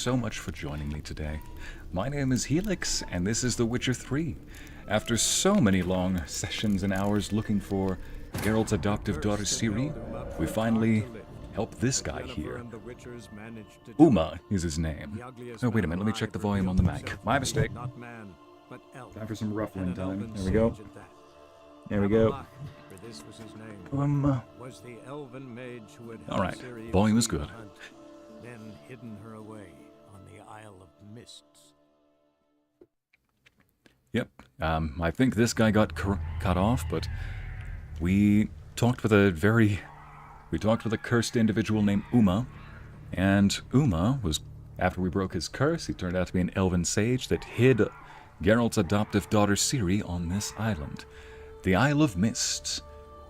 so much for joining me today. My name is Helix, and this is The Witcher 3. After so many long sessions and hours looking for Geralt's adoptive daughter Ciri, we finally helped this guy here. Uma is his name. Oh, wait a minute, let me check the volume on the mic. My mistake. Time for some ruffling time. There we go. There we go. Alright, volume is good. Then hidden her away on the Isle of Mists. Yep, I think this guy got cut off, but we talked with a cursed individual named Uma, and Uma was, after we broke his curse, he turned out to be an elven sage that hid Geralt's adoptive daughter Ciri on this island, the Isle of Mists.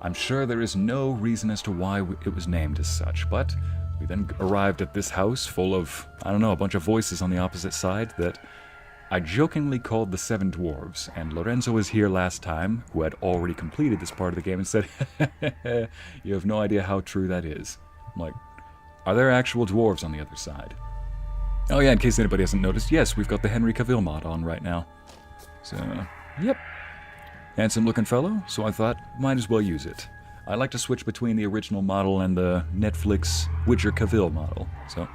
I'm sure there is no reason as to why it was named as such, but we then arrived at this house full of, I don't know, a bunch of voices on the opposite side that I jokingly called the Seven Dwarves, and Lorenzo was here last time, who had already completed this part of the game, and said, you have no idea how true that is. I'm like, are there actual dwarves on the other side? Oh yeah, in case anybody hasn't noticed, yes, we've got the Henry Cavill mod on right now. So, yep. Handsome looking fellow, so I thought, might as well use it. I like to switch between the original model and the Netflix Witcher Cavill model, so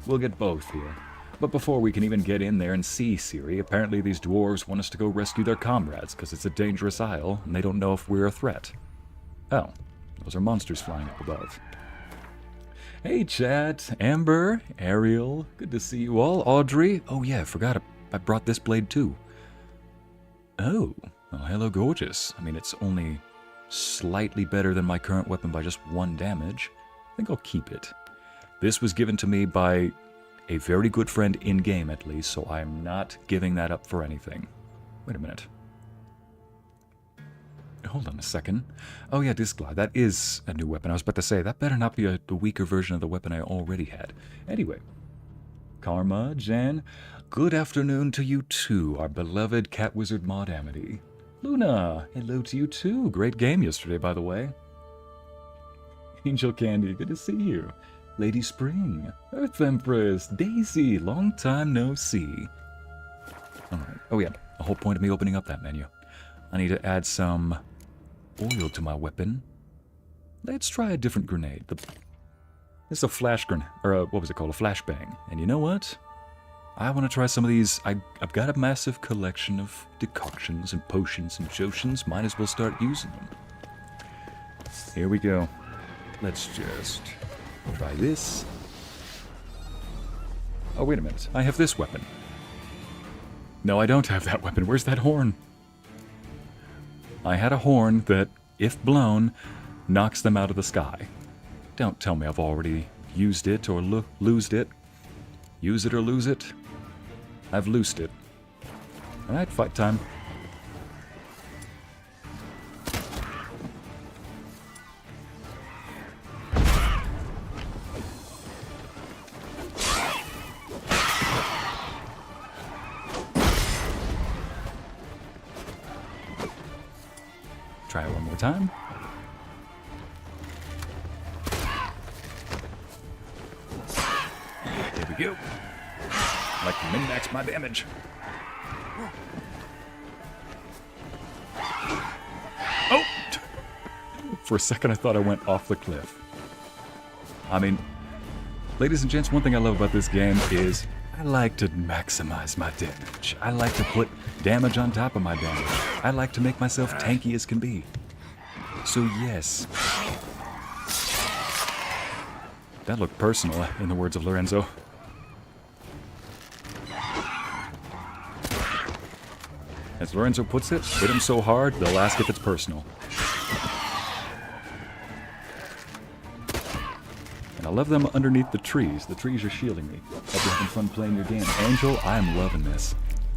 we'll get both here. But before we can even get in there and see Ciri, apparently these dwarves want us to go rescue their comrades, because it's a dangerous isle, and they don't know if we're a threat. Oh, those are monsters flying up above. Hey chat, Amber, Ariel, good to see you all. Audrey, oh yeah, I forgot I brought this blade too. Oh, well, hello gorgeous. I mean, it's only slightly better than my current weapon by just 1 damage. I think I'll keep it. This was given to me by a very good friend in-game at least, so I'm not giving that up for anything. Wait a minute. Hold on a second. Oh yeah, Disc Glide, that is a new weapon. I was about to say, that better not be the weaker version of the weapon I already had. Anyway. Karma, Jan, good afternoon to you too, our beloved Cat Wizard Mod Amity. Luna, hello to you too. Great game yesterday, by the way. Angel Candy, good to see you. Lady Spring, Earth Empress, Daisy, long time no see. Alright, oh yeah, the whole point of me opening up that menu. I need to add some oil to my weapon. Let's try a different grenade. This is a flash grenade, or what was it called, a flashbang. And you know what? I want to try some of these. I've got a massive collection of decoctions and potions and jotions. Might as well start using them. Here we go. Let's just try this. Oh, wait a minute. I have this weapon. No, I don't have that weapon. Where's that horn? I had a horn that, if blown, knocks them out of the sky. Don't tell me I've already used it or losed it. Use it or lose it. I've loosed it. Alright, fight time. Try it one more time. There we go. I like to min-max my damage. Oh! For a second I thought I went off the cliff. I mean, ladies and gents, one thing I love about this game is I like to maximize my damage. I like to put damage on top of my damage. I like to make myself tanky as can be. So yes. That looked personal, in the words of Lorenzo. As Lorenzo puts it, hit them so hard, they'll ask if it's personal. And I love them underneath the trees. The trees are shielding me. Hope you're having fun playing your game. Angel, I'm loving this.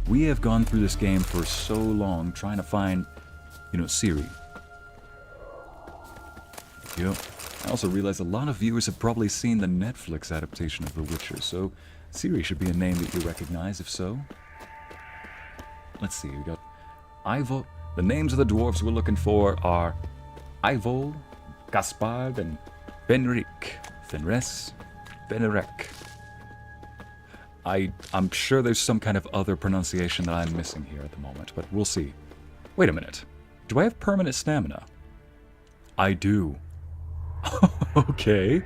We have gone through this game for so long trying to find, Ciri. Yep. I also realize a lot of viewers have probably seen the Netflix adaptation of The Witcher, so Ciri should be a name that you recognize, if so. Let's see, we got Ivo. The names of the dwarves we're looking for are Ivo, Gaspard, and Benric. Fenris, Benirek. I'm sure there's some kind of other pronunciation that I'm missing here at the moment, but we'll see. Wait a minute. Do I have permanent stamina? I do. Okay.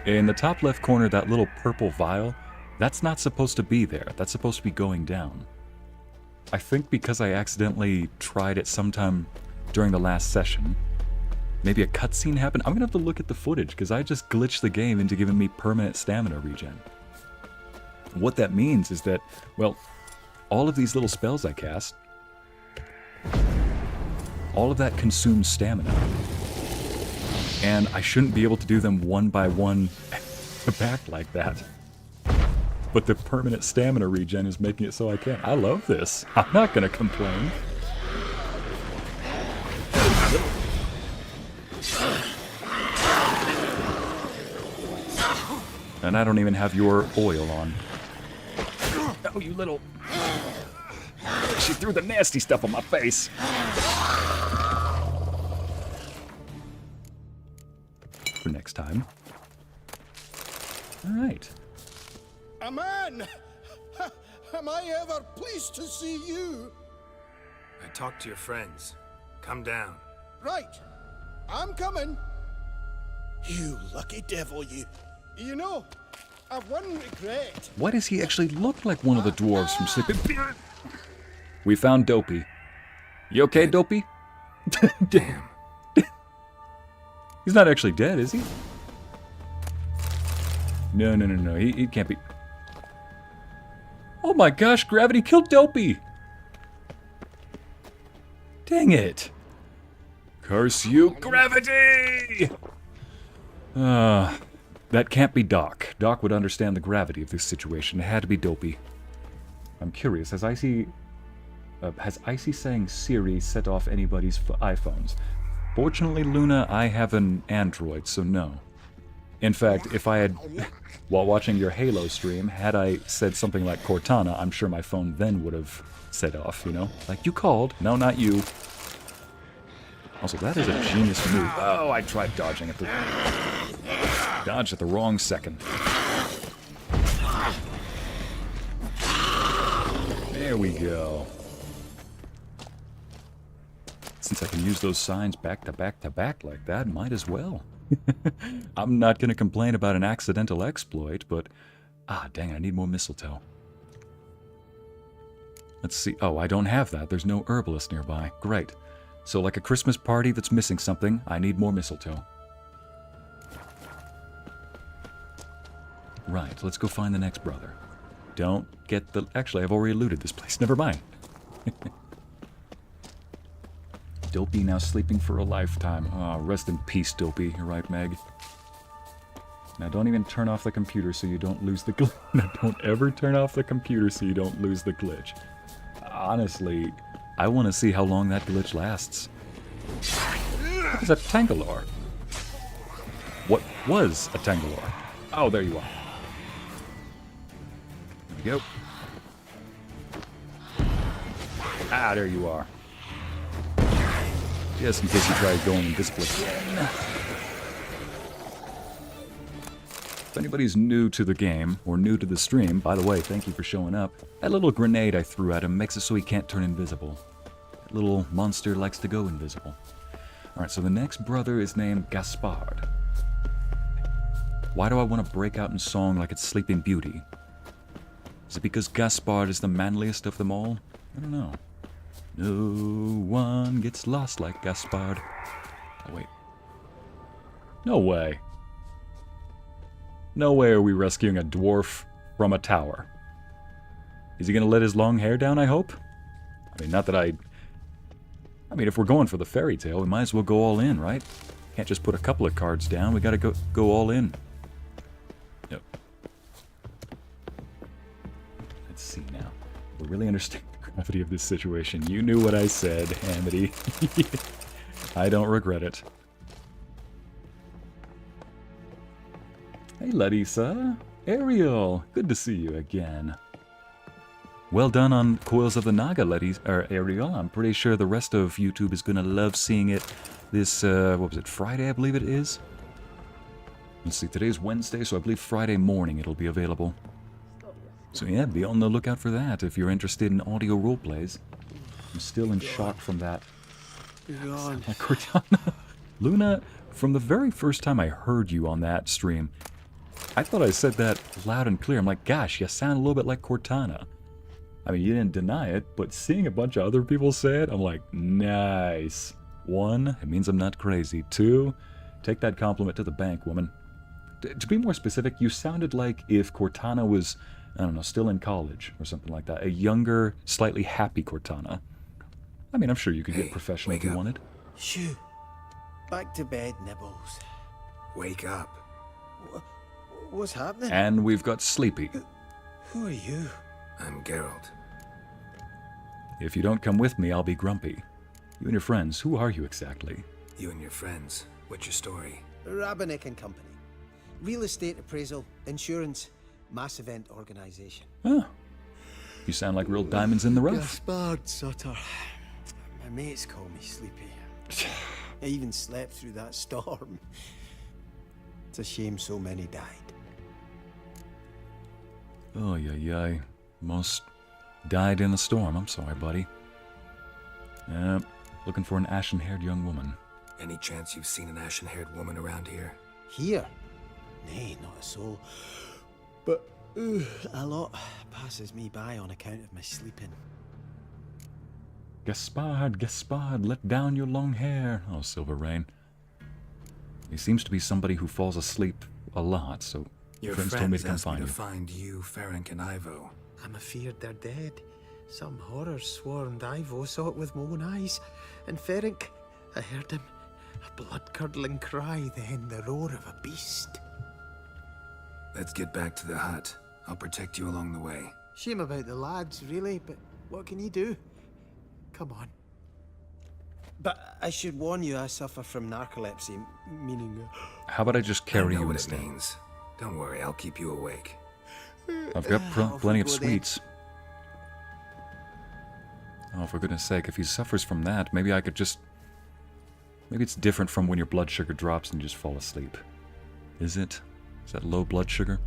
In the top left corner, that little purple vial, that's not supposed to be there. That's supposed to be going down. I think because I accidentally tried it sometime during the last session. Maybe a cutscene happened? I'm gonna have to look at the footage, because I just glitched the game into giving me permanent stamina regen. What that means is that, well, all of these little spells I cast, all of that consumes stamina. And I shouldn't be able to do them one by one back like that. But the permanent stamina regen is making it so I can. I love this. I'm not gonna complain. And I don't even have your oil on. Oh, you little... She threw the nasty stuff on my face. For next time. Alright. A man! Am I ever pleased to see you? I talked to your friends. Come down. Right. I'm coming. You lucky devil, you. You know, I've one regret. Why does he actually look like one of the dwarves from Sleeping Beauty? We found Dopey. You okay, Dopey? Damn. He's not actually dead, is he? No. He can't be. Oh my gosh, gravity killed Dopey! Dang it. Curse you, gravity! That can't be Doc. Doc would understand the gravity of this situation. It had to be Dopey. I'm curious, has Ycey saying Ciri set off anybody's iPhones? Fortunately, Luna, I have an Android, so no. In fact, if I had, while watching your Halo stream, had I said something like Cortana, I'm sure my phone then would have set off, you know? Like, you called. No, not you. Also, that is a genius move. Oh, I tried dodging at the... Dodged at the wrong second. There we go. Since I can use those signs back to back to back like that, might as well. I'm not going to complain about an accidental exploit, but... Ah, dang it, I need more mistletoe. Let's see. Oh, I don't have that. There's no herbalist nearby. Great. So like a Christmas party that's missing something, I need more mistletoe. Right, let's go find the next brother. Don't get the... Actually, I've already looted this place. Never mind. Dopey now sleeping for a lifetime. Oh, rest in peace, Dopey. You're right, Meg. Now, don't even turn off the computer so you don't lose the glitch. Now, don't ever turn off the computer so you don't lose the glitch. Honestly, I want to see how long that glitch lasts. What is a Tangalore? What was a Tangalore? Oh, there you are. There we go. Ah, there you are. Just in case you try going invisible again. If anybody's new to the game, or new to the stream, by the way, thank you for showing up. That little grenade I threw at him makes it so he can't turn invisible. That little monster likes to go invisible. Alright, so the next brother is named Gaspard. Why do I want to break out in song like it's Sleeping Beauty? Is it because Gaspard is the manliest of them all? I don't know. No one gets lost like Gaspard. Oh, wait. No way. No way are we rescuing a dwarf from a tower. Is he going to let his long hair down, I hope? I mean, not that I mean, if we're going for the fairy tale, we might as well go all in, right? Can't just put a couple of cards down. We got to go all in. Yep. Let's see now. We really understand the gravity of this situation. You knew what I said, Amity. I don't regret it. Hey, Larissa. Ariel. Good to see you again. Well done on Coils of the Naga, Ariel. I'm pretty sure the rest of YouTube is going to love seeing it this, what was it, Friday, I believe it is? Let's see, today's Wednesday, so I believe Friday morning it'll be available. So yeah, be on the lookout for that if you're interested in audio roleplays. I'm still in shock from that. God. Like Cortana. Luna, from the very first time I heard you on that stream, I thought I said that loud and clear. I'm like, gosh, you sound a little bit like Cortana. I mean, you didn't deny it, but seeing a bunch of other people say it, I'm like, nice. 1, it means I'm not crazy. 2, take that compliment to the bank, woman. To be more specific, you sounded like if Cortana was, I don't know, still in college or something like that. A younger, slightly happy Cortana. I mean, I'm sure you could get professional if you wanted. Shoo. Back to bed, Nibbles. Wake up. What's happening? And we've got Sleepy. Who are you? I'm Geralt. If you don't come with me, I'll be grumpy. You and your friends, who are you exactly? You and your friends. What's your story? Rabbinick and Company. Real estate appraisal, insurance, mass event organization. Oh. You sound like real diamonds in the rough. Gaspard Sutter. My mates call me Sleepy. I even slept through that storm. It's a shame so many died. Oh, yeah. Most died in the storm. I'm sorry, buddy. Looking for an ashen-haired young woman. Any chance you've seen an ashen-haired woman around here? Here? Nay, not a soul. But a lot passes me by on account of my sleeping. Gaspard, let down your long hair. Oh, Silver Rain. He seems to be somebody who falls asleep a lot, so Your friends told me to come asked me find to you. find you, Ferenc, and Ivo. I'm afeard they're dead. Some horror swarmed Ivo, saw it with my own eyes. And Ferenc, I heard him. A blood-curdling cry, then the roar of a beast. Let's get back to the hut. I'll protect you along the way. Shame about the lads, really, but what can you do? Come on. But I should warn you, I suffer from narcolepsy, meaning... How about I just I carry know you what it instead? means. Don't worry, I'll keep you awake. I've got Off plenty we of go then. sweets. Oh, for goodness sake, if he suffers from that, maybe I could just... Maybe it's different from when your blood sugar drops and you just fall asleep. Is it? Is that low blood sugar?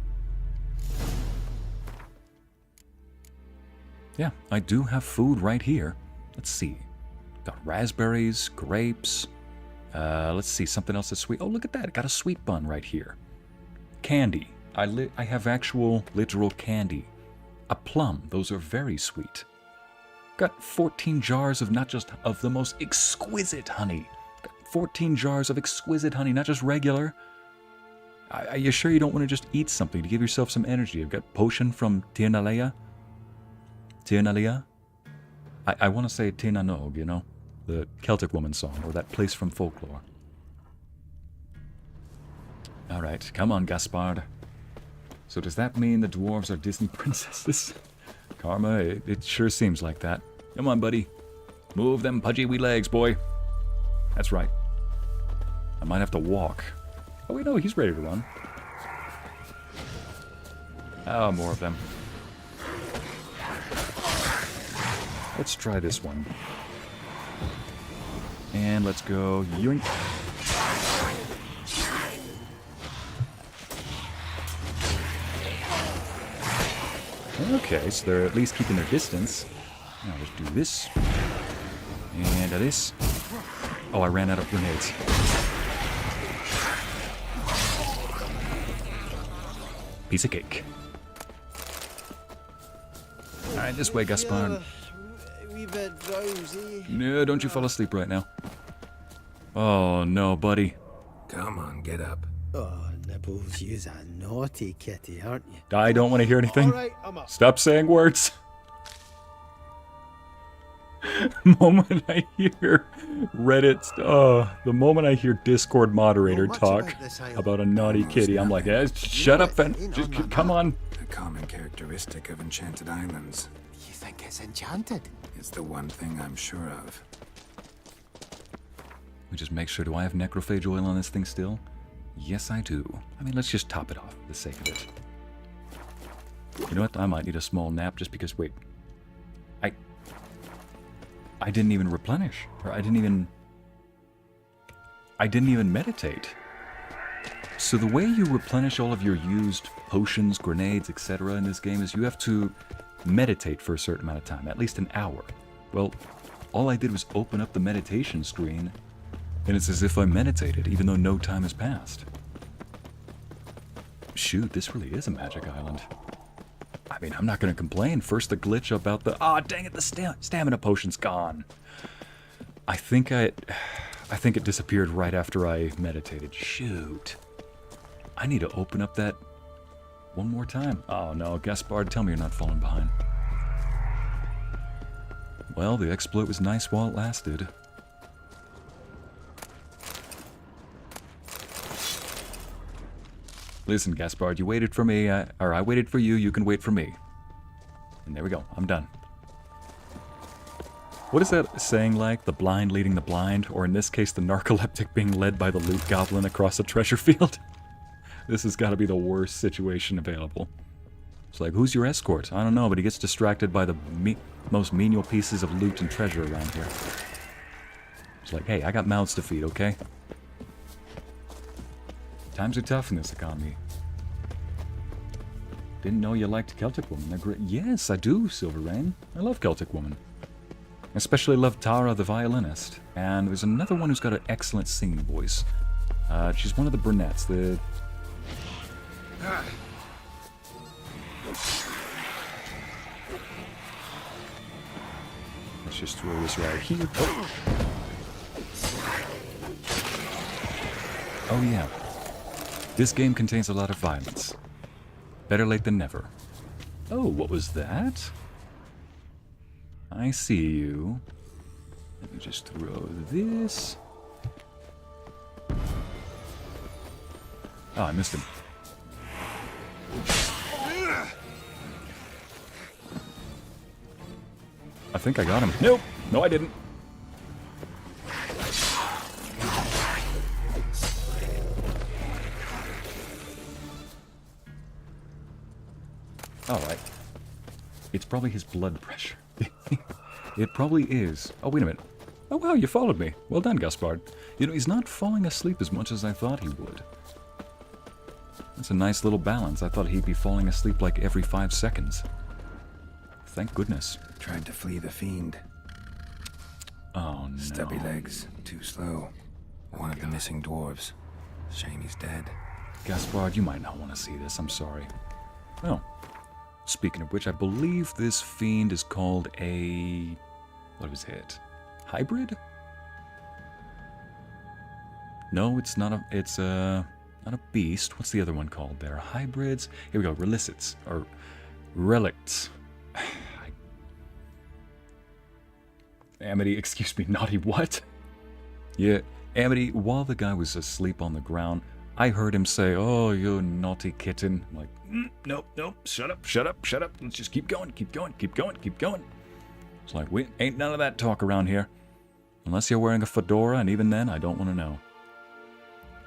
Yeah, I do have food right here. Let's see. Got raspberries, grapes. Let's see, something else that's sweet. Oh, look at that. Got a sweet bun right here. Candy. I have actual, literal candy. A plum. Those are very sweet. Got 14 jars of not just of the most exquisite honey. Got 14 jars of exquisite honey, not just regular. Are you sure you don't want to just eat something to give yourself some energy? I've got potion from Tirnalia. I want to say Tirnanog, you know? The Celtic woman song, or that place from folklore. Alright, come on, Gaspard. So does that mean the dwarves are Disney princesses? Karma, it sure seems like that. Come on, buddy. Move them pudgy wee legs, boy. That's right. I might have to walk. Oh, wait, no, he's ready to run. Oh, more of them. Let's try this one. And let's go yoink. Okay, so they're at least keeping their distance. Now let's do this. And this. Oh, I ran out of grenades. Piece of cake. Alright, this way, Gaspard. Wee bit drowsy. No, don't you fall asleep right now. Oh, no, buddy. Come on, get up. Oh, Nibbles, you's a naughty kitty, aren't you? I don't want to hear anything. Alright, I'm up. Stop saying words. The moment I hear Reddit, the moment I hear Discord moderator Not much talk about this island. about a naughty Almost kitty, I'm like, nothing. shut up and Ain't just on my come on. A common characteristic of enchanted islands. You think it's enchanted? It's the one thing I'm sure of. We just make sure, do I have necrophage oil on this thing still? Yes, I do. I mean, let's just top it off for the sake of it. You know what? I might need a small nap just because, wait. I didn't even replenish. Or I didn't even meditate. So the way you replenish all of your used potions, grenades, etc. in this game is you have to meditate for a certain amount of time, at least an hour. Well, all I did was open up the meditation screen, and it's as if I meditated, even though no time has passed. Shoot, this really is a magic island. I mean, I'm not going to complain. First the glitch about the... Ah, dang it, the stamina potion's gone. I think it disappeared right after I meditated. Shoot. I need to open up that one more time. Oh no, Gaspard, tell me you're not falling behind. Well, the exploit was nice while it lasted. Listen, Gaspard, you waited for me, or I waited for you, you can wait for me. And there we go, I'm done. What is that saying like? The blind leading the blind, or in this case, the narcoleptic being led by the loot goblin across a treasure field? This has got to be the worst situation available. It's like, who's your escort? I don't know, but he gets distracted by the most menial pieces of loot and treasure around here. It's like, hey, I got mouths to feed, okay? Times are tough in this economy. Didn't know you liked Celtic women. They're great. Yes, I do, Silver Rain. I love Celtic women. Especially love Tara, the violinist. And there's another one who's got an excellent singing voice. She's one of the brunettes. Let's just throw this right here. Oh yeah. This game contains a lot of violence. Better late than never. Oh, what was that? I see you. Let me just throw this. Oh, I missed him. I think I got him. Nope. No, I didn't. Alright. It's probably his blood pressure. It probably is. Oh, wait a minute. Oh, wow, you followed me. Well done, Gaspard. You know, he's not falling asleep as much as I thought he would. That's a nice little balance. I thought he'd be falling asleep like every 5 seconds. Thank goodness. Tried to flee the fiend. Oh, no. Stubby legs, too slow. One of the missing dwarves. Shame he's dead. Gaspard, you might not want to see this. I'm sorry. Oh. Speaking of which, I believe this fiend is called a... What was it? Hybrid? No, it's not a... It's a... Not a beast. What's the other one called there? Hybrids? Here we go. Relicits. Or... Relicts. Amity, excuse me, naughty what? Yeah, Amity, while the guy was asleep on the ground, I heard him say, "Oh, you naughty kitten." I'm like, nope, nope, shut up, shut up, shut up. Let's just keep going, keep going, keep going, keep going. It's like, we ain't none of that talk around here. Unless you're wearing a fedora, and even then, I don't want to know.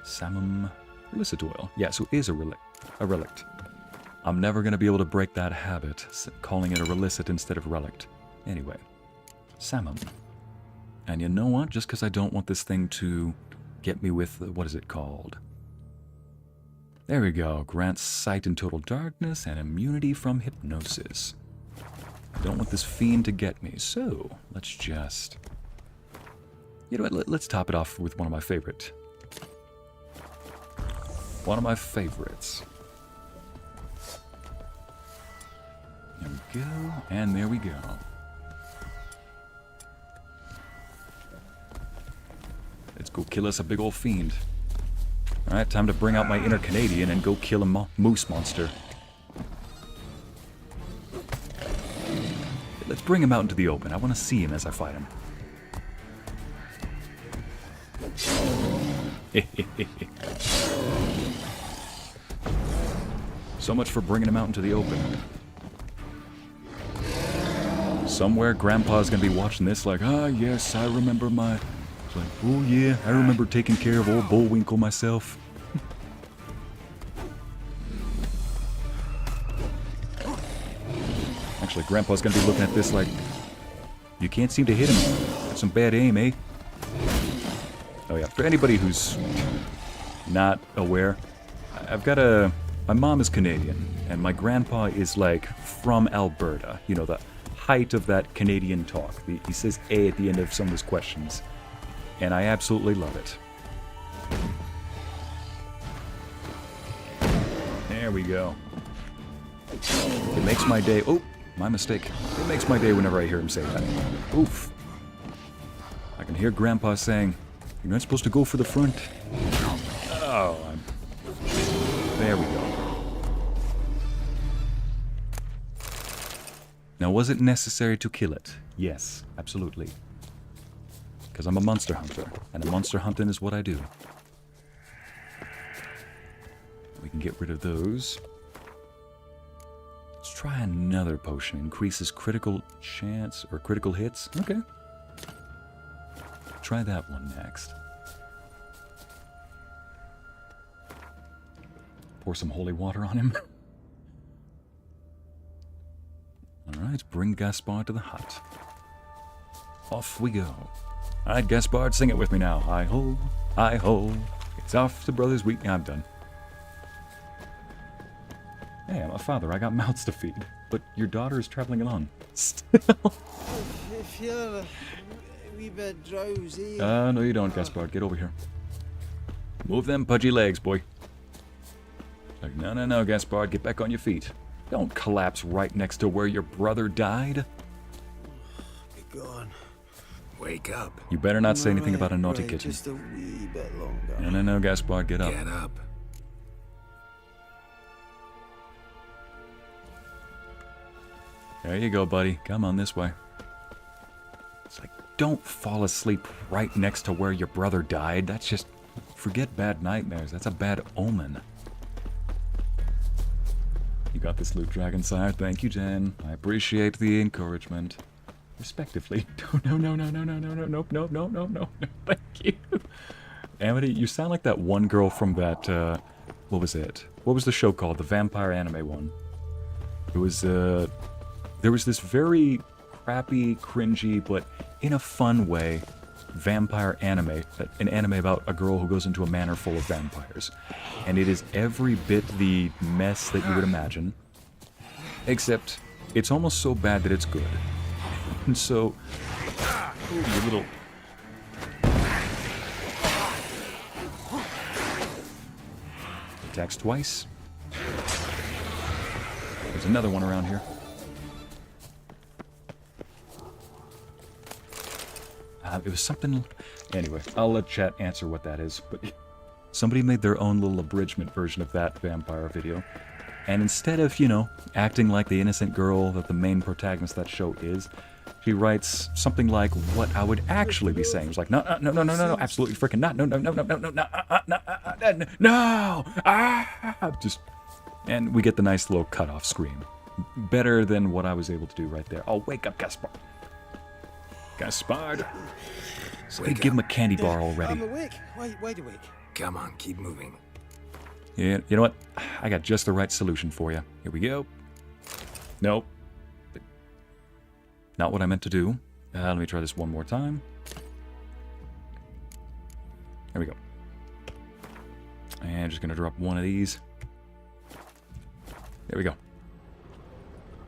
Samum Relicit oil. Yeah, so it is a relict. I'm never going to be able to break that habit, calling it a relicit instead of relict. Anyway. Samum. And you know what? Just because I don't want this thing to get me with, what is it called? There we go. Grants sight in total darkness and immunity from hypnosis. I don't want this fiend to get me, so let's just... You know what? Let's top it off with one of my favorite. One of my favorites. There we go, and there we go. Let's go kill us a big old fiend. Alright, time to bring out my inner Canadian and go kill a moose monster. Let's bring him out into the open. I want to see him as I fight him. So much for bringing him out into the open. Somewhere Grandpa's gonna be watching this like, ah, yes, I remember my... It's like, oh yeah, I remember taking care of old Bullwinkle myself. Actually, Grandpa's gonna be looking at this like, you can't seem to hit him. Got some bad aim, eh? Oh yeah, for anybody who's not aware, my mom is Canadian, and my grandpa is like from Alberta. You know, the height of that Canadian talk. He says A at the end of some of his questions, and I absolutely love it. There we go. It makes my day. Oh, my mistake. It makes my day whenever I hear him say that. Oof. I can hear Grandpa saying, "You're not supposed to go for the front." Oh, there we go. Now, was it necessary to kill it? Yes, absolutely. Because I'm a monster hunter, and a monster hunting is what I do. We can get rid of those. Let's try another potion. Increases critical chance, or critical hits. Okay. Try that one next. Pour some holy water on him. Alright, bring Gaspard to the hut. Off we go. Alright, Gaspard, sing it with me now. Hi-ho, hi-ho. It's off to Brothers Week. I'm done. Hey, I'm a father. I got mouths to feed. But your daughter is traveling alone. Still. If you're a wee bit drowsy... No you don't, Gaspard. Get over here. Move them pudgy legs, boy. Like, no, Gaspard. Get back on your feet. Don't collapse right next to where your brother died. Be gone. Wake up. You better not say anything about a naughty kitchen. Just a wee bit longer. No, Gaspard. Get up. Get up. There you go, buddy. Come on this way. It's like, don't fall asleep right next to where your brother died. That's just... Forget bad nightmares. That's a bad omen. You got this loot, Dragon Sire. Thank you, Jen. I appreciate the encouragement. Respectively. No. Thank you. Amity, you sound like that one girl from that, what was it? What was the show called? The vampire anime one. It was, there was this very crappy, cringy, but in a fun way, vampire anime. An anime about a girl who goes into a manor full of vampires. And it is every bit the mess that you would imagine. Except, it's almost so bad that it's good. And so, you little... Attacks twice. There's another one around here. It was something... Anyway, I'll let chat answer what that is. But somebody made their own little abridgment version of that vampire video. And instead of, you know, acting like the innocent girl that the main protagonist of that show is, she writes something like what I would actually be saying. It's like, no, absolutely freaking not, no, just, and we get the nice little cut-off scream. Better than what I was able to do right there. Oh, wake up, Gaspard. Gaspard. Somebody give him a candy bar already. I'm awake. Wide awake. Come on, keep moving. Yeah, you know what? I got just the right solution for you. Here we go. Nope. Not what I meant to do. Let me try this one more time. There we go. And just gonna drop one of these. There we go.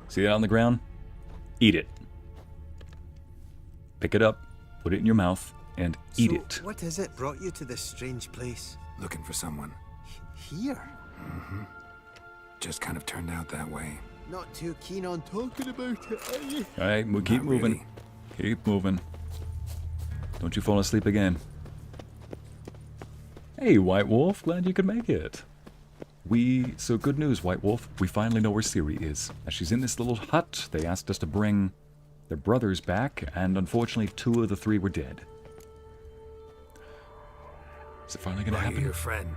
See that on the ground? Eat it. Pick it up, put it in your mouth, and eat it. What is it brought you to this strange place? Looking for someone. Here? Mm-hmm. Just kind of turned out that way. Not too keen on talking about it, are you? Alright, we'll keep moving. Really. Keep moving. Don't you fall asleep again. Hey, White Wolf, glad you could make it. So good news, White Wolf. We finally know where Ciri is. As she's in this little hut, they asked us to bring their brothers back, and unfortunately 2 of the 3 were dead. Is it finally gonna happen? Your friend.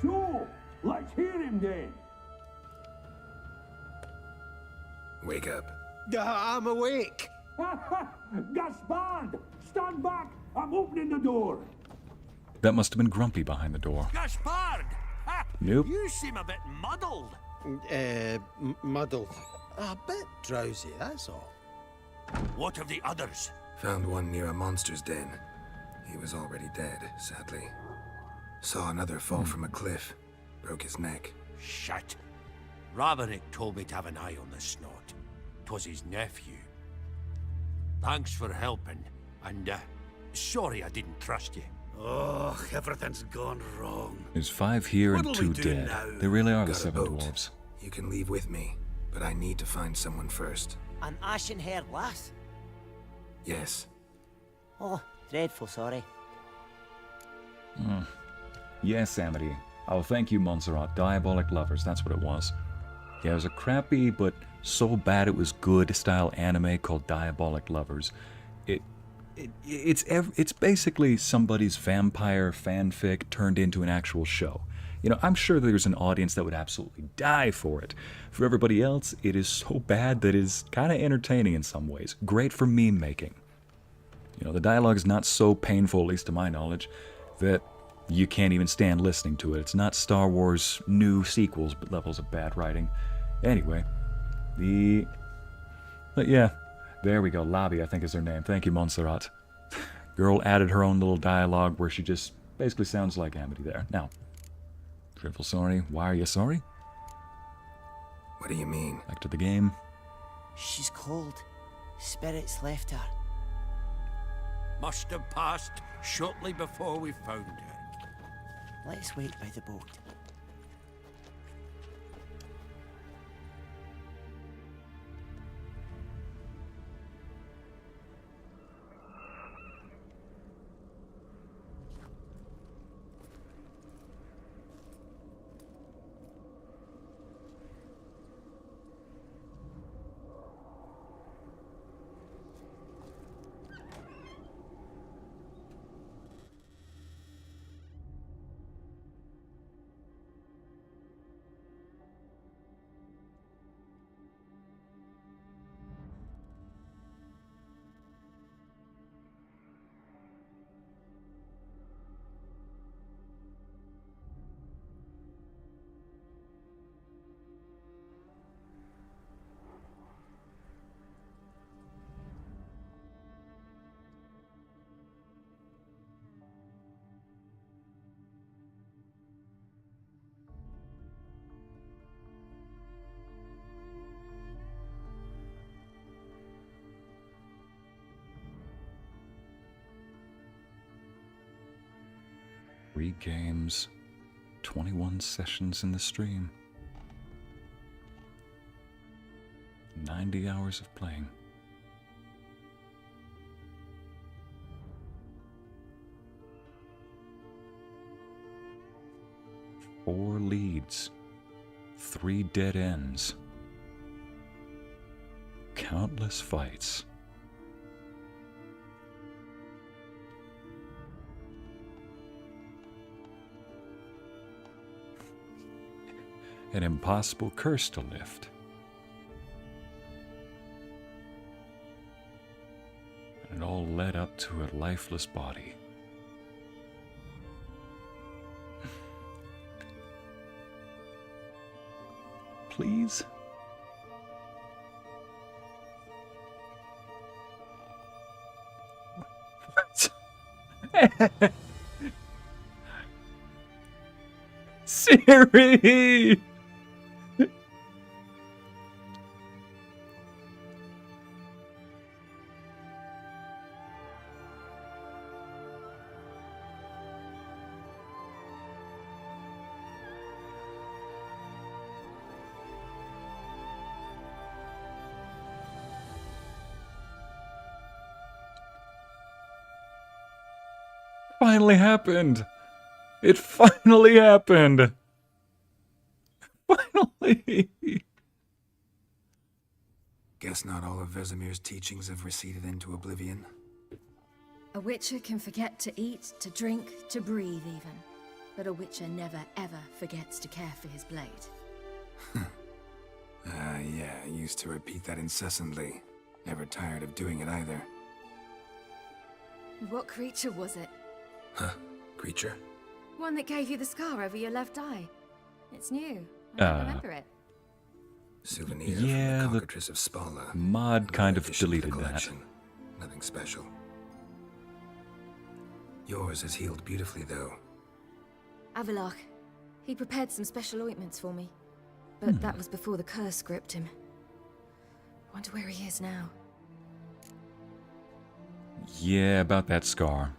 Sure. Let's hear him then. Wake up. I'm awake. Gaspard, stand back. I'm opening the door. That must have been Grumpy behind the door. Gaspard! Ha! Nope. You seem a bit muddled. Muddled. A bit drowsy, that's all. What of the others? Found one near a monster's den. He was already dead, sadly. Saw another fall from a cliff. Broke his neck. Shit. Raverick told me to have an eye on the snot. 'Twas his nephew. Thanks for helping, and sorry I didn't trust you. Oh, everything's gone wrong. There's 5 here and What'll we 2 do dead. now? They really are the Got a 7 boat. dwarves. You can leave with me, but I need to find someone first. An ashen-haired lass? Yes. Oh, dreadful sorry. Yes, Amity. Oh, thank you, Montserrat. Diabolic Lovers, that's what it was. Yeah, it was a crappy, but so bad it was good style anime called Diabolic Lovers. It's basically somebody's vampire fanfic turned into an actual show. You know, I'm sure there's an audience that would absolutely die for it. For everybody else, it is so bad that it's kind of entertaining in some ways. Great for meme making. You know, the dialogue is not so painful, at least to my knowledge, that you can't even stand listening to it. It's not Star Wars new sequels levels of bad writing. Anyway, but yeah, there we go. Labi, I think is her name. Thank you, Montserrat. Girl added her own little dialogue where she just basically sounds like Amity there. Now, dreadful sorry. Why are you sorry? What do you mean? Back to the game. She's cold. Spirits left her. Must have passed shortly before we found her. Let's wait by the boat. Three games, 21 sessions in the stream. 90 hours of playing. Four leads, 3 dead ends, countless fights. An impossible curse to lift. And it all led up to a lifeless body. Please? What? Ciri! Finally happened. It finally happened. Finally. Guess not all of Vesemir's teachings have receded into oblivion. A witcher can forget to eat, to drink, to breathe even. But a witcher never ever forgets to care for his blade. Yeah, I used to repeat that incessantly. Never tired of doing it either. What creature was it? Huh? Creature? One that gave you the scar over your left eye. It's new. I don't remember it. Souvenir yeah, from the Cockatrice of Spala. Mod kind of Addition to the deleted that. collection. Nothing special. Yours is healed beautifully, though. Avalok. He prepared some special ointments for me, but that was before the curse gripped him. I wonder where he is now. Yeah, about that scar.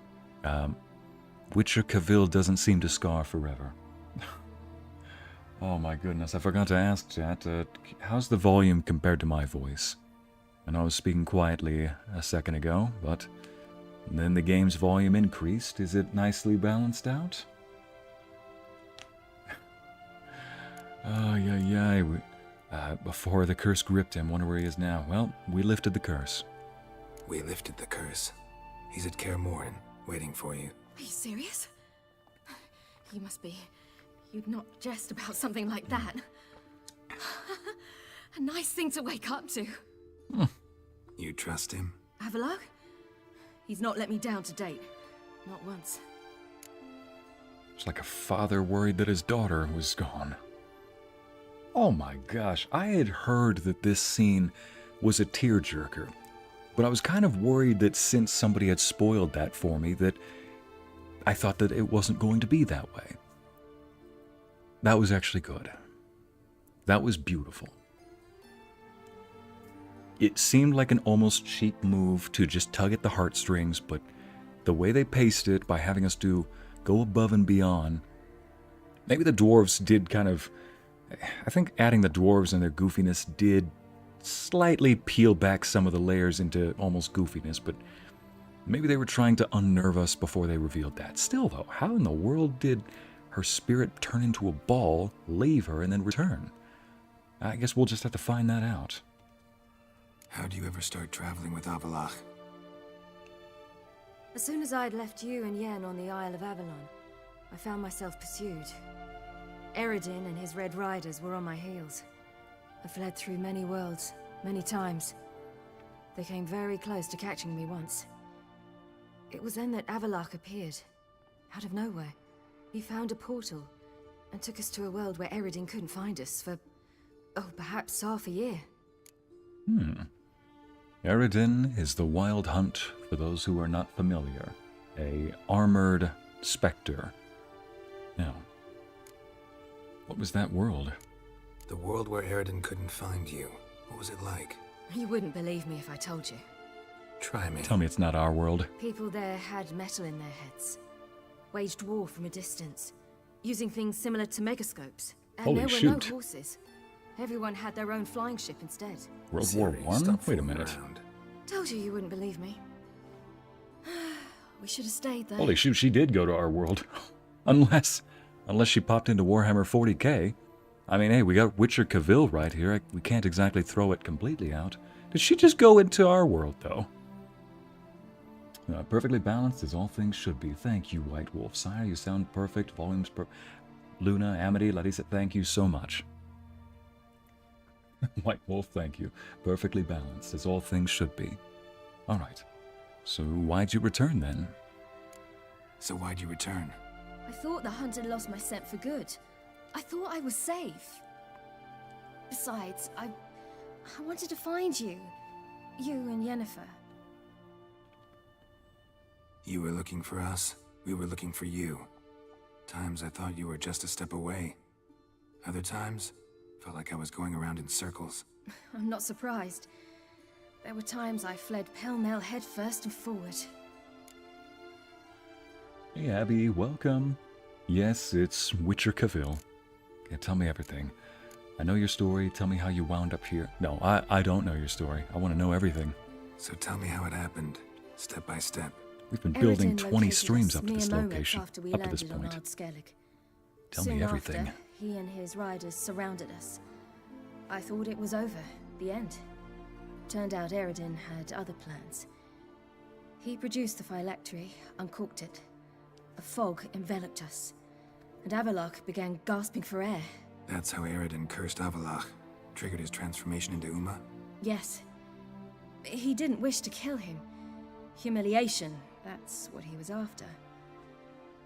Witcher Cavill doesn't seem to scar forever. Oh my goodness, I forgot to ask chat, how's the volume compared to my voice? I know I was speaking quietly a second ago, but then the game's volume increased. Is it nicely balanced out? Oh, yeah. Before the curse gripped him, wonder where he is now. Well, we lifted the curse. We lifted the curse. He's at Kaer Morhen, waiting for you. Are you serious? You must be. You'd not jest about something like that. A nice thing to wake up to. You trust him? Avallac'h? He's not let me down to date. Not once. It's like a father worried that his daughter was gone. Oh my gosh, I had heard that this scene was a tearjerker, but I was kind of worried that since somebody had spoiled that for me, that I thought that it wasn't going to be that way. That was actually good. That was beautiful. It seemed like an almost cheap move to just tug at the heartstrings, but the way they paced it by having us go above and beyond, maybe the dwarves did kind of, I think adding the dwarves and their goofiness did slightly peel back some of the layers into almost goofiness, but maybe they were trying to unnerve us before they revealed that. Still though, how in the world did her spirit turn into a ball, leave her, and then return? I guess we'll just have to find that out. How do you ever start traveling with Avallac'h? As soon as I'd left you and Yen on the Isle of Avalon, I found myself pursued. Eredin and his Red Riders were on my heels. I fled through many worlds, many times. They came very close to catching me once. It was then that Avallac'h appeared, out of nowhere. He found a portal, and took us to a world where Eredin couldn't find us for, perhaps half a year. Eredin is the Wild Hunt, for those who are not familiar. A armored specter. Now, what was that world? The world where Eredin couldn't find you. What was it like? You wouldn't believe me if I told you. Try me. Tell me it's not our world. People there had metal in their heads. Waged war from a distance, using things similar to megascopes. And Holy there were shoot. no horses. Everyone had their own flying ship instead. World War Ciri, One? stop Wait a fooling minute. around. Told you you wouldn't believe me. We should have stayed there. Holy shoot, she did go to our world. Unless she popped into Warhammer 40k. I mean, hey, we got Witcher Cavill right here. We can't exactly throw it completely out. Did she just go into our world, though? Perfectly balanced as all things should be. Thank you, White Wolf. Sire, you sound perfect. Volume's Luna, Amity, Larissa, thank you so much. White Wolf, thank you. Perfectly balanced as all things should be. Alright. So why'd you return then? So why'd you return? I thought the hunt had lost my scent for good. I thought I was safe. Besides, I wanted to find you. You and Yennefer. You were looking for us. We were looking for you. Times I thought you were just a step away. Other times, felt like I was going around in circles. I'm not surprised. There were times I fled pell-mell headfirst and forward. Hey Abby, welcome. Yes, it's Witcher Cavill. Okay, tell me everything. I know your story, tell me how you wound up here. No, I don't know your story. I want to know everything. So tell me how it happened, step by step. We've been building Eredin 20 located streams us up to mere this moments location, after we up to this landed on point. Ard Skellige. Tell Soon me everything. After, he and his riders surrounded us. I thought it was over, the end. Turned out Eredin had other plans. He produced the phylactery, uncorked it. A fog enveloped us, and Avallac'h began gasping for air. That's how Eredin cursed Avallac'h, triggered his transformation into Uma? Yes. He didn't wish to kill him. Humiliation, that's what he was after.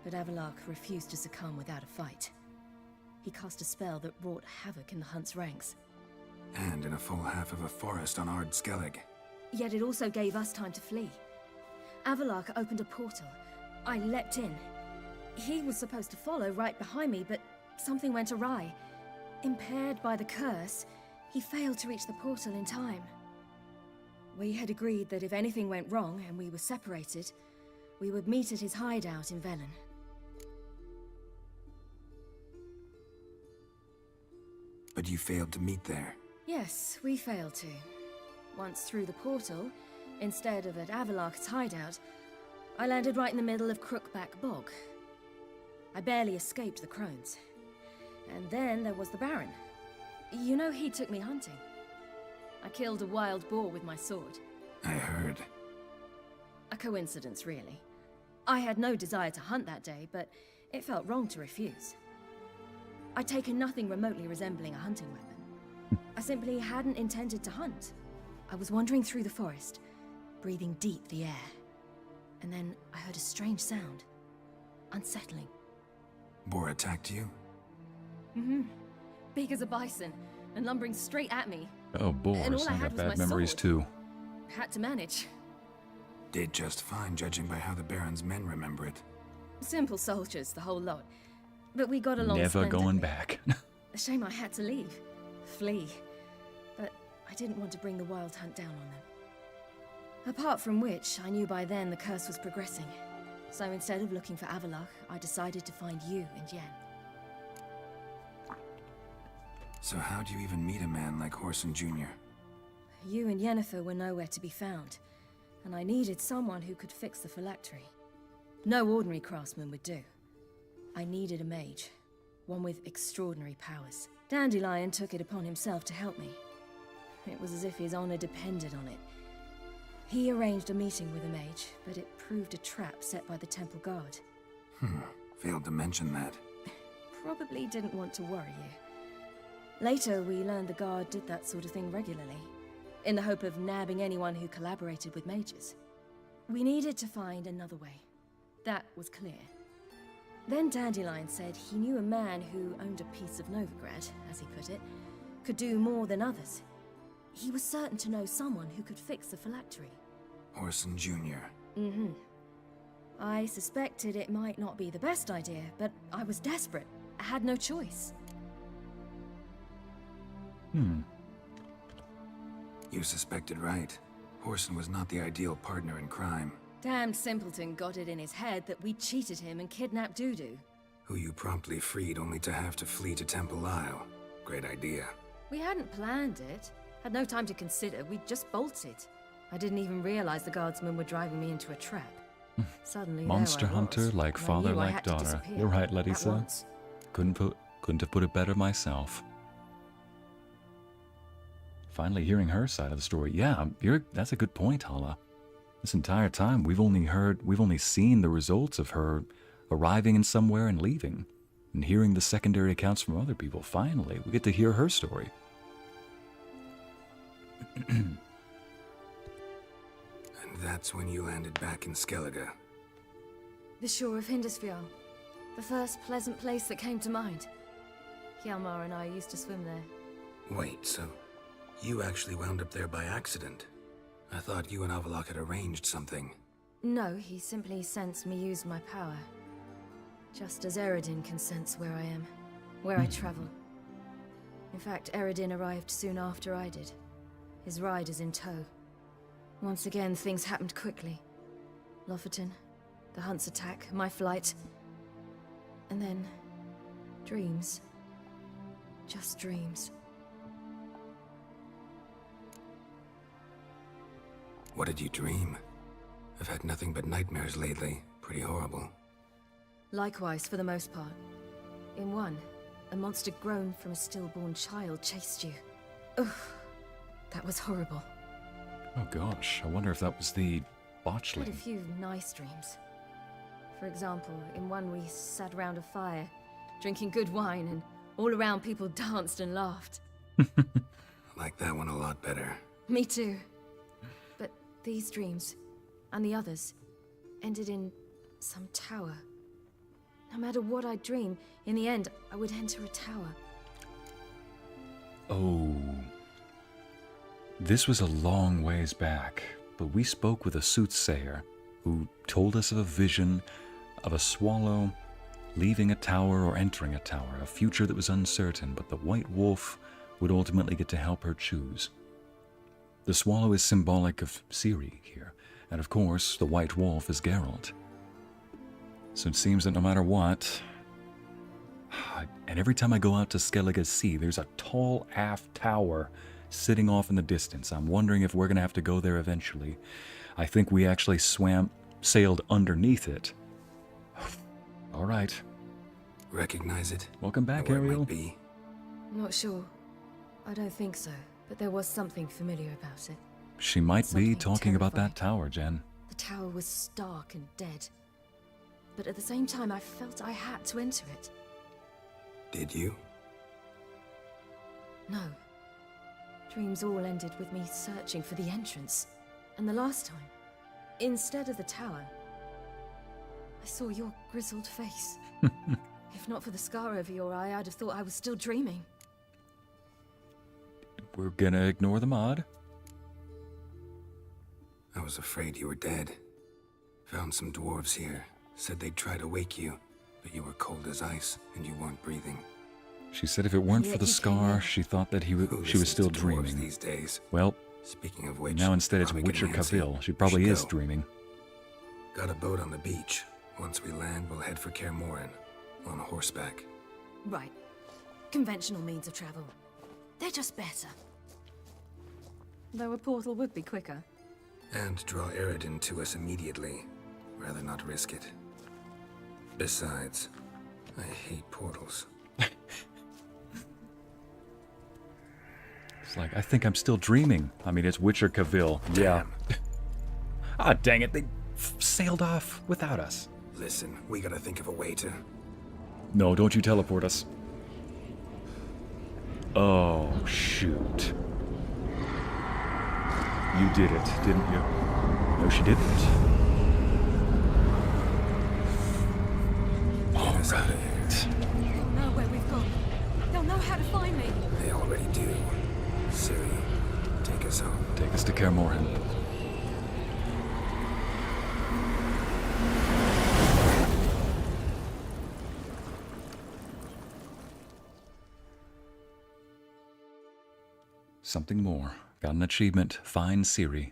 But Avallac'h refused to succumb without a fight. He cast a spell that wrought havoc in the hunt's ranks. And in a full half of a forest on Ard Skellige. Yet it also gave us time to flee. Avallac'h opened a portal. I leapt in. He was supposed to follow right behind me, but something went awry. Impaired by the curse, he failed to reach the portal in time. We had agreed that if anything went wrong and we were separated, we would meet at his hideout in Velen. But you failed to meet there. Yes, we failed to. Once through the portal, instead of at Avalok's hideout, I landed right in the middle of Crookback Bog. I barely escaped the crones. And then there was the Baron. You know, he took me hunting. I killed a wild boar with my sword. I heard. A coincidence, really. I had no desire to hunt that day, but it felt wrong to refuse. I'd taken nothing remotely resembling a hunting weapon. I simply hadn't intended to hunt. I was wandering through the forest, breathing deep the air. And then I heard a strange sound. Unsettling. Boar attacked you? Mm-hmm. Big as a bison, and lumbering straight at me. Oh, boars. I got bad memories too. Had to manage. Did just fine, judging by how the Baron's men remember it. Simple soldiers, the whole lot. But we got along Never splendidly. going back. A shame I had to leave. Flee. But I didn't want to bring the wild hunt down on them. Apart from which, I knew by then the curse was progressing. So instead of looking for Avalok, I decided to find you and Yen. So how'd you even meet a man like Whoreson Jr.? You and Yennefer were nowhere to be found, and I needed someone who could fix the phylactery. No ordinary craftsman would do. I needed a mage, one with extraordinary powers. Dandelion took it upon himself to help me. It was as if his honor depended on it. He arranged a meeting with a mage, but it proved a trap set by the temple guard. Failed to mention that. Probably didn't want to worry you. Later, we learned the guard did that sort of thing regularly, in the hope of nabbing anyone who collaborated with mages. We needed to find another way. That was clear. Then Dandelion said he knew a man who owned a piece of Novigrad, as he put it, could do more than others. He was certain to know someone who could fix the phylactery. Whoreson Jr. Mm-hmm. I suspected it might not be the best idea, but I was desperate. I had no choice. You suspected right. Whoreson was not the ideal partner in crime. Damned simpleton got it in his head that we cheated him and kidnapped Dudu. Who you promptly freed only to have to flee to Temple Isle. Great idea. We hadn't planned it. Had no time to consider. We just bolted. I didn't even realize the guardsmen were driving me into a trap. Suddenly, Monster there I hunter, was, like and I father, knew I like had to daughter. disappear You're right, at Letisa. once. Couldn't have put it better myself. Finally hearing her side of the story. Yeah, that's a good point, Hala. This entire time, we've only seen the results of her arriving in somewhere and leaving, and hearing the secondary accounts from other people. Finally, we get to hear her story. And that's when you landed back in Skellige. The shore of Hindisfjall. The first pleasant place that came to mind. Hjalmar and I used to swim there. Wait, so you actually wound up there by accident? I thought you and Avalok had arranged something. No, he simply sensed me use my power. Just as Eredin can sense where I am, where I travel. In fact, Eredin arrived soon after I did. His riders in tow. Once again, things happened quickly. Lofoten, the hunt's attack, my flight. And then, dreams. Just dreams. What did you dream? I've had nothing but nightmares lately. Pretty horrible. Likewise, for the most part. In one, a monster grown from a stillborn child chased you. Ugh, that was horrible. Oh gosh, I wonder if that was the I had botchling. a few nice dreams. For example, in one we sat around a fire, drinking good wine, and all around people danced and laughed. Like that one a lot better. Me too. But these dreams, and the others, ended in some tower. No matter what I dream, in the end, I would enter a tower. Oh. This was a long ways back, but we spoke with a soothsayer who told us of a vision of a swallow leaving a tower or entering a tower, a future that was uncertain, but the White Wolf would ultimately get to help her choose. The swallow is symbolic of Ciri here, and of course, the White Wolf is Geralt. So it seems that no matter what, and every time I go out to Skellige Sea, there's a tall aft tower sitting off in the distance. I'm wondering if we're going to have to go there eventually. I think we actually sailed underneath it. All right. Recognize it? Welcome back, Know where it Ariel. might be? Not sure. I don't think so, but there was something familiar about it. She might be Something talking about terrifying. that tower, Jen. The tower was stark and dead. But at the same time, I felt I had to enter it. Did you? No. Dreams all ended with me searching for the entrance. And the last time, instead of the tower, I saw your grizzled face. If not for the scar over your eye, I'd have thought I was still dreaming. We're gonna ignore the mod. I was afraid you were dead. Found some dwarves here. Said they'd try to wake you, but you were cold as ice and you weren't breathing. She said if it weren't Yet for the you scar, came in. she thought that she Who was listens still to dwarves dreaming. these days? Well, Speaking of which, now instead it's probably Witcher getting antsy. Cavill. She probably Should is go. dreaming. Got a boat on the beach. Once we land, we'll head for Kaer Morhen. On horseback. Right. Conventional means of travel. They're just better. Though a portal would be quicker. And draw Eredin to us immediately. Rather not risk it. Besides, I hate portals. It's like, I think I'm still dreaming. I mean, it's Witcher Cavill. Yeah. Ah, dang it. They sailed off without us. Listen, we gotta think of a way to... No, don't you teleport us. Oh, shoot. You did it, didn't you? No, she didn't. Get us out of here. They'll know where we've gone. They'll know how to find me. They already do. Ciri, take us home. Take us to Kaer Morhen. Something more. Got an achievement. Find Ciri.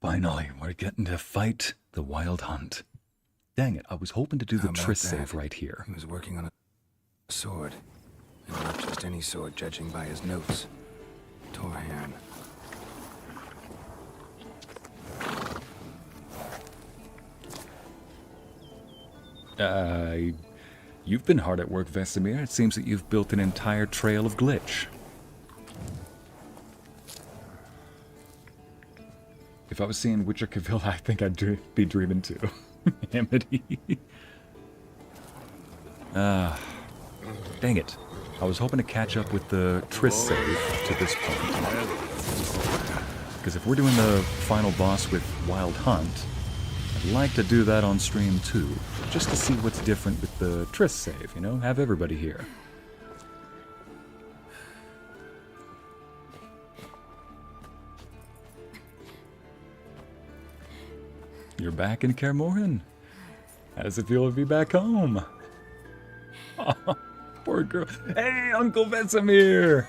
Finally, we're getting to fight the Wild Hunt. Dang it, I was hoping to do the How about Triss that? save right here. He was working on a sword. And not just any sword, judging by his notes. Torhan. You've been hard at work, Vesemir. It seems that you've built an entire trail of glitch. If I was seeing Witcher Cavill, I think I'd be dreaming too. Amity. Dang it. I was hoping to catch up with the Triss save to this point. Because if we're doing the final boss with Wild Hunt, I'd like to do that on stream too. Just to see what's different with the Triss save, you know? Have everybody here. You're back in Kaer Morhen. How does it feel to be back home? Oh, poor girl. Hey, Uncle Vesemir!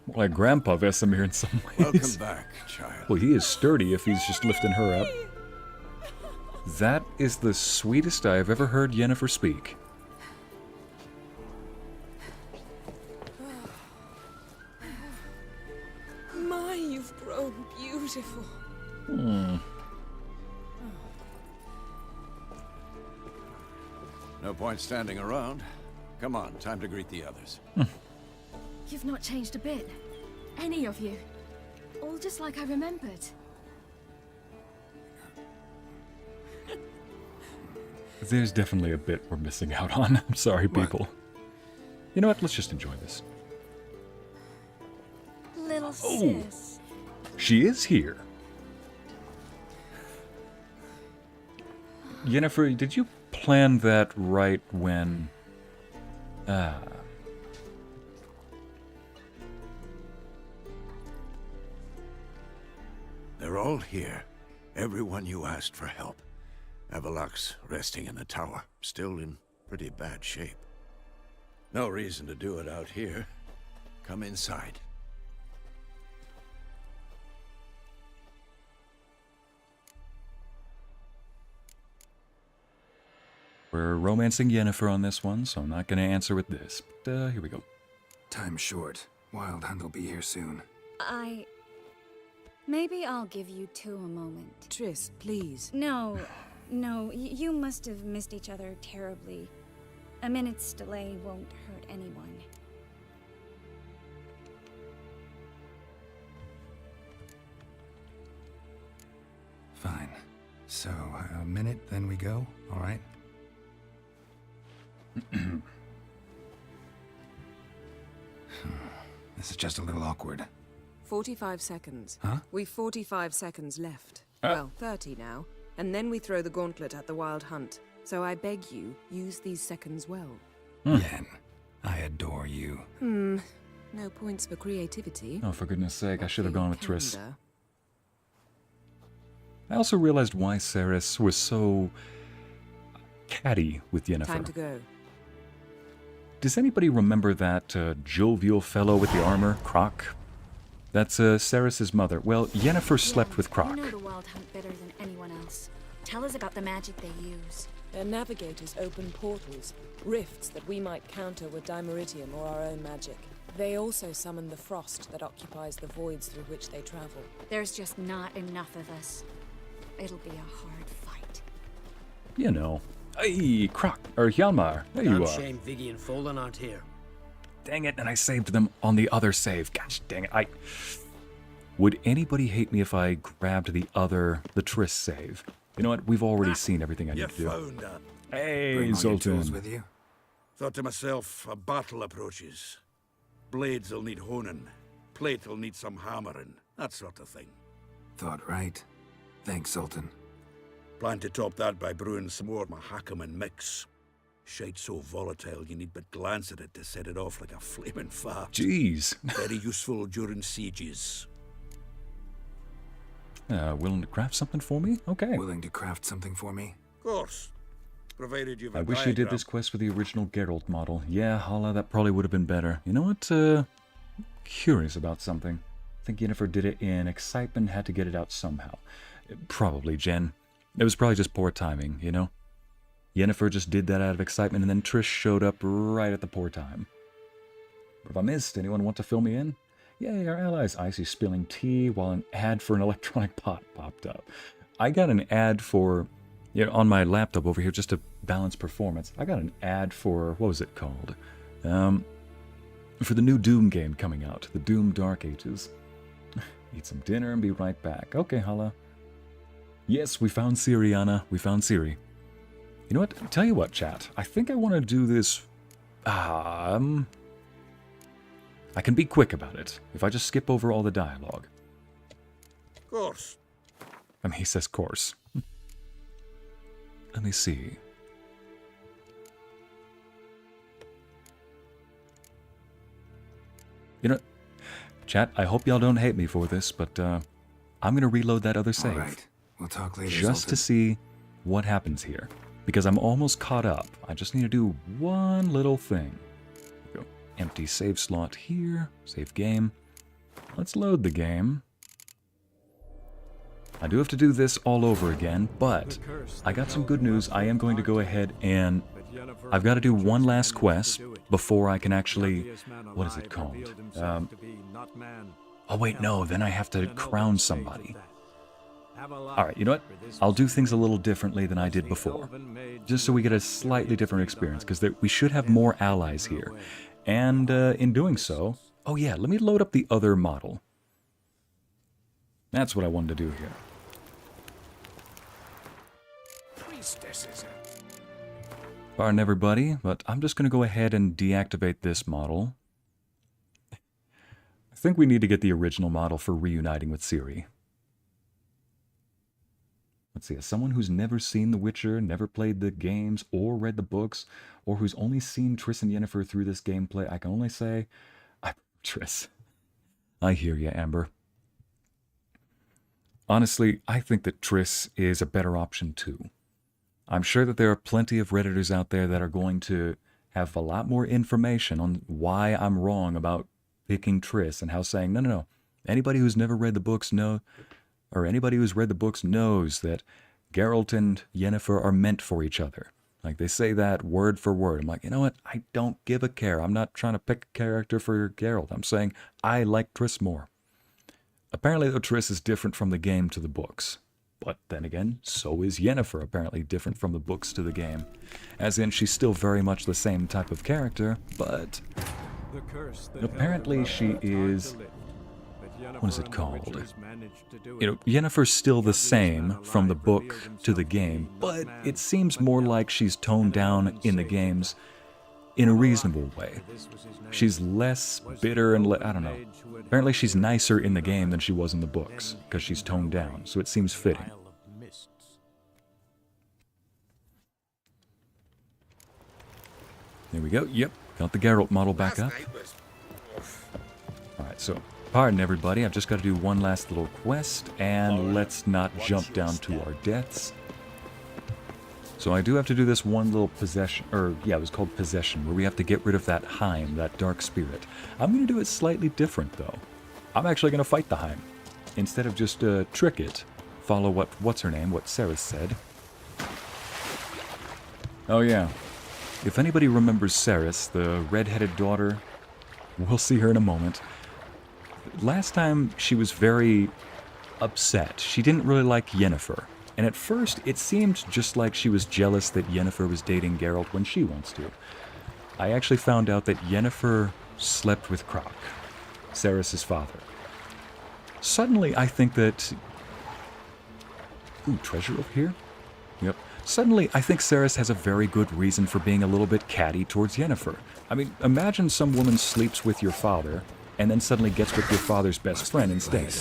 More like Grandpa Vesemir in some ways. Welcome back, child. Well, he is sturdy if he's just lifting her up. That is the sweetest I have ever heard Yennefer speak. My, you've grown beautiful. No point standing around. Come on, time to greet the others. You've not changed a bit. Any of you. All just like I remembered. There's definitely a bit we're missing out on. I'm sorry, people. You know what? Let's just enjoy this. Little Oh. sis. She is here. Yennefer, did you plan that right when... They're all here. Everyone you asked for help. Avalok's resting in the tower, still in pretty bad shape. No reason to do it out here. Come inside. We're romancing Yennefer on this one, so I'm not going to answer with this. But here we go. Time's short. Wild Hunt will be here soon. Maybe I'll give you two a moment. Triss, please. No, you must have missed each other terribly. A minute's delay won't hurt anyone. Fine. So, a minute, then we go, all right? This is just a little awkward. 45 seconds. Huh? We've 45 seconds left. Well, 30 now. And then we throw the gauntlet at the Wild Hunt. So I beg you, use these seconds well. Yen, I adore you. No points for creativity. Oh, for goodness sake, I should have Okay, gone with Triss. calendar. I also realized why Ceres was so catty with Yennefer. Time to go. Does anybody remember that jovial fellow with the armor, Croc? That's Ceres' mother. Well, Yennefer slept with Croc. You know the Wild Hunt better than anyone else. Tell us about the magic they use. Their navigators open portals, rifts that we might counter with Dimeritium or our own magic. They also summon the frost that occupies the voids through which they travel. There's just not enough of us. It'll be a hard fight. You know. Hey, Croc, or Hjalmar, there you are. Shame Viggy and Folden aren't here. Dang it, and I saved them on the other save. Gosh dang it, Would anybody hate me if I grabbed the Triss save? You know what, we've already seen everything I need to do. Found her. Hey, Bring all your tools Zoltan. with you? Thought to myself, a battle approaches. Blades will need honing. Plate will need some hammering. That sort of thing. Thought right. Thanks, Sultan. Plan to top that by brewing some more Mahakam and mix. Shite so volatile you need but glance at it to set it off like a flaming fart. Jeez. Very useful during sieges. Willing to craft something for me? Okay. Willing to craft something for me? Of course. Provided you've a I wish you did this quest with the original Geralt model. Yeah, Hala, that probably would have been better. You know what? Curious about something. I think Yennefer did it in excitement, had to get it out somehow. Probably, Jen. It was probably just poor timing, you know? Yennefer just did that out of excitement, and then Trish showed up right at the poor time. What have I missed? Anyone want to fill me in? Yay, our allies. Ycey spilling tea while an ad for an electronic pot popped up. I got an ad for, you know, on my laptop over here just to balance performance. I got an ad for, what was it called? For the new Doom game coming out, the Doom Dark Ages. Eat some dinner and be right back. Okay, Hala. Yes, we found Ciri, Anna. We found Ciri. You know what? Tell you what, chat. I think I want to do this... I can be quick about it if I just skip over all the dialogue. Of course. I mean, he says course. Let me see. You know, chat, I hope y'all don't hate me for this, but I'm going to reload that other save. All right. We'll talk later, Just to see what happens here. Because I'm almost caught up. I just need to do one little thing. Go. Empty save slot here. Save game. Let's load the game. I do have to do this all over again, but I got some good news. I am going to go ahead and I've got to do one last quest before I can actually... What is it called? Oh wait, no. Then I have to crown somebody. Alright, you know what? I'll do things a little differently than I did before. Just so we get a slightly different experience, because we should have more allies here. And in doing so... Oh yeah, let me load up the other model. That's what I wanted to do here. Pardon everybody, but I'm just going to go ahead and deactivate this model. I think we need to get the original model for reuniting with Ciri. Let's see, as someone who's never seen The Witcher, never played the games, or read the books, or who's only seen Triss and Yennefer through this gameplay, I can only say, Triss. I hear you, Amber. Honestly, I think that Triss is a better option too. I'm sure that there are plenty of Redditors out there that are going to have a lot more information on why I'm wrong about picking Triss and how saying, no. Anybody who's never read the books anybody who's read the books knows that Geralt and Yennefer are meant for each other. Like, they say that word for word. I'm like, you know what? I don't give a care. I'm not trying to pick a character for Geralt. I'm saying I like Triss more. Apparently, though, Triss is different from the game to the books. But then again, so is Yennefer apparently different from the books to the game. As in, she's still very much the same type of character, but apparently she is... What is it called? You know, Yennefer's still the same from the book to the game, but it seems more like she's toned down in the games in a reasonable way. She's less bitter and I don't know. Apparently she's nicer in the game than she was in the books, because she's toned down, so it seems fitting. There we go. Yep, got the Geralt model back up. Alright, so pardon everybody, I've just got to do one last little quest, and let's not jump down to our deaths. So I do have to do this one little possession, it was called possession, where we have to get rid of that Hym, that dark spirit. I'm going to do it slightly different, though. I'm actually going to fight the Hym. Instead of just trick it, follow what Ceres said. Oh yeah, if anybody remembers Ceres, the red-headed daughter, we'll see her in a moment. Last time she was very upset. She didn't really like Yennefer. And at first, it seemed just like she was jealous that Yennefer was dating Geralt when she wants to. I actually found out that Yennefer slept with Croc, Ceres' father. Suddenly, I think that... Ooh, treasure over here? Yep. Suddenly, I think Ceres has a very good reason for being a little bit catty towards Yennefer. I mean, imagine some woman sleeps with your father, and then suddenly gets with your father's best friend instead.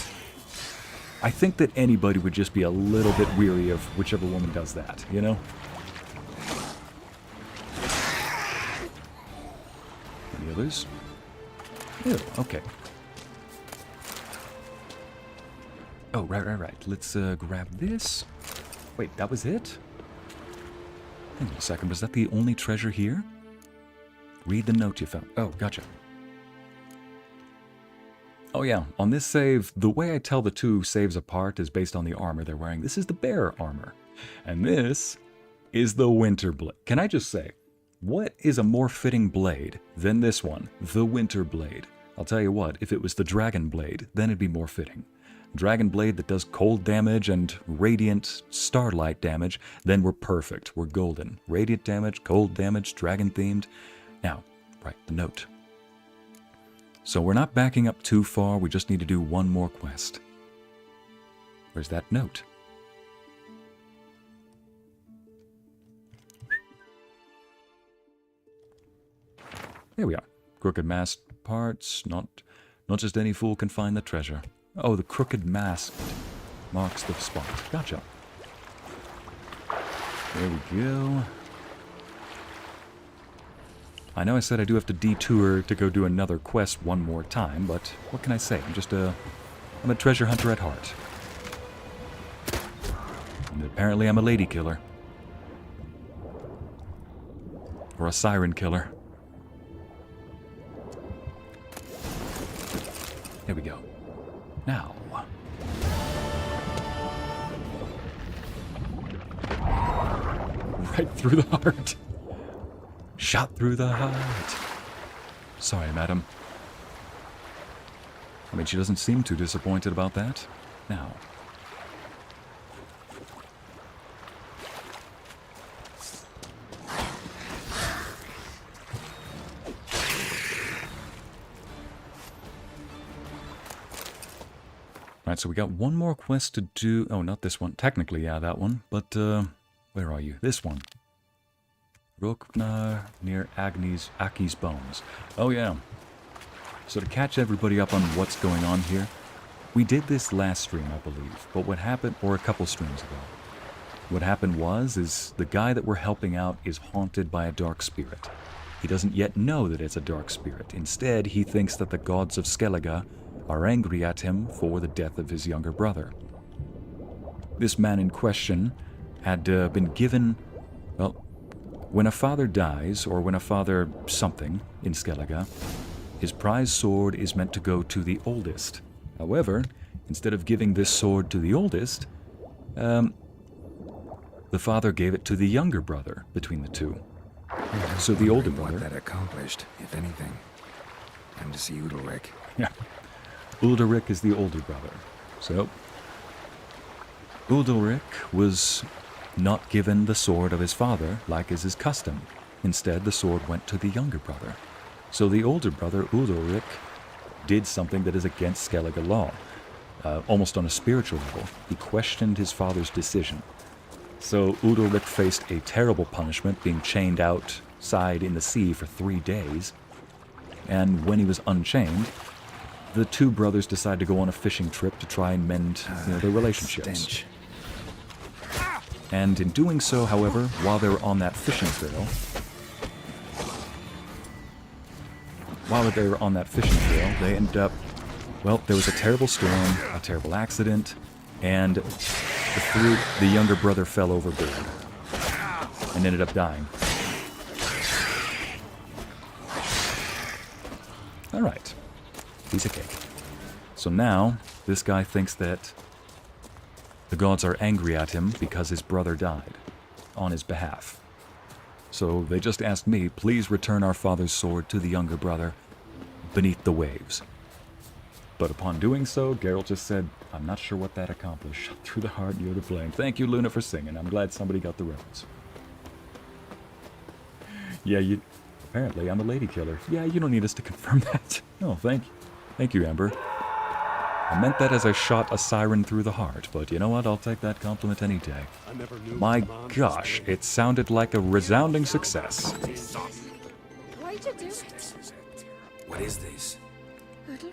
I think that anybody would just be a little bit weary of whichever woman does that, you know? Any others? Ew, okay. Oh, right. Let's grab this. Wait, that was it? Hang on a second, was that the only treasure here? Read the note you found. Oh, gotcha. Oh yeah, on this save, the way I tell the two saves apart is based on the armor they're wearing. This is the bear armor. And this is the winter blade. Can I just say, what is a more fitting blade than this one, the winter blade? I'll tell you what, if it was the dragon blade, then it'd be more fitting. Dragon blade that does cold damage and radiant starlight damage, then we're perfect. We're golden. Radiant damage, cold damage, dragon themed. Now, right, the note. So we're not backing up too far, we just need to do one more quest. Where's that note? There we are. Crooked masked parts, not just any fool can find the treasure. Oh, the crooked mask marks the spot. Gotcha. There we go. I know I said I do have to detour to go do another quest one more time, but what can I say? I'm a treasure hunter at heart. And apparently I'm a lady killer. Or a siren killer. There we go. Now. Right through the heart. Shot through the heart. Sorry, madam. I mean, she doesn't seem too disappointed about that. Now. Right, so we got one more quest to do. Oh, not this one. Technically, yeah, that one. But, where are you? This one. Roknar near Aki's bones. Oh yeah. So to catch everybody up on what's going on here, we did this last stream, I believe. But what happened, or a couple streams ago, what happened is the guy that we're helping out is haunted by a dark spirit. He doesn't yet know that it's a dark spirit. Instead, he thinks that the gods of Skellige are angry at him for the death of his younger brother. this man in question had been given, well, when a father dies, or when a father something in Skellige, his prize sword is meant to go to the oldest. However, instead of giving this sword to the oldest, the father gave it to the younger brother between the two. So the older brother... What that accomplished, if anything. Time to see Udalric. Yeah. Udalric is the older brother. So, Udalric was not given the sword of his father, like is his custom. Instead, the sword went to the younger brother. So the older brother, Udalric, did something that is against Skellige law. Almost on a spiritual level, he questioned his father's decision. So Udalric faced a terrible punishment, being chained outside in the sea for 3 days. And when he was unchained, the two brothers decided to go on a fishing trip to try and mend their relationships. Stench. And in doing so, however, while they were on that fishing trail, they ended up, well, there was a terrible storm, a terrible accident, and the younger brother fell overboard and ended up dying. All right, piece of cake. So now, this guy thinks that the gods are angry at him because his brother died on his behalf. So they just asked me, please return our father's sword to the younger brother beneath the waves. But upon doing so, Geralt just said, I'm not sure what that accomplished. Through the heart, you're to blame. Thank you, Luna, for singing. I'm glad somebody got the reference. Yeah, apparently I'm a lady killer. Yeah, you don't need us to confirm that. No, thank you. Thank you, Amber. I meant that as I shot a siren through the heart, but you know what? I'll take that compliment any day. My gosh, it sounded like a resounding success. Why'd you do it? What is this? Udalric.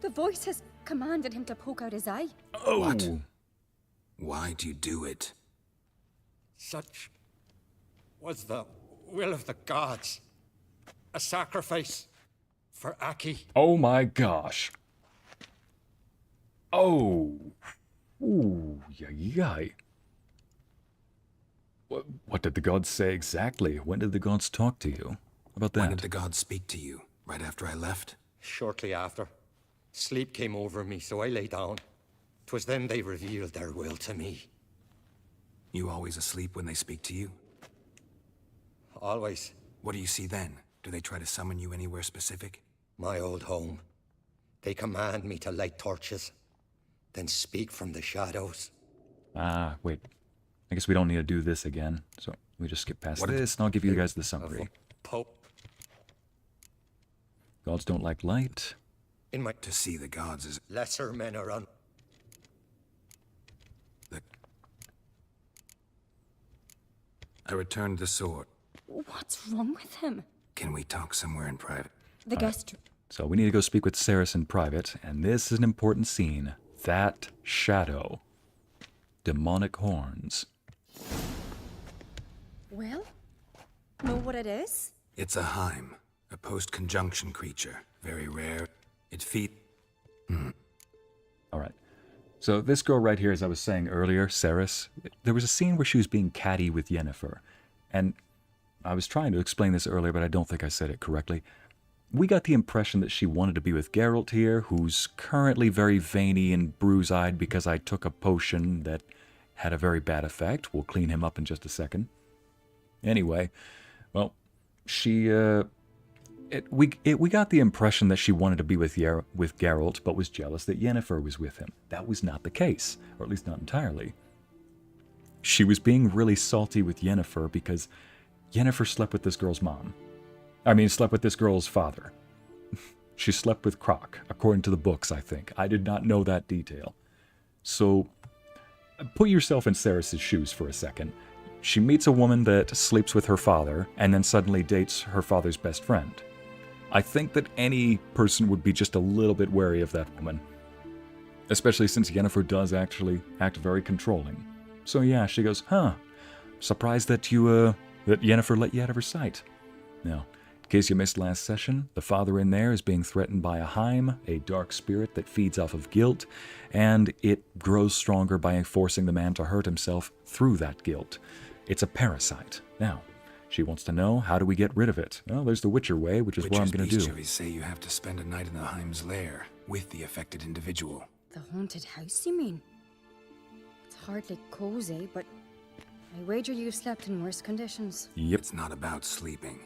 The voice has commanded him to poke out his eye. Oh! What? Why'd you do it? Such was the will of the gods. A sacrifice for Aki. Oh my gosh. Oh. Ooh, yay. What did the gods say exactly? When did the gods talk to you? How about that? When did the gods speak to you? Right after I left? Shortly after. Sleep came over me, so I lay down. 'Twas then they revealed their will to me. You always asleep when they speak to you? Always. What do you see then? Do they try to summon you anywhere specific? My old home. They command me to light torches, then speak from the shadows. Wait. I guess we don't need to do this again, so we just skip past this, and I'll give you guys the summary. Pope. Gods don't like light. To see the gods is... Lesser men are on... I returned the sword. What's wrong with him? Can we talk somewhere in private? The guest... So we need to go speak with Ceres in private, and this is an important scene. That shadow. Demonic horns. Well? Know what it is? It's a Hym, a post-conjunction creature. Very rare. It feeds... Alright. So this girl right here, as I was saying earlier, Ceres, there was a scene where she was being catty with Yennefer. And I was trying to explain this earlier, but I don't think I said it correctly. We got the impression that she wanted to be with Geralt here, who's currently very veiny and bruise-eyed because I took a potion that had a very bad effect. We'll clean him up in just a second. Anyway, well, we got the impression that she wanted to be with Geralt, but was jealous that Yennefer was with him. That was not the case, or at least not entirely. She was being really salty with Yennefer because Yennefer slept with this girl's mom. Slept with this girl's father. She slept with Croc, according to the books, I think. I did not know that detail. So, put yourself in Ceres' shoes for a second. She meets a woman that sleeps with her father, and then suddenly dates her father's best friend. I think that any person would be just a little bit wary of that woman. Especially since Yennefer does actually act very controlling. So yeah, she goes, surprised that that Yennefer let you out of her sight. Now, In case you missed last session, the father in there is being threatened by a Hym, a dark spirit that feeds off of guilt, and it grows stronger by forcing the man to hurt himself through that guilt. It's a parasite. Now, she wants to know, how do we get rid of it? Well, there's the Witcher way, which is what I'm going to do. Witchers say you have to spend a night in the Hym's lair with the affected individual. The haunted house, you mean? It's hardly cozy, but I wager you've slept in worse conditions. Yep. It's not about sleeping.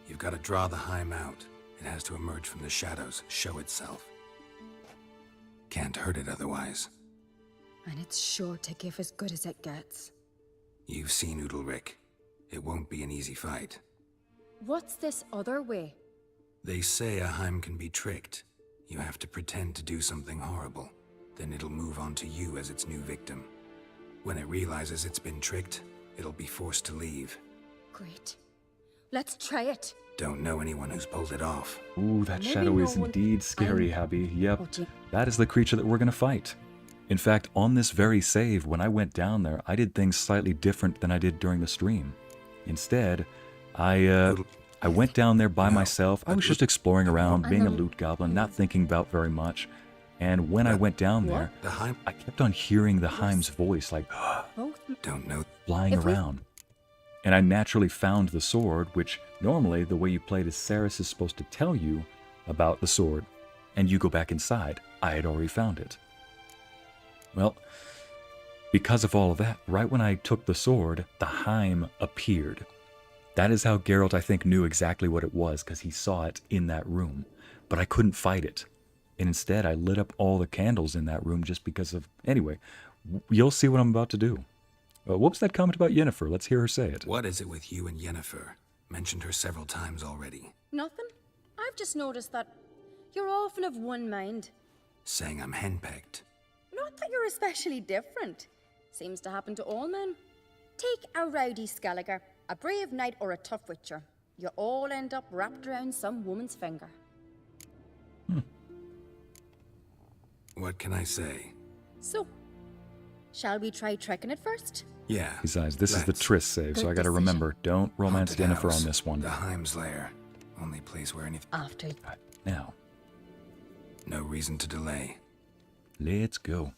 You've got to draw the Hym out. It has to emerge from the shadows, show itself. Can't hurt it otherwise. And it's sure to give as good as it gets. You've seen Udalric. It won't be an easy fight. What's this other way? They say a Hym can be tricked. You have to pretend to do something horrible. Then it'll move on to you as its new victim. When it realizes it's been tricked, it'll be forced to leave. Great. Let's try it. Don't know anyone who's pulled it off. Ooh, that shadow is indeed scary, Abby. Yep. That is the creature that we're going to fight. In fact, on this very save, when I went down there, I did things slightly different than I did during the stream. Instead, I went down there by myself. I was just exploring around, being a loot goblin, not thinking about very much. And when I went down there, I kept on hearing the Hym's voice, like, don't know, flying around. And I naturally found the sword, which normally the way you played is Ceres is supposed to tell you about the sword, and you go back inside. I had already found it. Well, because of all of that, right when I took the sword, the Hym appeared. That is how Geralt, I think, knew exactly what it was, because he saw it in that room. But I couldn't fight it. And instead, I lit up all the candles in that room just because of... Anyway, you'll see what I'm about to do. What was that comment about Yennefer? Let's hear her say it. What is it with you and Yennefer? Mentioned her several times already. Nothing. I've just noticed that you're often of one mind. Saying I'm henpecked. Not that you're especially different. Seems to happen to all men. Take a rowdy Skellige, a brave knight or a tough witcher. You all end up wrapped around some woman's finger. What can I say? So, shall we try tricking it first? Yeah. Besides, this is the Triss save, so I gotta remember, don't romance Yennefer on this one. The Hym's lair. Only place where anything... After. Now. No reason to delay. Let's go.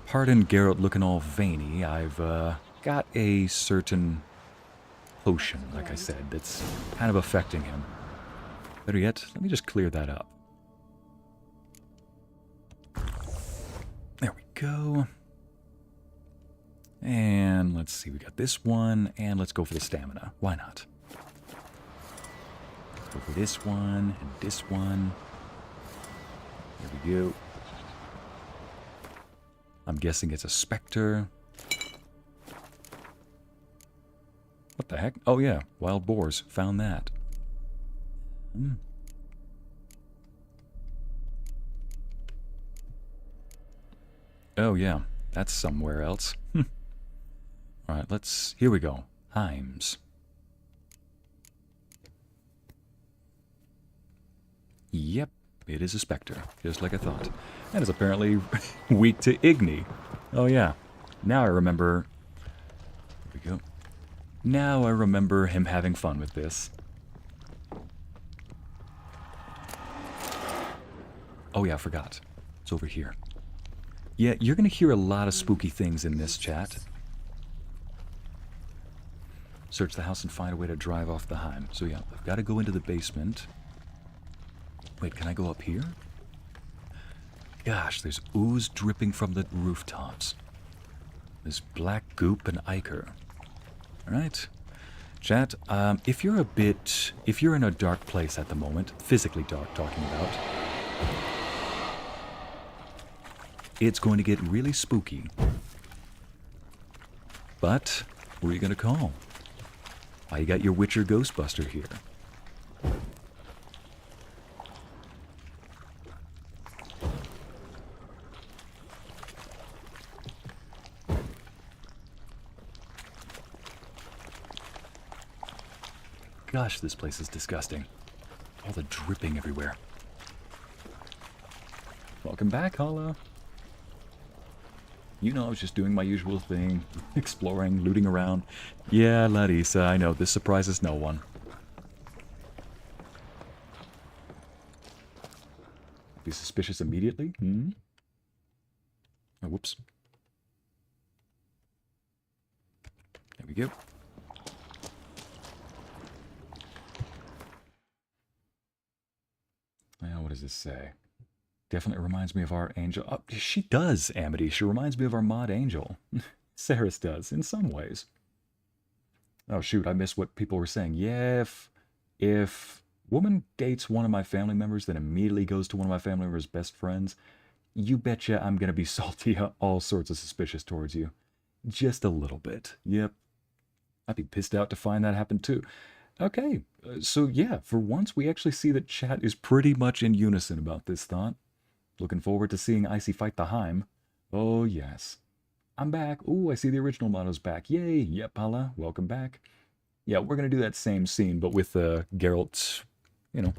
Pardon Geralt looking all veiny. I've got a certain potion, like I said, that's kind of affecting him. Better yet, let me just clear that up. There we go. And let's see, we got this one, and let's go for the stamina. Why not? Go for this one, and this one. There we go. I'm guessing it's a specter. What the heck? Oh yeah, wild boars. Found that. Oh yeah, that's somewhere else. Alright, here we go. Hyms. Yep, it is a specter, just like I thought. And is apparently weak to Igni. Oh yeah, now I remember... There we go. Now I remember him having fun with this. Oh yeah, I forgot. It's over here. Yeah, you're going to hear a lot of spooky things in this chat. Search the house and find a way to drive off the Hym. So yeah, I've got to go into the basement. Wait, can I go up here? Gosh, there's ooze dripping from the rooftops. There's black goop and ichor. Alright. Chat, if you're in a dark place at the moment, physically dark talking about, it's going to get really spooky. But, who are you going to call? Why, you got your Witcher Ghostbuster here. Gosh, this place is disgusting. All the dripping everywhere. Welcome back, Hollow. You know, I was just doing my usual thing. Exploring, looting around. Yeah, Larissa, I know. This surprises no one. Be suspicious immediately? Hmm? Oh, whoops. There we go. Now, what does this say? Definitely reminds me of our angel. Oh, she does, Amity. She reminds me of our mod angel. Saris does, in some ways. Oh, shoot, I missed what people were saying. Yeah, if woman dates one of my family members, then immediately goes to one of my family members' best friends, you betcha I'm going to be salty, all sorts of suspicious towards you. Just a little bit. Yep. I'd be pissed out to find that happen too. Okay, so yeah, for once we actually see that chat is pretty much in unison about this thought. Looking forward to seeing Ycey fight the Hym. Oh yes. I'm back. Ooh, I see the original motto's back. Yay. Yep, Hala, welcome back. Yeah, we're going to do that same scene, but with Geralt, you know.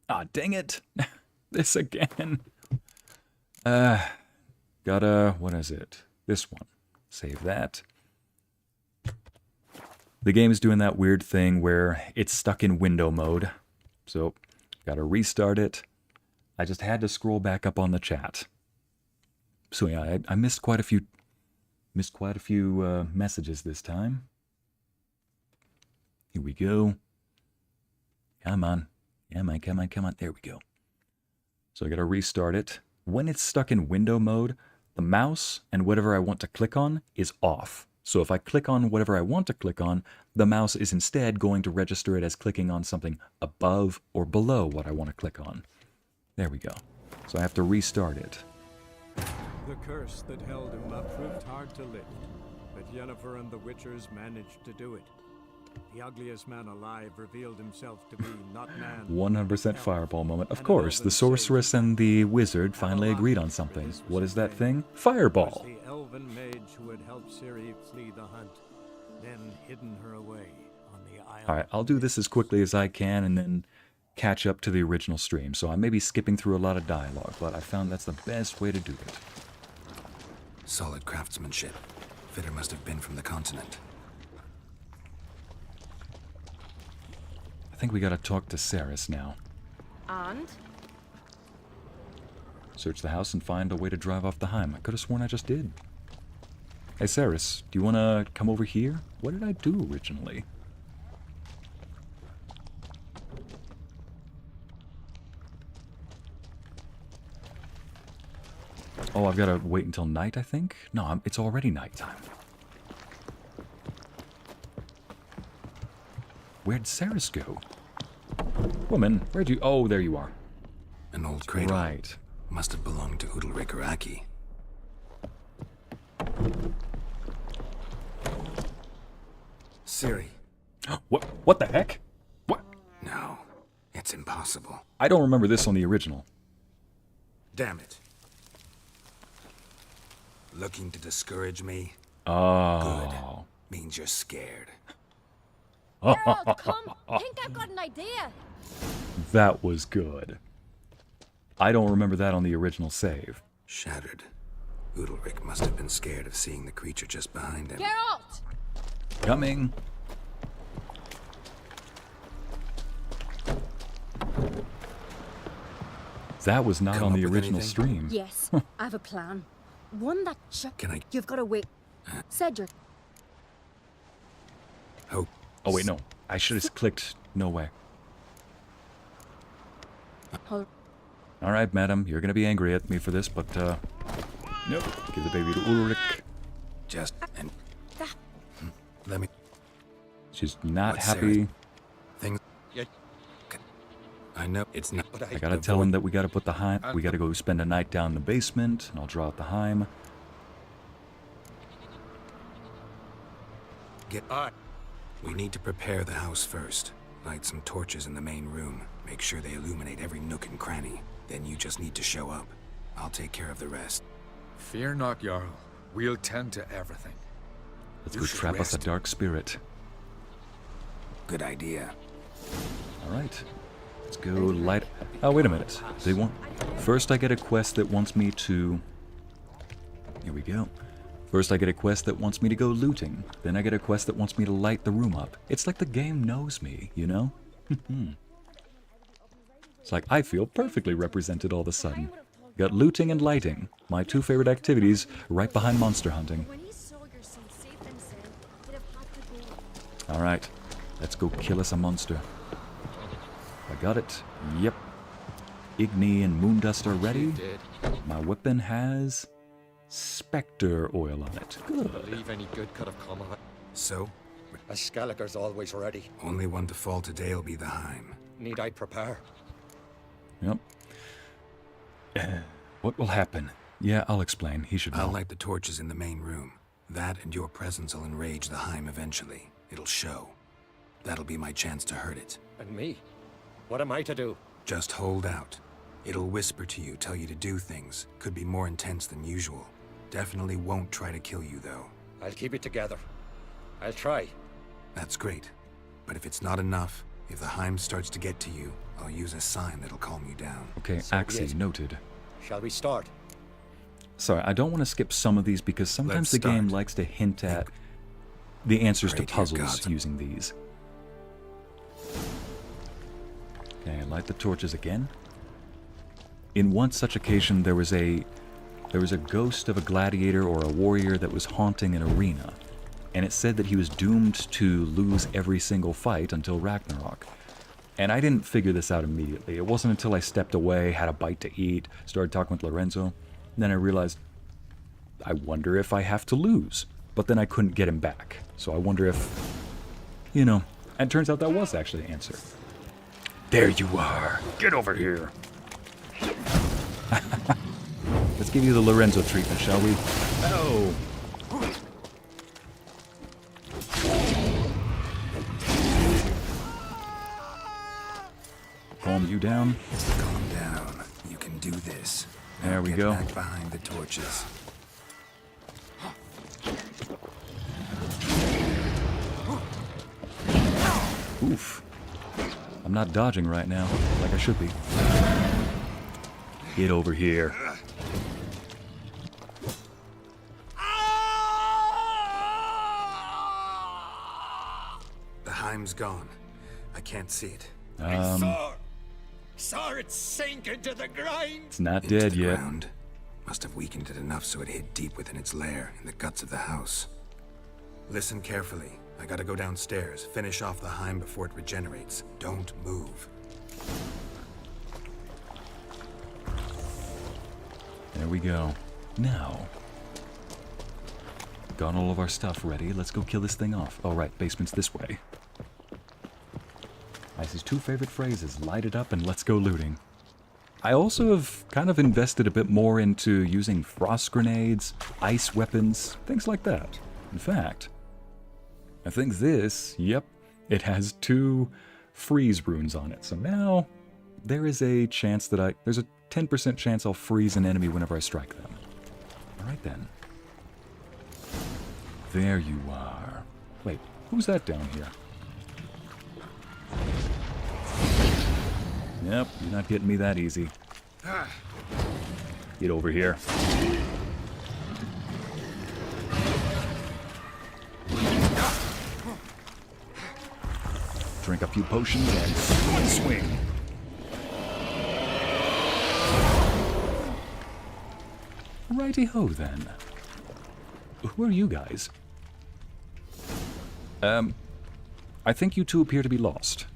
Ah, dang it. This again. Gotta, what is it? This one. Save that. The game is doing that weird thing where it's stuck in window mode. So, gotta restart it. I just had to scroll back up on the chat. So yeah, I missed quite a few messages this time. Here we go. Come on. Come on, come on, come on. There we go. So I gotta restart it. When it's stuck in window mode, the mouse and whatever I want to click on is off. So if I click on whatever I want to click on, the mouse is instead going to register it as clicking on something above or below what I want to click on. There we go. So I have to restart it. The curse that held him up proved hard to lift, but Yennefer and the Witchers managed to do it. The ugliest man alive revealed himself to be not man. 100% fireball moment. Of course, the sorceress and the wizard finally agreed on something. What is that thing? Fireball. The elven mage who had helped Ciri flee the hunt, then hidden her away on the island. Alright, I'll do this as quickly as I can and then catch up to the original stream. So I may be skipping through a lot of dialogue, but I found that's the best way to do it. Solid craftsmanship. Fitter must have been from the continent. I think we gotta talk to Saris now. And? Search the house and find a way to drive off the Hym. I could have sworn I just did. Hey Saris, do you wanna come over here? What did I do originally? Oh, I've gotta wait until night, I think? No, it's already nighttime. Where'd Saris go? Woman, where'd you... Oh, there you are. An old cradle. Right. Must have belonged to Udalric or Aki. Ciri. What the heck? What? No, it's impossible. I don't remember this on the original. Damn it. Looking to discourage me? Oh. Good. Means you're scared. Geralt, come! I think I've got an idea! That was good. I don't remember that on the original save. Shattered. Udalric must have been scared of seeing the creature just behind him. Geralt! Coming. That was not on the original stream. Yes, I have a plan. One that Can I... You've got to wait. Cedric. Oh. Oh, wait, no. I should have clicked no way. Alright, madam. You're going to be angry at me for this, but, nope. Give the baby to Ulrich. Just... and... Let me... She's not What's happy. Sarah's things... I know it's not... I gotta tell him that we gotta put the Hym... We gotta go spend a night down in the basement, and I'll draw out the Hym. We need to prepare the house first. Light some torches in the main room. Make sure they illuminate every nook and cranny. Then you just need to show up. I'll take care of the rest. Fear not, Jarl. We'll tend to everything. Let's go trap us a dark spirit. Good idea. Alright. Let's go light... Oh, wait a minute. They want... First I get a quest that wants me to... Here we go. First I get a quest that wants me to go looting. Then I get a quest that wants me to light the room up. It's like the game knows me, you know? It's like I feel perfectly represented all of a sudden. Got looting and lighting, my two favorite activities, right behind monster hunting. Alright, let's go kill us a monster. I got it. Yep. Igni and Moondust are ready. My weapon has Spectre oil on it. Good. I believe any good could have come of it. So? A Skellige's always ready. Only one to fall today will be the Hym. Need I prepare? Yep. What will happen? Yeah, I'll explain. He should know. I'll light the torches in the main room. That and your presence will enrage the Hym eventually. It'll show. That'll be my chance to hurt it. And me? What am I to do? Just hold out. It'll whisper to you, tell you to do things. Could be more intense than usual. Definitely won't try to kill you, though. I'll keep it together. I'll try. That's great. But if it's not enough, if the Hym starts to get to you, I'll use a sign that'll calm you down. Okay, Axie, noted. Shall we start? Sorry, I don't want to skip some of these because sometimes the game likes to hint at the answers to puzzles using these. Okay, light the torches again. In one such occasion, there was a ghost of a gladiator or a warrior that was haunting an arena, and it said that he was doomed to lose every single fight until Ragnarok. And I didn't figure this out immediately. It wasn't until I stepped away, had a bite to eat, started talking with Lorenzo, and then I realized, I wonder if I have to lose. But then I couldn't get him back. So I wonder if, you know, and it turns out that was actually the answer. There you are. Get over here. Let's give you the Lorenzo treatment, shall we? Oh. Calm you down. Calm down. You can do this. There we go. Back behind the torches. Oof. I'm not dodging right now, like I should be. Get over here. The Hym's gone. I can't see it. Saw it sink into the ground. It's not dead yet. Ground. Must have weakened it enough so it hid deep within its lair, in the guts of the house. Listen carefully. I gotta go downstairs, finish off the Hym before it regenerates. Don't move. There we go. Now, got all of our stuff ready. Let's go kill this thing off. Oh, right, basement's this way. Ycey's two favorite phrases, light it up and let's go looting. I also have kind of invested a bit more into using frost grenades, ice weapons, things like that. In fact, I think this, yep, it has 2 freeze runes on it. So now there is a chance that there's a 10% chance I'll freeze an enemy whenever I strike them. Alright then. There you are. Wait, who's that down here? Yep, you're not getting me that easy. Get over here. Drink a few potions and swing. Righty-ho then. Who are you guys? I think you two appear to be lost.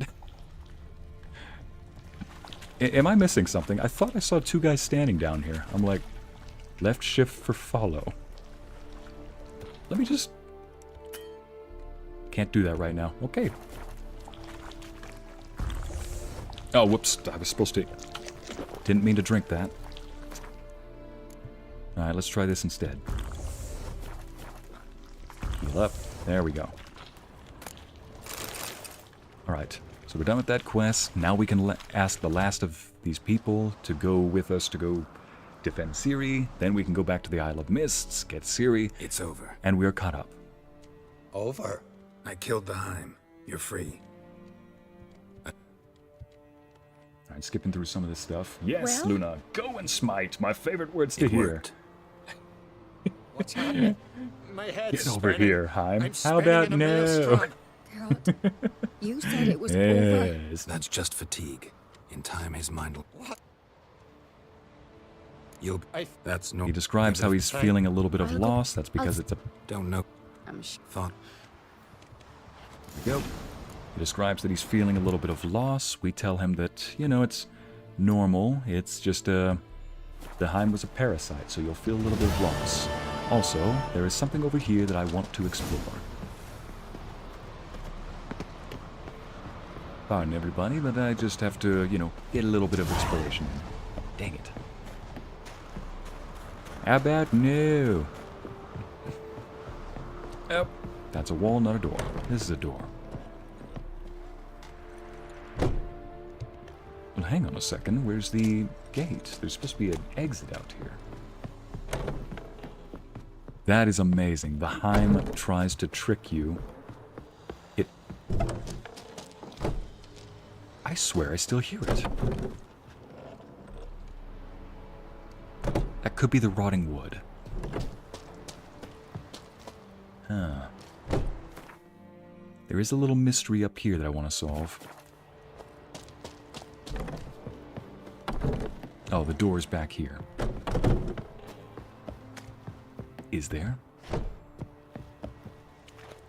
Am I missing something? I thought I saw 2 guys standing down here. I'm like, left shift for follow. Let me just... Can't do that right now. Okay. Oh, whoops. I was supposed to... Didn't mean to drink that. Alright, let's try this instead. Heal up. There we go. Alright, so we're done with that quest. Now we can ask the last of these people to go with us to go defend Ciri. Then we can go back to the Isle of Mists, get Ciri. It's over. And we're caught up. Over? I killed the Hym. You're free. Alright, skipping through some of this stuff. Yes, Well? Luna, go and smite. My favorite words to hear. Worked. What's happening? My head's Get over spinning. here, Hym. I'm How about spinning in a no? maelstrom. Geralt, you said it was over. Yes. That's just fatigue. In time, his mind will... What? That's no... He describes how he's feeling a little bit of loss. That's because it's a... Don't know. Thought. Go. He describes that he's feeling a little bit of loss. We tell him that, you know, it's normal. It's just the Hym was a parasite, so you'll feel a little bit of loss. Also, there is something over here that I want to explore. Pardon everybody, but I just have to, you know, get a little bit of exploration in. Dang it. How about no? Yep. That's a wall, not a door. This is a door. Well, hang on a second. Where's the gate? There's supposed to be an exit out here. That is amazing. The Hym tries to trick you. I swear I still hear it. That could be the rotting wood. Huh. There is a little mystery up here that I want to solve. Oh, the door's back here. Is there?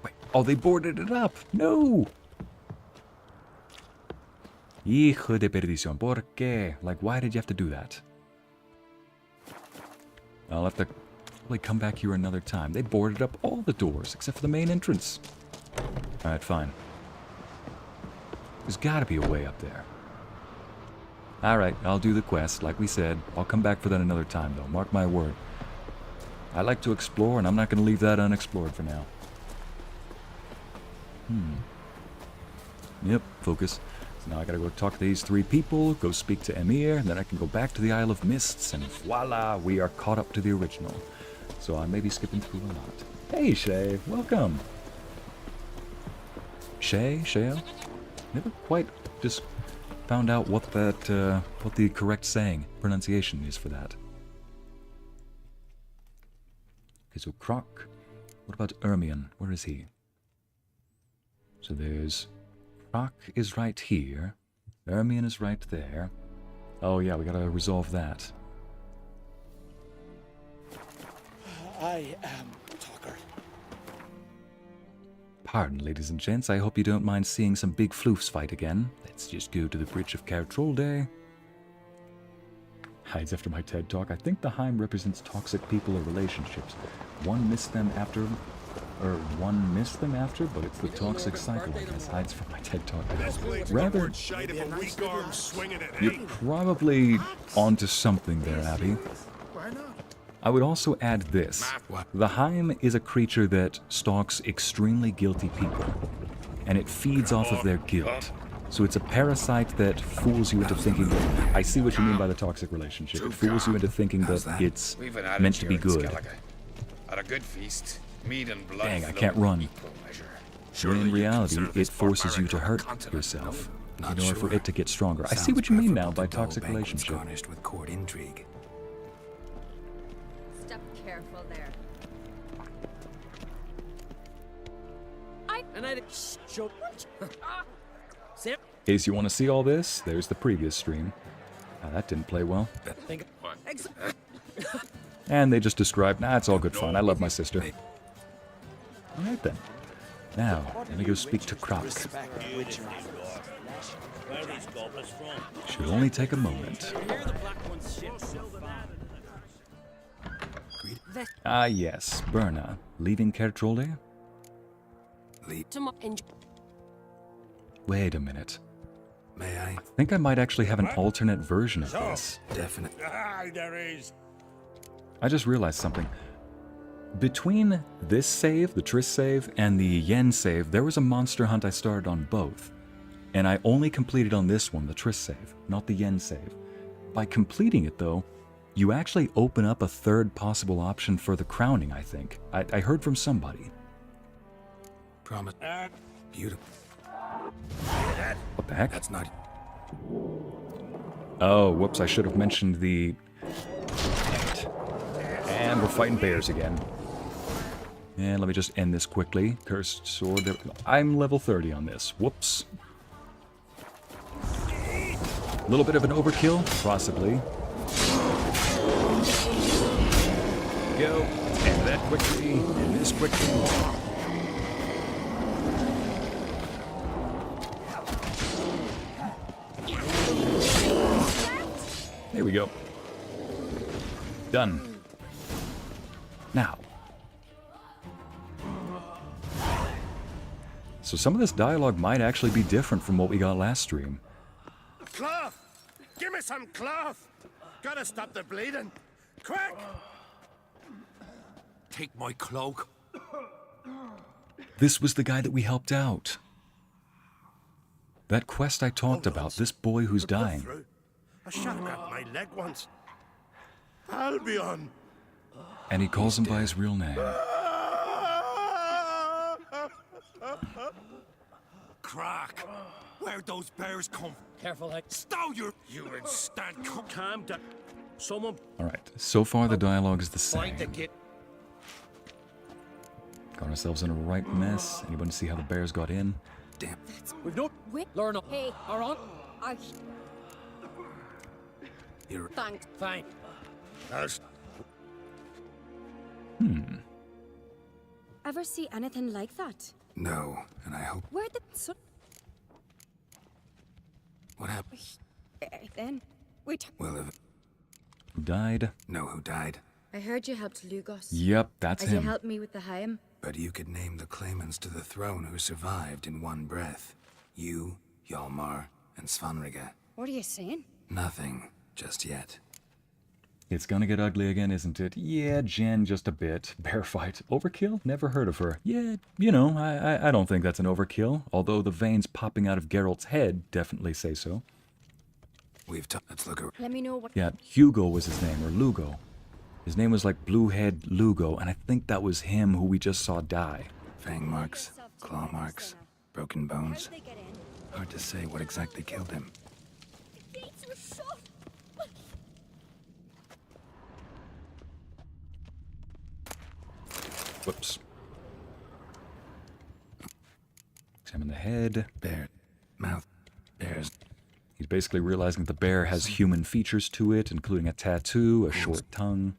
Wait. Oh, they boarded it up! No! Hijo de perdición. ¿Por qué? Like, why did you have to do that? I'll have to probably come back here another time. They boarded up all the doors, except for the main entrance. Alright, fine. There's gotta be a way up there. Alright, I'll do the quest, like we said. I'll come back for that another time, though. Mark my word. I like to explore, and I'm not gonna leave that unexplored for now. Yep, focus. So now I gotta go talk to these 3 people, go speak to Emir, and then I can go back to the Isle of Mists, and voila, we are caught up to the original. So I may be skipping through a lot. Hey, Shay, welcome. Shayo? Never quite just found out what that, what the correct pronunciation is for that. Okay, so Croc. What about Ermion? Where is he? So there's... Croc is right here. Ermion is right there. Oh yeah, we gotta resolve that. I am Talker. Pardon, ladies and gents, I hope you don't mind seeing some big floofs fight again. Let's just go to the bridge of Kaer Morhen. Hides after my TED talk. I think the Hym represents toxic people or relationships. One missed them after, but it's the toxic cycle, I guess. Hides from my TED talk. Rather, you're probably onto something there, Abby. I would also add this. The Hym is a creature that stalks extremely guilty people, and it feeds off of their guilt. So it's a parasite that fools you into thinking that... I see what you mean by the toxic relationship. It fools you into thinking that it's meant to be good. At a good feast, meat and blood. Dang, I can't run. When in reality, it forces you to hurt yourself in order for it to get stronger. I see what you mean now by toxic relationship. Garnished with court intrigue. Step careful there. In case you want to see all this, there's the previous stream. That didn't play well. And they just described, nah, it's all good fun. I love my sister. Alright then. Now, let me go speak to Croc. Should only take a moment. Ah yes, Berna. Leaving Kaer Morhen? Wait a minute. May I? I think I might actually have an alternate version of this. Definitely. There is. I just realized something. Between this save, the Triss save, and the Yen save, there was a monster hunt I started on both. And I only completed on this one, the Triss save, not the Yen save. By completing it, though, you actually open up a third possible option for the crowning, I think. I heard from somebody. Promise. Beautiful. What the heck? That's not... Oh, whoops, I should have mentioned the... And we're fighting bears again. And let me just end this quickly. Cursed sword. There we go. I'm level 30 on this. Whoops. A little bit of an overkill, possibly. Go. End that quickly. End this quickly. There we go. Done. Now. So some of this dialogue might actually be different from what we got last stream. Cloth! Give me some cloth! Gotta stop the bleeding! Quick! Take my cloak. This was the guy that we helped out. That quest I talked about, this boy who's dying. I shot him at my leg once. Albion! And he calls him by his real name. Crack! Where'd those bears come? Careful, Heck. Stow your... You instant... Calm down. Someone... Alright, so far the dialogue is the same. Find the kid. Got ourselves in a right mess. Anyone see how the bears got in? Damn. We've no... Learn up. Hey, Around. You're... thanks. Fine. Ever see anything like that? No, and I hope... Where the... So... What happened? Then... Wait. Well, if... Who died? Know who died? I heard you helped Lugos. Yep, that's As him. you helped me with the Hym. But you could name the claimants to the throne who survived in one breath. You, Hjalmar, and Svanrige. What are you saying? Nothing, just yet. It's gonna get ugly again, isn't it? Yeah, Jen, just a bit. Bear fight. Overkill? Never heard of her. Yeah, you know, I don't think that's an overkill. Although the veins popping out of Geralt's head definitely say so. Let's look around. Let me know what... Yeah, Hugo was his name, or Lugo. His name was like Bluehead Lugo, and I think that was him who we just saw die. Fang marks, claw marks, broken bones. Hard to say what exactly killed him. The gates were shut! Whoops. Examine the head. Bear. Mouth. Bears. He's basically realizing the bear has human features to it, including a tattoo, a short tongue.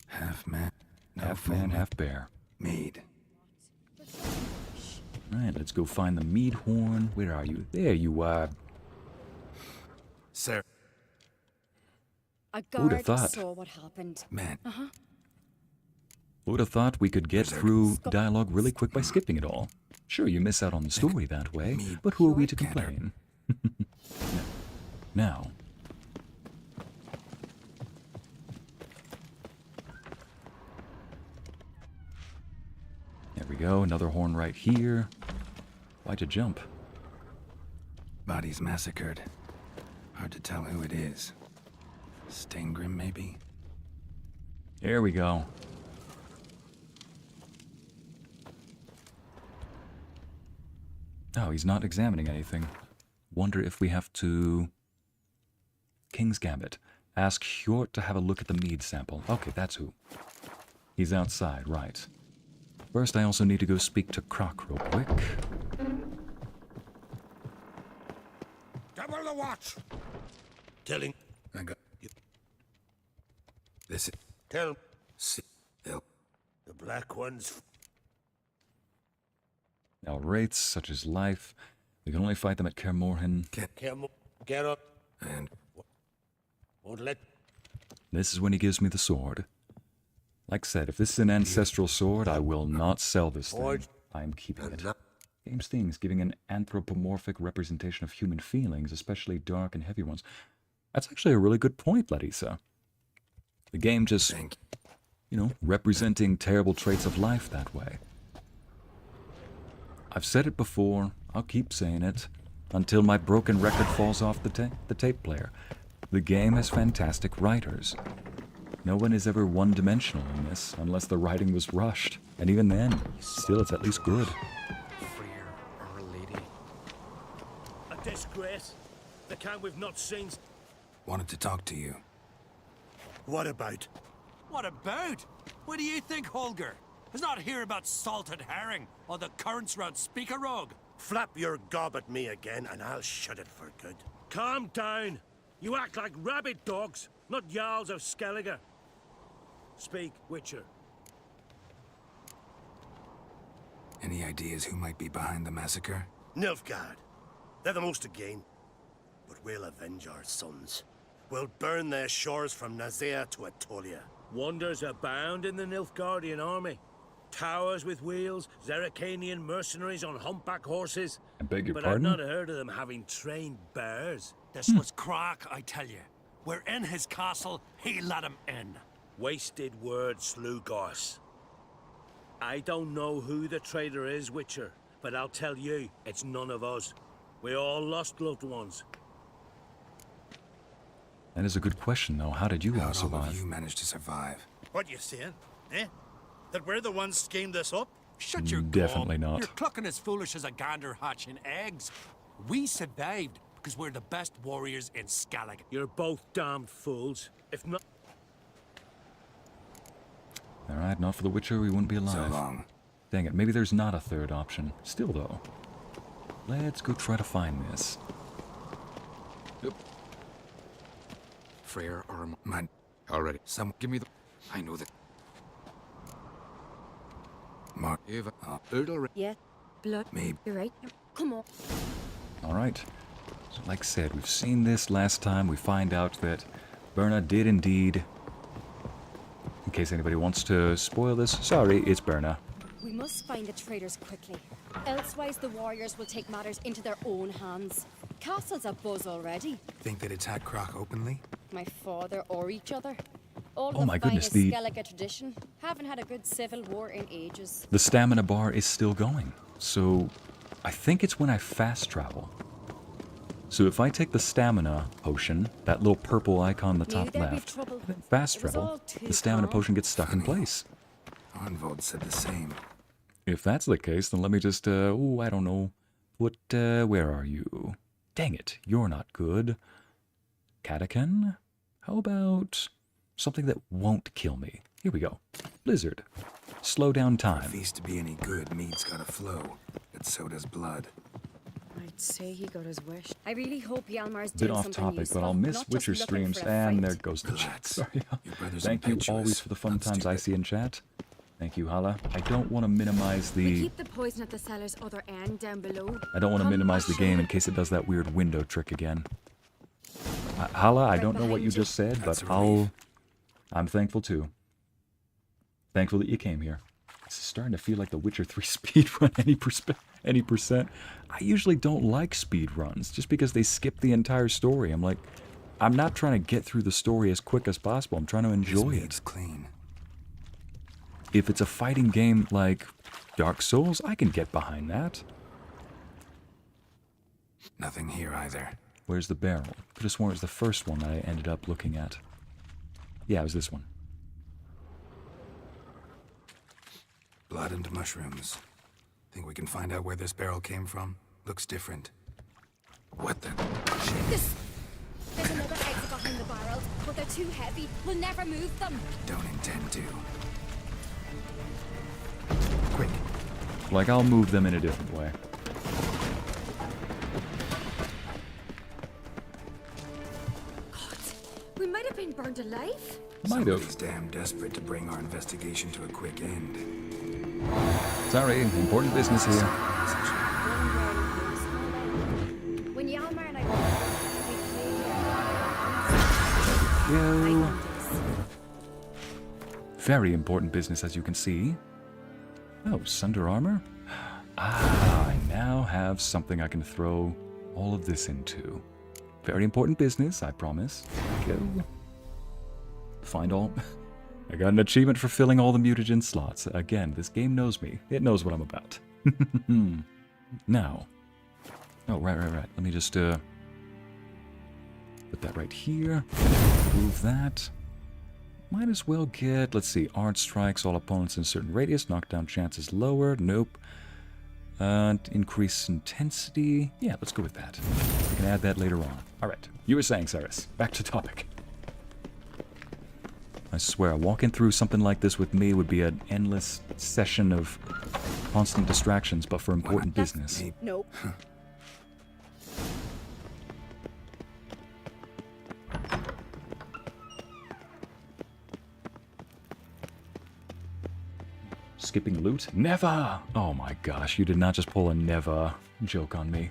Half man. Half man, half bear. Mead. Alright, let's go find the mead horn. Where are you? There you are. Sir. A Who'd have guard thought? saw what happened. Man. Who'd have thought we could get through dialogue really quick by skipping it all? Sure, you miss out on the story that way, but who are we to complain? Now. There we go, another horn right here. Why'd you jump? Bodies massacred. Hard to tell who it is. Stangrim, maybe? There we go. Oh, he's not examining anything. Wonder if we have to... King's Gambit. Ask Hjort to have a look at the mead sample. Okay, that's who. He's outside, right. First, I also need to go speak to Croc real quick. Double the watch! Telling... I got... This is... Tell... The black ones... Now, wraiths, such as life, we can only fight them at Kaer Morhen. Get up. And... Won't let... This is when he gives me the sword. Like I said, if this is an ancestral sword, I will not sell this thing. I'm keeping it. Game's theme is giving an anthropomorphic representation of human feelings, especially dark and heavy ones. That's actually a really good point, Larissa. The game just, you know, representing terrible traits of life that way. I've said it before, I'll keep saying it, until my broken record falls off the tape player. The game has fantastic writers. No one is ever one-dimensional in this, unless the writing was rushed. And even then, still it's at least good. Freer, Our Lady. A disgrace. The kind we've not seen. Wanted to talk to you. What about? What about? What do you think, Holger? Is not hear about salted herring or the currents round Speakerog? Flap your gob at me again, and I'll shut it for good. Calm down. You act like rabid dogs, not Jarls of Skellige. Speak, Witcher. Any ideas who might be behind the massacre? Nilfgaard. They're the most to gain. But we'll avenge our sons. We'll burn their shores from Nazea to Atolia. Wonders abound in the Nilfgaardian army. Towers with wheels, Zerrikanian mercenaries on humpback horses. I beg your but pardon? I've not heard of them having trained bears. This was crack, I tell you. We're in his castle, he let him in. Wasted words, Slugos. I don't know who the traitor is, Witcher, but I'll tell you, it's none of us. We all lost loved ones. That is a good question, though. How did you all How'd all survive? of you manage to survive? What you saying? Eh? That we're the ones schemed this up? Shut your Definitely gob. not. You're clucking as foolish as a gander hatching eggs. We survived because we're the best warriors in Skellige. You're both damned fools. If not... Alright, not for the Witcher, we wouldn't be alive. So long. Dang it, maybe there's not a third option. Still, though. Let's go try to find this. Yep. Freyr arm. Man. Already. Give me the... I know that. Mark. Eva. Yeah. Blood. Maybe. You're right. Come on. Alright. So like I said, we've seen this last time. We find out that Berna did indeed... In case anybody wants to spoil this, sorry, it's Berna. We must find the traitors quickly. Elsewise, the warriors will take matters into their own hands. Castle's abuzz already. Think they'd attack Croc openly? My father or each other. All Oh the my goodness, finest the- Skellige tradition. Haven't had a good civil war in ages. The stamina bar is still going. So I think it's when I fast travel. So if I take the stamina potion, that little purple icon on the Knew top there'd be left, trouble. and then fast It was all travel, too the stamina calm. potion gets stuck in place. Arnvold said the same. If that's the case, then let me just, oh, I don't know. What, where are you? Dang it, you're not good. Katakan? How about something that won't kill me? Here we go. Blizzard. Slow down For a time. feast to be any good, meat's gotta flow. But so does blood. I'd say he got his wish. I really hope Hjalmar's Bit doing off something topic, useful, but I'll miss not just Witcher looking streams, for a and fight. there goes the chat. Relax. Sorry. Your brother's Thank you impetuous, always for the fun not times stupid. I see in chat. Thank you, Hala. I don't want to minimize We the... keep the poison at the cellar's other end down below. I don't want to Come minimize the on. game in case it does that weird window trick again. Hala, I don't know what you behind you. just said, That's but a relief. I'm thankful too. Thankful that you came here. This is starting to feel like the Witcher 3 speedrun any percent. I usually don't like speedruns, just because they skip the entire story. I'm like, I'm not trying to get through the story as quick as possible. I'm trying to This enjoy meat's it. clean. If it's a fighting game like Dark Souls, I can get behind that. Nothing here either. Where's the barrel? Could have sworn it was the first one that I ended up looking at. Yeah, it was this one. Blood and mushrooms. Think we can find out where this barrel came from? Looks different. What the? There's another exit behind the barrels, but they're too heavy. We'll never move them. Don't intend to. Quick. Like, I'll move them in a different way. We might have been burned alive. Might have. Somebody's damn desperate to bring our investigation to a quick end. Sorry, important business here. When Hjalmar and I Yo. Very important business, as you can see. Oh, Sunder armor? Ah, I now have something I can throw all of this into. Very important business, I promise. Go. Find all... I got an achievement for filling all the mutagen slots. Again, this game knows me. It knows what I'm about. Now. Oh, right. Let me just, put that right here. Move that. Might as well get, let's see, Art strikes all opponents in a certain radius. Knockdown chances lowered. Nope. Increase intensity. Yeah, let's go with that. We can add that later on. Alright. You were saying, Cyrus. Back to topic. I swear, walking through something like this with me would be an endless session of constant distractions, but for important business. Nope. Skipping loot? Never! Oh my gosh, you did not just pull a never joke on me.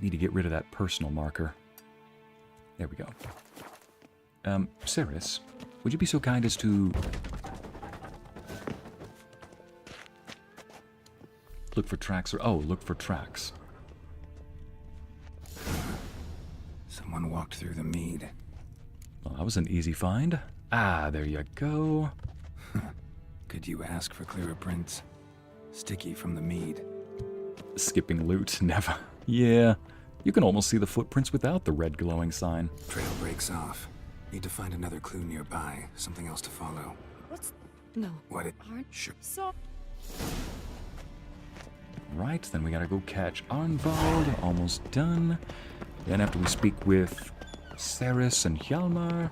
Need to get rid of that personal marker. There we go. Ceres, would you be so kind as to... look for tracks or... oh, look for tracks. Someone walked through the mead. Well, that was an easy find. Ah, there you go. Could you ask for clearer prints? Sticky from the mead. Skipping loot? Never. Yeah. You can almost see the footprints without the red glowing sign. Trail breaks off. Need to find another clue nearby. Something else to follow. What's... no. What it... Aren't... Sure. So... Right, then we gotta go catch Arnvald. Almost done. Then after we speak with Ceres and Hjalmar.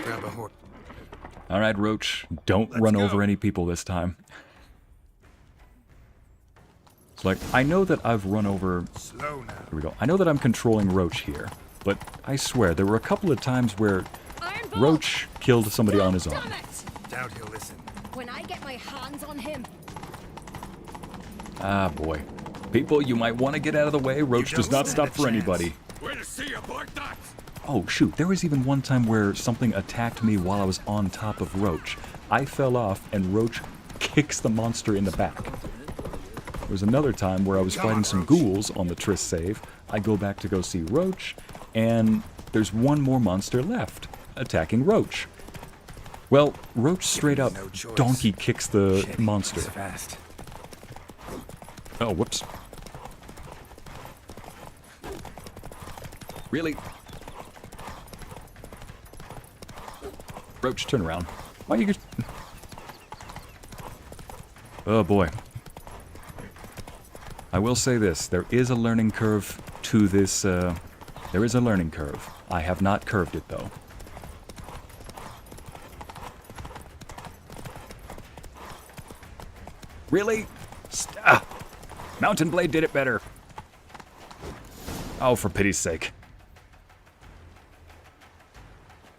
Grab a horse. Alright, Roach. Don't run over any people this time. It's like, I know that I've run over... Slow now. Here we go. I know that I'm controlling Roach here. But I swear, there were a couple of times where Roach killed somebody on his own. Doubt he'll listen. When I get my hands on him. Ah, boy. People, you might want to get out of the way. Roach does not stop for anybody. We'll see about that. Oh, shoot. There was even one time where something attacked me while I was on top of Roach. I fell off, and Roach kicks the monster in the back. There was another time where I was fighting some ghouls on the Triss save. I go back to go see Roach, and there's one more monster left, attacking Roach. Well, Roach straight up donkey kicks the monster. Fast. Oh, whoops. Really? Roach, turn around. Why you... Oh, boy. I will say this. There is a learning curve to this... there is a learning curve. I have not curved it, though. Really? Mountain Blade did it better. Oh, for pity's sake.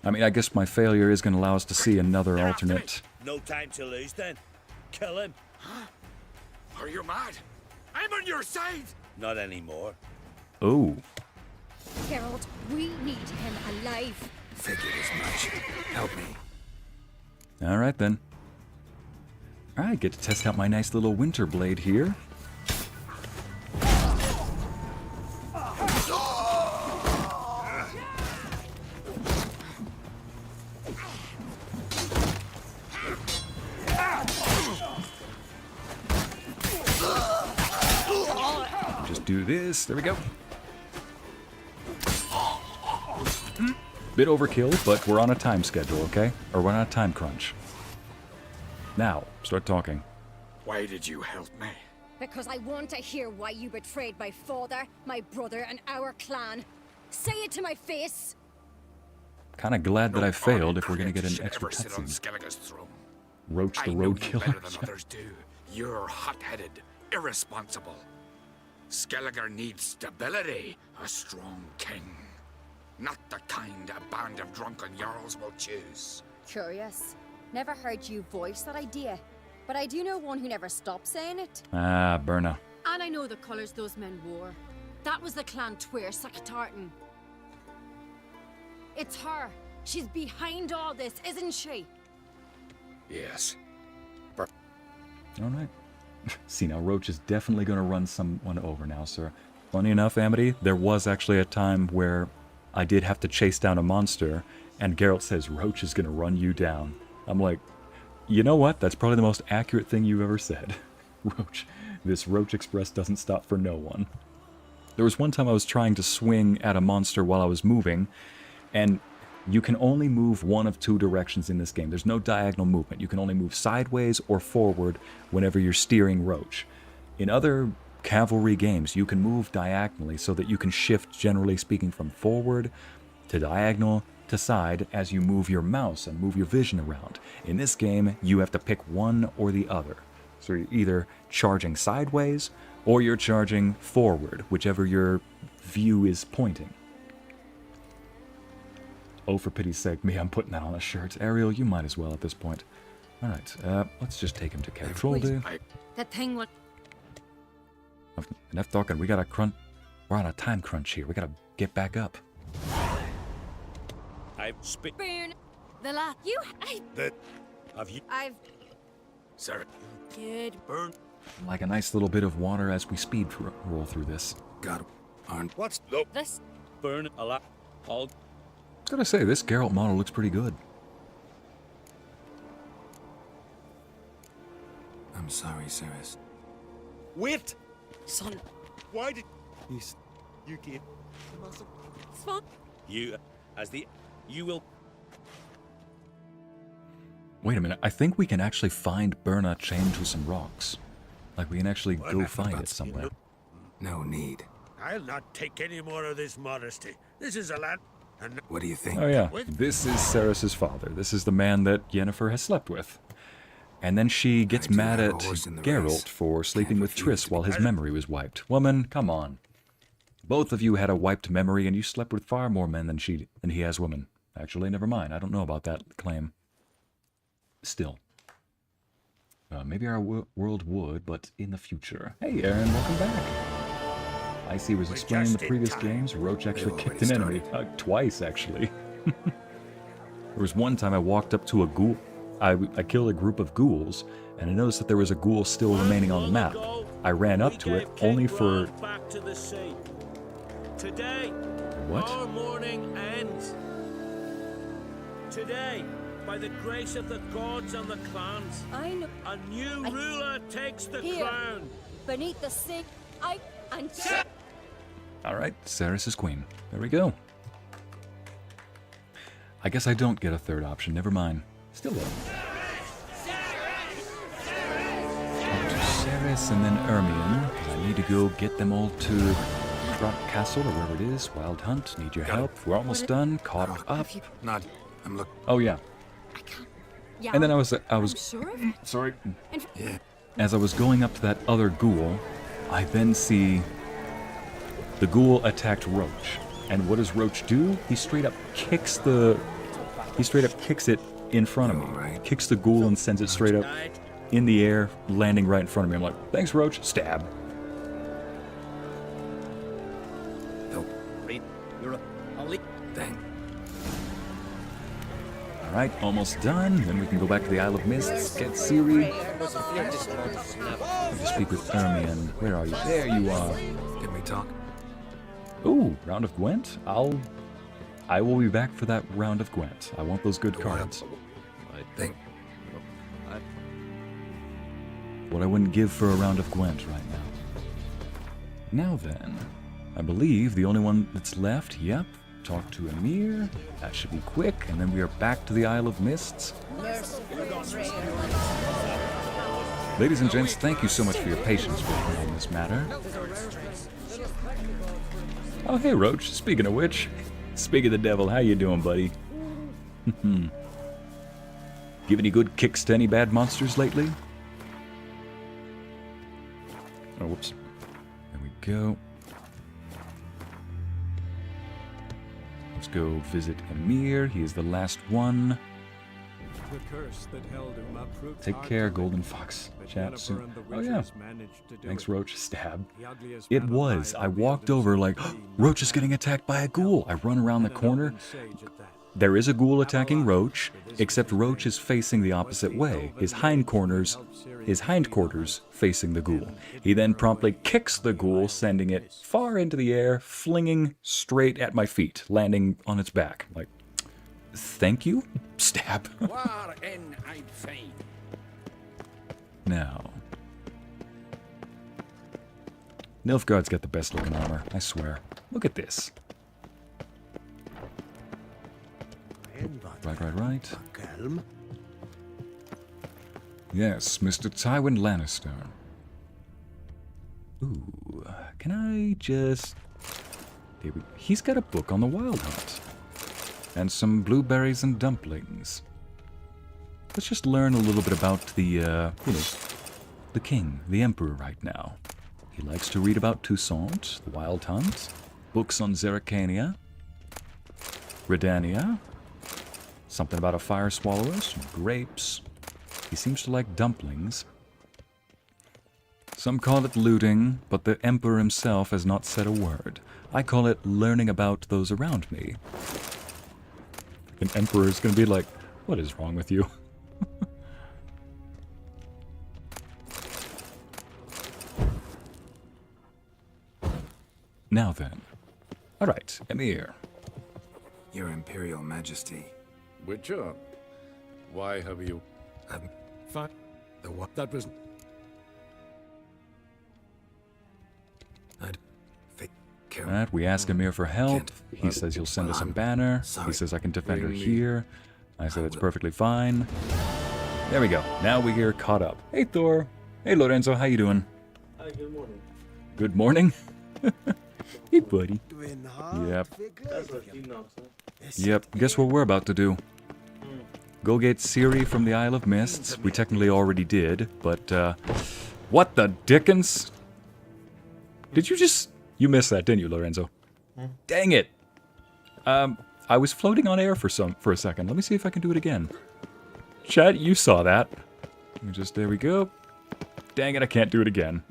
I mean, I guess my failure is going to allow us to see another alternate. No time to lose then. Kill him. Are you mad? I'm on your side. Not anymore. Oh. Geralt, we need him alive. Figured as much. Help me. All right, then. All right, get to test out my nice little winter blade here. Just do this. There we go. Bit overkill, but we're on a time schedule, okay? Or we're on a time crunch. Now, start talking. Why did you help me? Because I want to hear why you betrayed my father, my brother, and our clan. Say it to my face. Kind of glad that I failed if we're going to get an extra cutscene. Skellige's throne. Roach the I road know you killer. better than others do. You're hot-headed, irresponsible. Skellige needs stability, a strong king. Not the kind a band of drunken jarls will choose. Curious. Never heard you voice that idea. But I do know one who never stopped saying it. Ah, Berna. And I know the colours those men wore. That was the clan Twyr Sacatartan. It's her. She's behind all this, isn't she? Yes. All right. See, now Roach is definitely going to run someone over now, sir. Funny enough, Amity, there was actually a time where I did have to chase down a monster, and Geralt says, Roach is going to run you down. I'm like, you know what? That's probably the most accurate thing you've ever said. Roach. This Roach Express doesn't stop for no one. There was one time I was trying to swing at a monster while I was moving, and you can only move one of two directions in this game. There's no diagonal movement. You can only move sideways or forward whenever you're steering Roach. In other cavalry games, you can move diagonally so that you can shift, generally speaking, from forward to diagonal to side as you move your mouse and move your vision around. In this game, you have to pick one or the other. So you're either charging sideways or you're charging forward, whichever your view is pointing. Oh, for pity's sake, me, I'm putting that on a shirt. Ariel, you might as well at this point. Alright, let's just take him to Kaer. That thing will... Enough talking, we gotta crunch. We're on a time crunch here, we gotta get back up. I've spit. Burn the la... You... I've... Sir. Good. Burn. Like a nice little bit of water as we speed roll through this. Got him. What's... No. This... Burn a lot. All... Gotta say, this Geralt model looks pretty good. I'm sorry, Ceres. Wait! Son. Why did... He's... You came... It's fun. You... As the... You will... Wait a minute, I think we can actually find Birna chained to some rocks. Like, we can actually go find it somewhere. No need. I'll not take any more of this modesty. This is a land... And... What do you think? Oh yeah, this is Ceres' father. This is the man that Yennefer has slept with. And then she gets mad at Geralt for sleeping with Triss while his memory was wiped. Woman, come on. Both of you had a wiped memory and you slept with far more men than he has women. Actually, never mind. I don't know about that claim. Still. Maybe our world would, but in the future. Hey, Aaron, welcome back. Ycey was explaining the previous games. Roach actually kicked an enemy. Twice, actually. There was one time I walked up to a ghoul. I killed a group of ghouls, and I noticed that there was a ghoul still remaining on the map. I ran up to it, only for... Back to the sea. Today, what? Our morning ends. Today, by the grace of the gods and the clans, I know. A new ruler takes the Here, crown. Beneath the sea, and... Alright, Ceres is queen. There we go. I guess I don't get a third option. Never mind. Still though. Talk to Ceres and then Ermion. I need to go get them all to Trot Castle or wherever it is. Wild Hunt. Need your help. We're almost done. Caught up. Not. I'm looking. Oh yeah. Yeah, And then I was sure of it. sorry. Yeah. As I was going up to that other ghoul, I then see the ghoul attacked Roach. And what does Roach do? He straight up kicks it in front of me. Right. Kicks the ghoul and sends it straight up in the air, landing right in front of me. I'm like, thanks, Roach. Stab. Dang. Alright, almost done. Then we can go back to the Isle of Mists, get Ciri. And speak with Ermion. Where are you? There you are. Can we talk? Ooh, Round of Gwent? I will be back for that Round of Gwent. I want those good cards. What I wouldn't give for a Round of Gwent right now. Now then, I believe the only one that's left, yep, talk to Emir. That should be quick, and then we are back to the Isle of Mists. Ladies and gents, thank you so much for your patience with me on this matter. Oh, hey, Roach. Speaking of which, speak of the devil, how you doing, buddy? Give any good kicks to any bad monsters lately? Oh, whoops. There we go. Let's go visit Emir. He is the last one. The curse that held him up proved Take hard care, to Golden lift, Fox. but Chat Yennefer soon. and the Oh, yeah. witches managed to do Thanks, it. Roach. Stab. The ugliest It man was. alive I walked revealed over like, himself Roach is getting attacked by a ghoul. I run around the and an corner. open sage at that. There is a ghoul attacking Roach, except Roach is facing the opposite way. His hindquarters facing the ghoul. He then promptly kicks the ghoul, sending it far into the air, flinging straight at my feet, landing on its back. Like, thank you? Stab. Now, Nilfgaard's got the best looking armor, I swear. Look at this. Right. Yes, Mr. Tywin Lannister. Ooh, can I just... He's got a book on the Wild Hunt. And some blueberries and dumplings. Let's just learn a little bit about the, you know, the king, the emperor right now. He likes to read about Toussaint, the Wild Hunt, books on Zerrikania, Redania, something about a fire swallower, some grapes. He seems to like dumplings. Some call it looting, but the emperor himself has not said a word. I call it learning about those around me. An emperor is going to be like, what is wrong with you? Now then. Alright, Emir. Your Imperial Majesty. Witcher? Why have you... Fuck. The what? That was... Alright, we ask Emir for help. He says he'll send us a banner. He says I can defend her here. I said it's perfectly fine. There we go. Now we're caught up. Hey Thor. Hey Lorenzo, how you doing? Hi, good morning. Good morning? Hey buddy. Yep. Yep, guess what we're about to do? Go get Ciri from the Isle of Mists. We technically already did, but what the dickens? Did you just... You missed that, didn't you, Lorenzo? Dang it! I was floating on air for a second. Let me see if I can do it again. Chat, you saw that. There we go. Dang it, I can't do it again.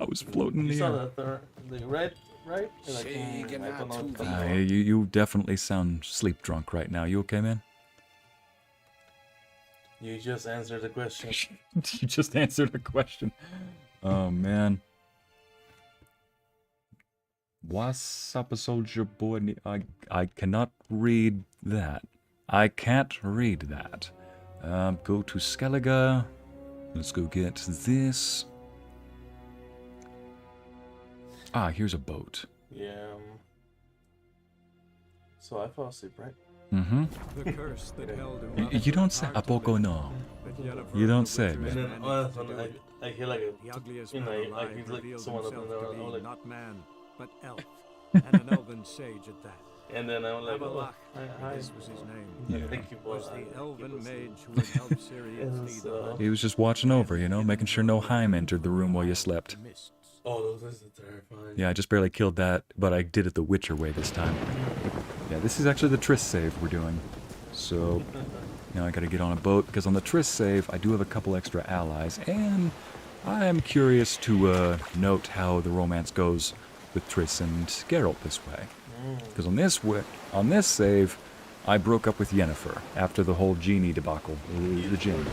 I was floating in the air. You saw the red, right? You definitely sound sleep drunk right now. You okay, man? You just answered the question. You just answered the question. Oh, man. What's up, a soldier boy? I cannot read that. I can't read that. Go to Skellige. Let's go get this. Ah, here's a boat. Yeah. So I fell asleep, right? Mm-hmm. The curse that held him up You don't say, a poco no. You don't say, And man. then I hear like a, The ugliest you know, man like alive he's like revealed someone up in himself there. to I'm be like, not man, but elf, and an elven sage at that. and then I'm like, oh, Avalach, hi. this was his name. Yeah. Thank you, boy. Was the elven mage who had helped Ciri And flee so- the He was just watching over, you know, making sure no Hym entered the room while you slept. Oh, those are terrifying. Yeah, I just barely killed that, but I did it the Witcher way this time. Yeah, this is actually the Triss save we're doing. So, now I gotta get on a boat, because on the Triss save, I do have a couple extra allies, and I'm curious to note how the romance goes with Triss and Geralt this way. Because on this save, I broke up with Yennefer after the whole genie debacle, the djinn.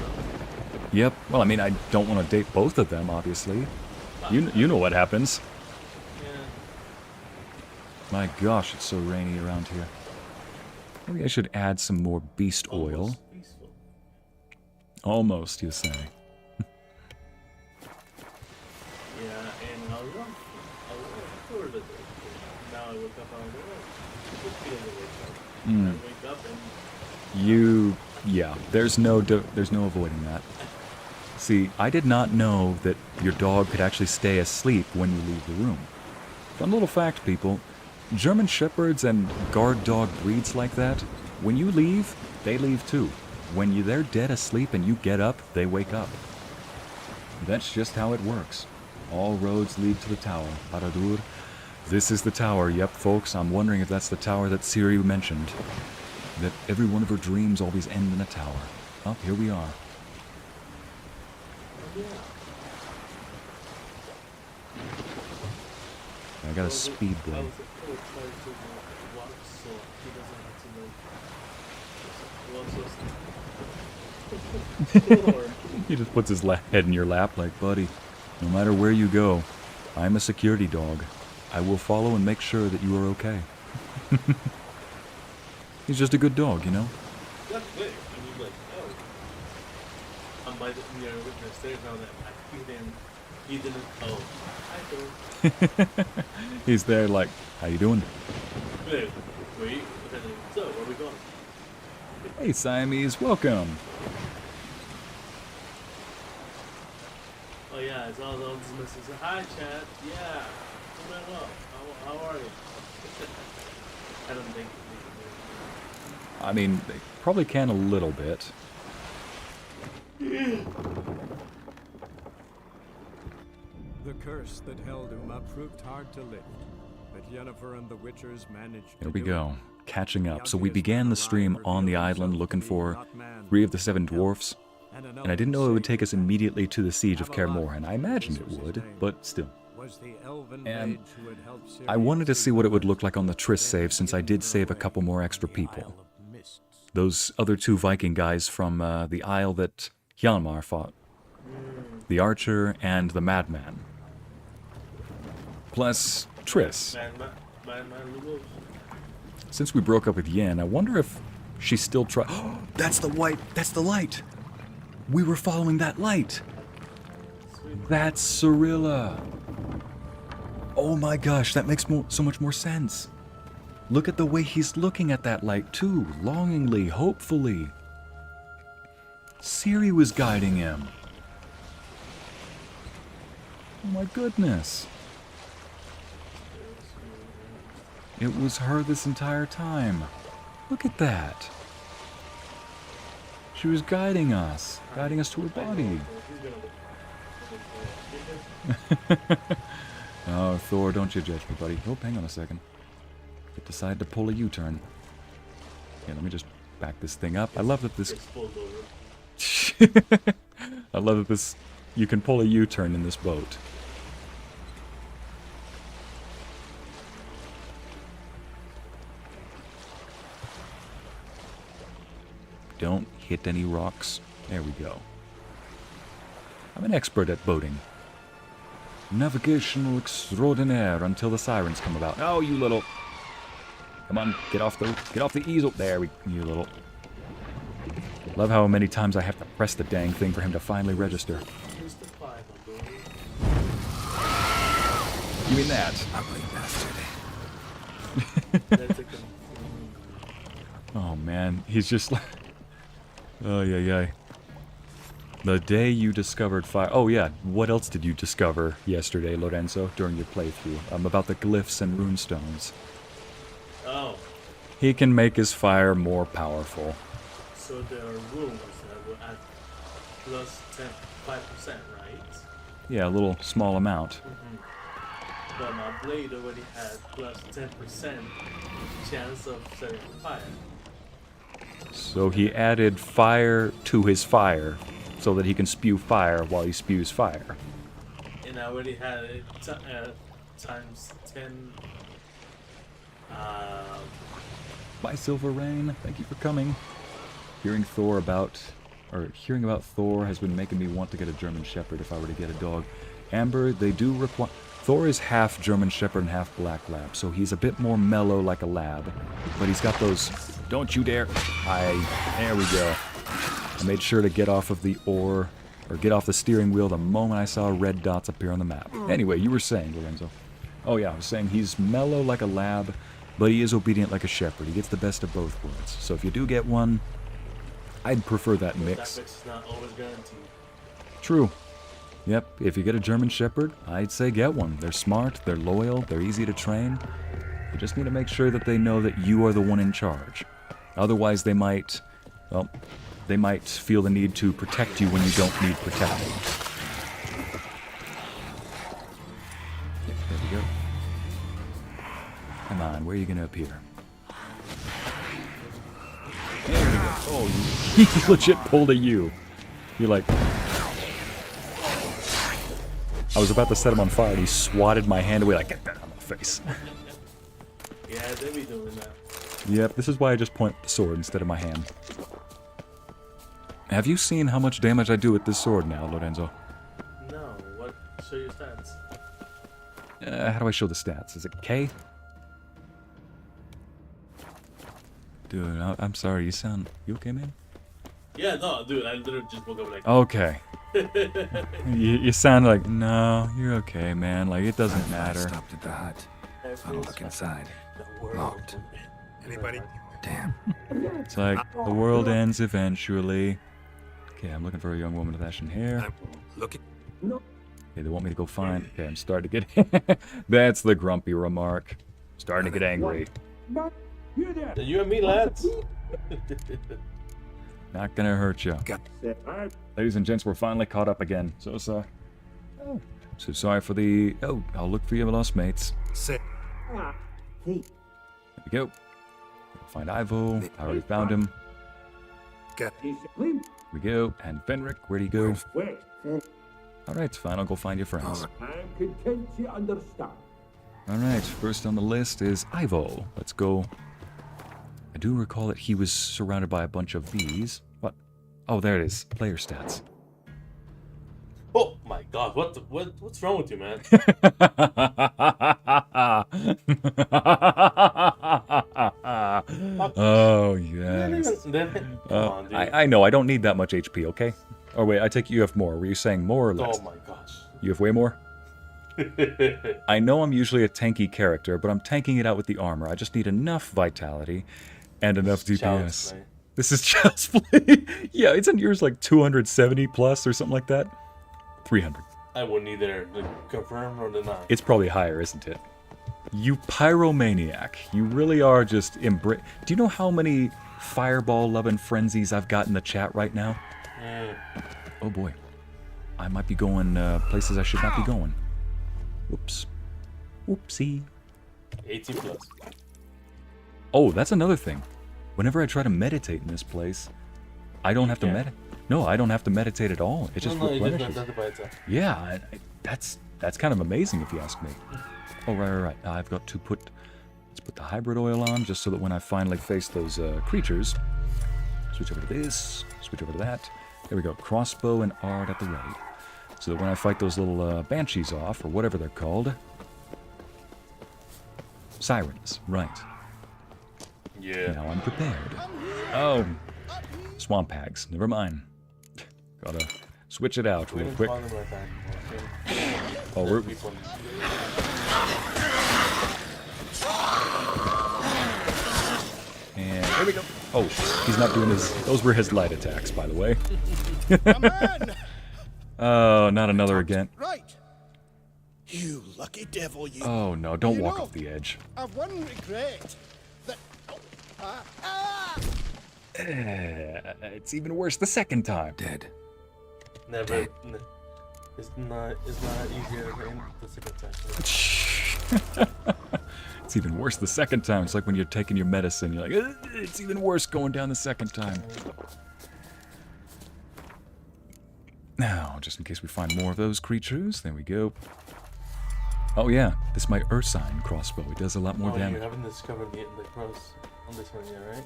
Yep, well, I mean, I don't want to date both of them, obviously. You know what happens. My gosh, it's so rainy around here. Maybe I should add some more beast oil. Almost, you say. Yeah, and I was forward it. Now I wake up and I'm like, oh, good feeling to wake up. Mm. I wake up and Yeah, there's no avoiding that. See, I did not know that your dog could actually stay asleep when you leave the room. Fun little fact, people. German Shepherds and guard dog breeds like that, when you leave, they leave too. When they're dead asleep and you get up, they wake up. That's just how it works. All roads lead to the tower. Baradur. This is the tower. Yep, folks, I'm wondering if that's the tower that Ciri mentioned. That every one of her dreams always end in a tower. Oh, here we are. I got a speed boy. He just puts his head in your lap like, buddy, no matter where you go, I'm a security dog. I will follow and make sure that you are okay. He's just a good dog, you know? that's quick. And you're like, oh. I'm by the witness stairs now that he didn't, oh. Hi, Thor. He's there like, how you doing? Wait, so where are we going? Hey Siamese, welcome. Oh Oh yeah, it's all those messages. Hi, chat. Yeah, doing well. How are you? I don't think. I mean, they probably can a little bit. The curse that held Uma proved hard to lift, but Yennefer and the Witchers managed to There we do go. it. Catching up. So we began the stream on the island looking for 3 of the 7 dwarfs, and I didn't know it would take us immediately to the siege of Kaer Morhen. I imagined it would, but still. And I wanted to see what it would look like on the Triss save, since I did save a couple more extra people. Those other 2 Viking guys from the isle that Hjalmar fought. The Archer and the Madman. Plus Triss. Since we broke up with Yen, I wonder if she's still Oh, that's the white! That's the light! We were following that light! That's Cirilla! Oh my gosh, that makes so much more sense. Look at the way he's looking at that light too, longingly, hopefully. Ciri was guiding him. Oh my goodness. It was her this entire time. Look at that. She was guiding us to her body. Oh, Thor, don't you judge me, buddy. Oh, hang on a second. It decided to pull a U-turn. Okay, let me just back this thing up. I love that this... I love that this... You can pull a U-turn in this boat. Don't hit any rocks. There we go. I'm an expert at boating. Navigational extraordinaire until the sirens come about. Oh, you little... Come on, get off the easel. There we... You little... Love how many times I have to press the dang thing for him to finally register. You mean that? Ugly bastard. Oh man, he's just like... Oh, yeah. The day you discovered fire... Oh yeah, what else did you discover yesterday, Lorenzo, during your playthrough? About the glyphs and runestones. Oh. He can make his fire more powerful. So there are runes that will add plus 5%, right? Yeah, a little small amount. But my blade already had plus 10% chance of setting fire. So he added fire to his fire, so that he can spew fire while he spews fire. And I already had it times 10. Bye, Silver Rain. Thank you for coming. Hearing about Thor has been making me want to get a German Shepherd if I were to get a dog. Amber, they do require... Thor is half German Shepherd and half Black Lab, so he's a bit more mellow like a lab. But he's got those... Don't you dare... There we go. I made sure to get off of the oar, or get off the steering wheel the moment I saw red dots appear on the map. Anyway, you were saying, Lorenzo. Oh yeah, I was saying he's mellow like a lab, but he is obedient like a shepherd. He gets the best of both worlds. So if you do get one, I'd prefer that mix. That mix is not always guaranteed. True. Yep, if you get a German Shepherd, I'd say get one. They're smart, they're loyal, they're easy to train. You just need to make sure that they know that you are the one in charge. Otherwise they might, well, they might feel the need to protect you when you don't need protecting. There we go. Come on, where are you going to appear? There we go. Oh, he legit pulled a U. You're like... I was about to set him on fire and he swatted my hand away like, get that on my face. Yeah, they be doing that. Yep, this is why I just point the sword instead of my hand. Have you seen how much damage I do with this sword now, Lorenzo? No, what? Show your stats. How do I show the stats? Is it K? Dude, I'm sorry, you okay, man? Yeah, no, dude, I literally just woke up like... Okay. you sound like, no, you're okay, man. Like, it doesn't matter. Stopped at the hut. I'll look inside. Locked. Anybody? Damn. It's like, the world ends eventually. Okay, I'm looking for a young woman with ashen hair. Looking. Okay, they want me to go find... Okay, I'm starting to get... That's the grumpy remark. Starting to get angry. You and me, lads. Not gonna hurt you. Ladies and gents, we're finally caught up again. So sorry. Oh. So sorry for the... Oh, I'll look for your lost mates. Sit. There we go. Find Ivo. I already found him. Here we go. And Fenric, where'd he go? Alright, fine. I'll go find your friends. I'm content you understand. Alright, first on the list is Ivo. Let's go. I do recall that he was surrounded by a bunch of these. What? Oh, there it is. Player stats. Oh my god, what's wrong with you, man? Oh, yes. I know, I don't need that much HP, okay? Oh, wait, I take it you have more. Were you saying more or less? Oh my gosh. You have way more? I know I'm usually a tanky character, but I'm tanking it out with the armor. I just need enough vitality and enough DPS. This is just play. Yeah, isn't yours like 270 plus or something like that? 300. I wouldn't either confirm or deny. It's probably higher, isn't it? You pyromaniac. You really are just Do you know how many fireball-loving frenzies I've got in the chat right now? Oh boy. I might be going places I should not be going. Whoops. Whoopsie. 18 plus. Oh, that's another thing. Whenever I try to meditate in this place, I don't have to meditate. No, I don't have to meditate at all. It just replenishes. Yeah, that's kind of amazing if you ask me. Oh, right. I've got to let's put the hybrid oil on just so that when I finally face those creatures, switch over to this, switch over to that. There we go. Crossbow and art at the ready. So that when I fight those little banshees off, or whatever they're called. Sirens, right. Yeah. Now I'm prepared. Oh, swamp hags. Never mind. Gotta switch it out real quick. Oh, we're... And there we go. Oh, he's not doing his... Those were his light attacks, by the way. Oh, not another again. Right. You lucky devil, you. Oh, no, don't walk off the edge. I've one regret. That... It's even worse the second time. Dead. Never. It's not easier than the second time. It's even worse the second time. It's like when you're taking your medicine. You're like, it's even worse going down the second time. Now, just in case we find more of those creatures, there we go. Oh yeah, this is my Ursine crossbow. It does a lot more damage. You haven't discovered the cross on this one yet, right?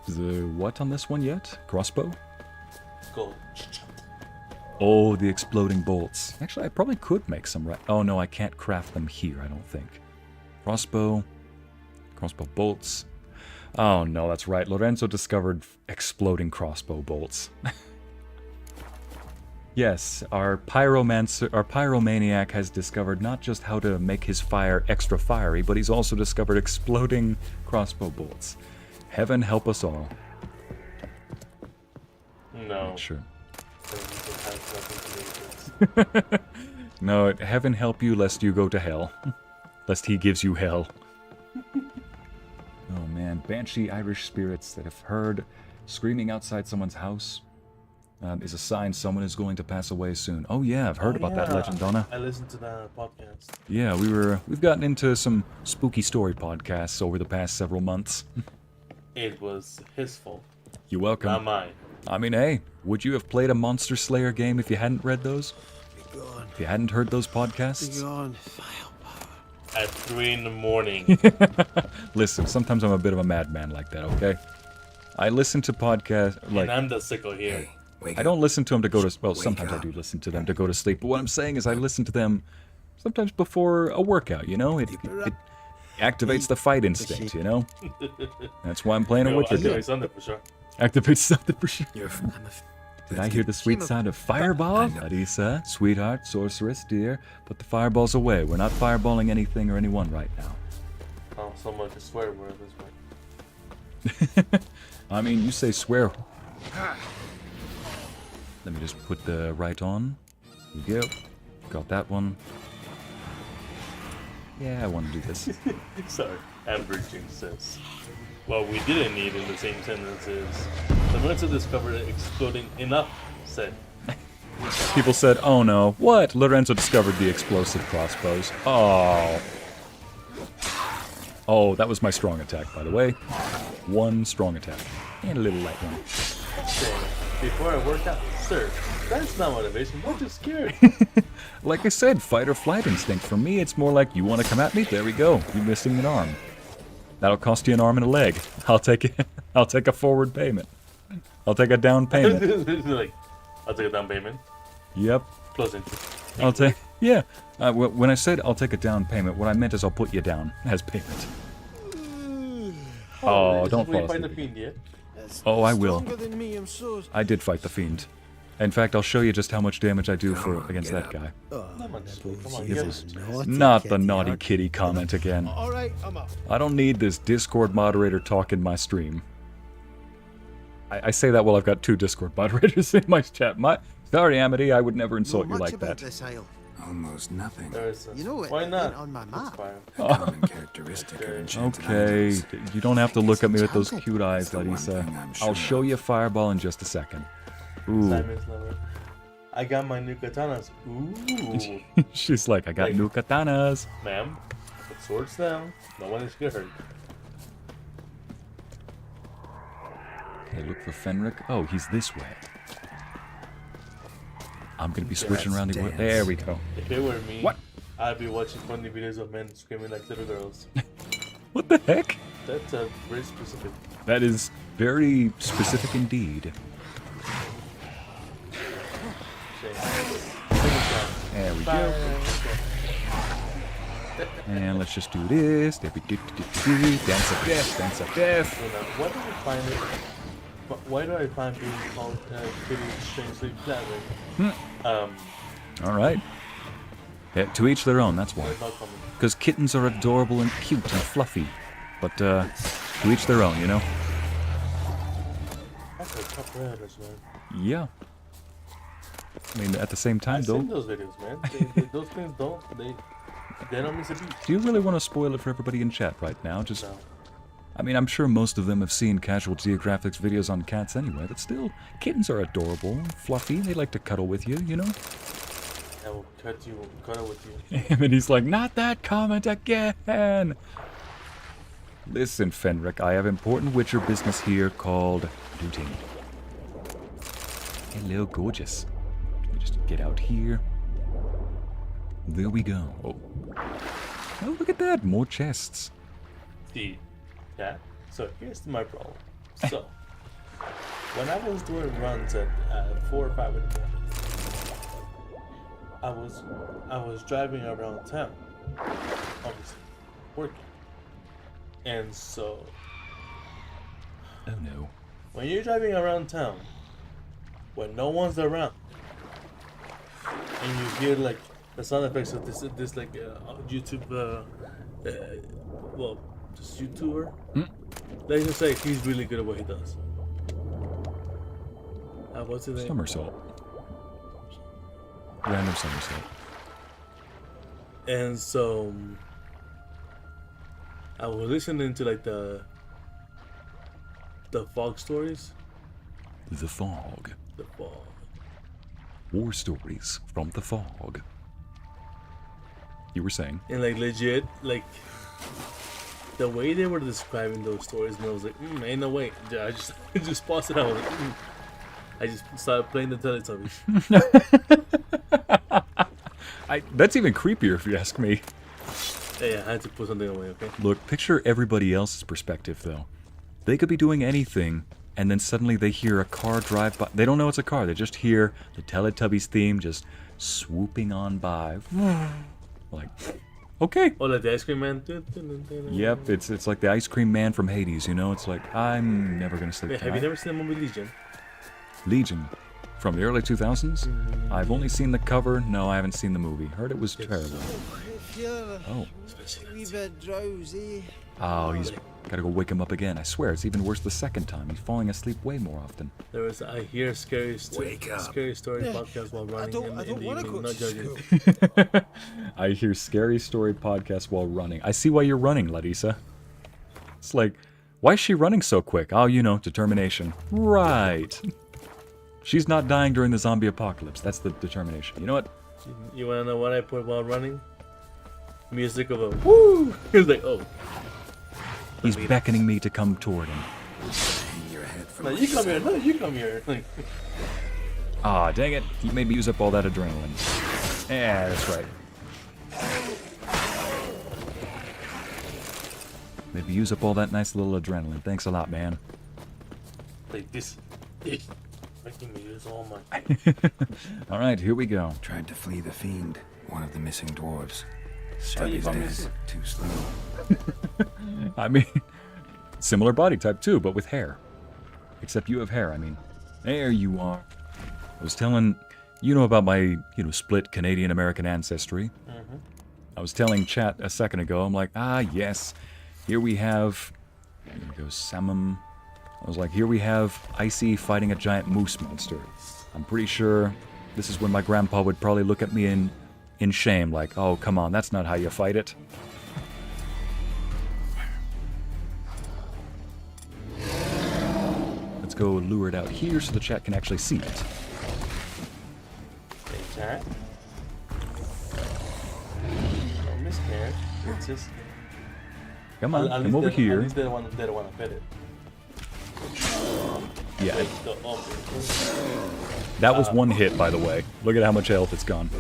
The what on this one yet? Crossbow? Gold. Oh, the exploding bolts. Actually, I probably could make some right. Oh no, I can't craft them here, I don't think. Crossbow bolts. Oh no, that's right. Lorenzo discovered exploding crossbow bolts. Yes, our pyromaniac has discovered not just how to make his fire extra fiery, but he's also discovered exploding crossbow bolts. Heaven help us all. No. Sure. No, heaven help you lest you go to hell. Lest he gives you hell. Oh man, banshee Irish spirits that have heard screaming outside someone's house is a sign someone is going to pass away soon. Oh yeah, I've heard about that legend, Donna. I listened to the podcast. Yeah, we've gotten into some spooky story podcasts over the past several months. It was his fault. You're welcome. Not mine. I mean, hey, would you have played a Monster Slayer game if you hadn't read those? Be gone. If you hadn't heard those podcasts? Be gone. At 3 in the morning. Listen, sometimes I'm a bit of a madman like that, okay? I listen to podcasts like... And I'm the sicko here. I don't listen to them to go to... Well, sometimes I do listen to them to go to sleep, but what I'm saying is I listen to them sometimes before a workout, you know? It activates the fight instinct, you know? That's why I'm playing a Witcher game. Activates something for sure. Activates something for sure. Did I hear the sweet sound of fireball? Arisa, sweetheart, sorceress, dear, put the fireballs away. We're not fireballing anything or anyone right now. Oh, someone can swear word this way. I mean, you say swear. Let me just put the right on. Here we go. Got that one. Yeah, I want to do this. Sorry, averaging says. What we didn't need in the same sentence is Lorenzo discovered exploding enough said. People said, oh no, what? Lorenzo discovered the explosive crossbows. Oh. Oh, that was my strong attack, by the way. One strong attack. And a little light one. Before I work out, sir, that's not motivation, I'm just scared. Like I said, fight or flight instinct. For me, it's more like, you want to come at me? There we go. You're missing an arm. That'll cost you an arm and a leg. I'll take it. I'll take a forward payment. I'll take a down payment. Like, I'll take a down payment. Yep. Plus interest. I'll take. Yeah. When I said I'll take a down payment, what I meant is I'll put you down as payment. Oh, don't fall asleep. The fiend yet? Oh, I will. Than me, I'm so... I did fight the fiend. In fact, I'll show you just how much damage I do against that guy. Not the naughty kitty comment again. All right, I'm up. I don't need this Discord moderator talk in my stream. I say that while I've got 2 Discord moderators in my chat. Sorry, Amity, I would never insult you like that. Almost nothing. You know it, why not? On my map. A common characteristic of enchanted Okay, items. you don't have to look at me with those cute eyes, Larissa. I'll show you Fireball in just a second. Ooh. Simon's lover. I got my new katanas. Ooh. She's like, I got new katanas. Ma'am, put swords down. No one is scared. Okay, look for Fenric. Oh, he's this way. I'm gonna be switching around the... There we go. If it were me, what? I'd be watching funny videos of men screaming like little girls. What the heck? That's very specific. That is very specific indeed. There we go. And let's just do this. Dance of death, dance of death. Why do I find it? Why do I find being called pretty strangely flattering? Alright. Yeah, to each their own, that's why. Because kittens are adorable and cute and fluffy. But to each their own, you know? That's a tough riders, man. Yeah. I mean, at the same time, though. I've seen those videos, man. Those things they don't miss a beat. Do you really want to spoil it for everybody in chat right now? Just, no. I mean, I'm sure most of them have seen Casual Geographics videos on cats anyway, but still, kittens are adorable and fluffy. They like to cuddle with you, you know? I will cuddle with you. And he's like, not that comment again! Listen, Fenric, I have important Witcher business here called looting. Hello, gorgeous. Let me just get out here. There we go. Oh, look at that. More chests. See, yeah. So here's my problem. So, when I was doing runs at 4 or 5 in the morning, I was driving around town, obviously, working. And so... Oh no. When you're driving around town, when no one's around, and you hear like the sound effects of this like YouTube, well, this YouTuber. Let's just say he's really good at what he does. What's his name? Somersault. Random somersault. And so I was listening to like the fog stories. The fog. The fog. War stories from the fog. You were saying? And like legit, like the way they were describing those stories, and I was like, ain't no way. I just paused it. I was like, I just started playing the Teletubbies. That's even creepier if you ask me. Yeah, I had to put something away, okay? Look, picture everybody else's perspective, though. They could be doing anything, and then suddenly they hear a car drive by. They don't know it's a car. They just hear the Teletubbies theme just swooping on by. Like, okay. Oh, like the ice cream man? Yep, it's like the ice cream man from Hades, you know? It's like, I'm never going to sleep tonight. Have you never seen the movie Legion? Legion. From the early 2000s? I've only seen the cover. No, I haven't seen the movie. Heard it was terrible. If you're a wee bit drowsy. Oh, Gotta go wake him up again. I swear, it's even worse the second time. He's falling asleep way more often. There was I hear scary story podcast while running in the evening. Not judging. I hear scary story podcasts while running. I see why you're running, Larissa. It's like, why is she running so quick? Oh, you know, determination. Right. She's not dying during the zombie apocalypse. That's the determination. You know what? You wanna know what I put while running? Music of a woo! He was like, oh. He's beckoning me to come toward him. No, you come here. No, you come here. Ah, dang it. You made me use up all that adrenaline. Yeah, that's right. Maybe use up all that nice little adrenaline. Thanks a lot, man. Like this. Making me use all my... Alright, here we go. Tried to flee the fiend, one of the missing dwarves. Struck his death too slow. I mean, similar body type too, but with hair. Except you have hair, I mean. There you are. I was telling, you know about my, split Canadian-American ancestry. Mm-hmm. I was telling chat a second ago, I'm like, yes, here we have, here goes Samum. I was like, here we have Ycey fighting a giant moose monster. I'm pretty sure this is when my grandpa would probably look at me in shame, like, oh, come on, that's not how you fight it. Let's go lure it out here so the chat can actually see it. Hey, chat. Don't be scared. It's just... Come on, come over here. At least they don't want to pet it. Yeah. That was one hit, by the way. Look at how much health it's gone.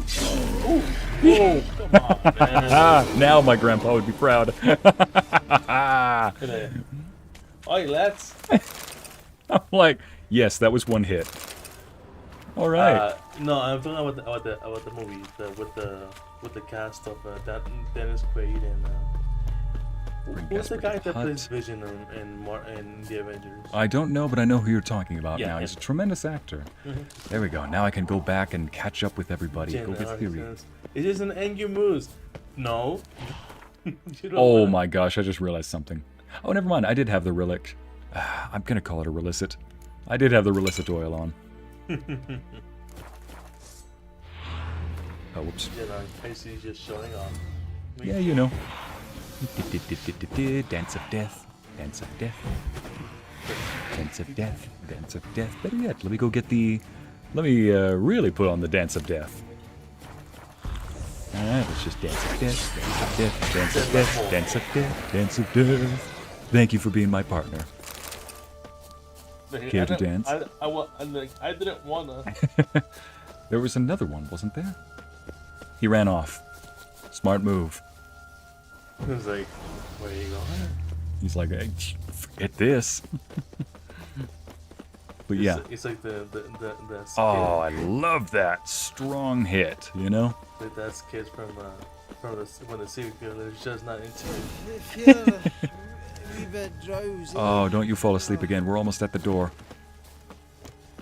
Ooh. Oh, come on, man. Now my grandpa would be proud. Oi, lads. I'm like, yes, that was one hit. All right. No, I'm talking about the movie with the cast of Dennis Quaid and who's the guy that plays Vision in the Avengers? I don't know, but I know who you're talking about Yeah, now. He's a tremendous actor. Mhm. There we go. Now I can go back and catch up with everybody. Go with Ciri. It is an angry moose. No. Oh my gosh, I just realized something. Oh, never mind. I did have the relic. I'm going to call it a relicit. I did have the relicit oil on. Oh, whoops. Casey's just showing off. Yeah, you know. Dance of death. Dance of death. Dance of death. Dance of death. Better yet, let me go get the... Let me really put on the dance of death. Alright, let's just dance of death. Dance of death. Dance of death. Dance of death. Dance of death. Thank you for being my partner. Care to dance? I didn't wanna. There was another one, wasn't there? He ran off. Smart move. He was like, where are you going? He's like, hey, forget this. But yeah. It's like the Oh, I love that strong hit. You know. Like that skit from when the serial killer is just not into it. A wee bit drowsy. Oh, don't you fall asleep again. We're almost at the door.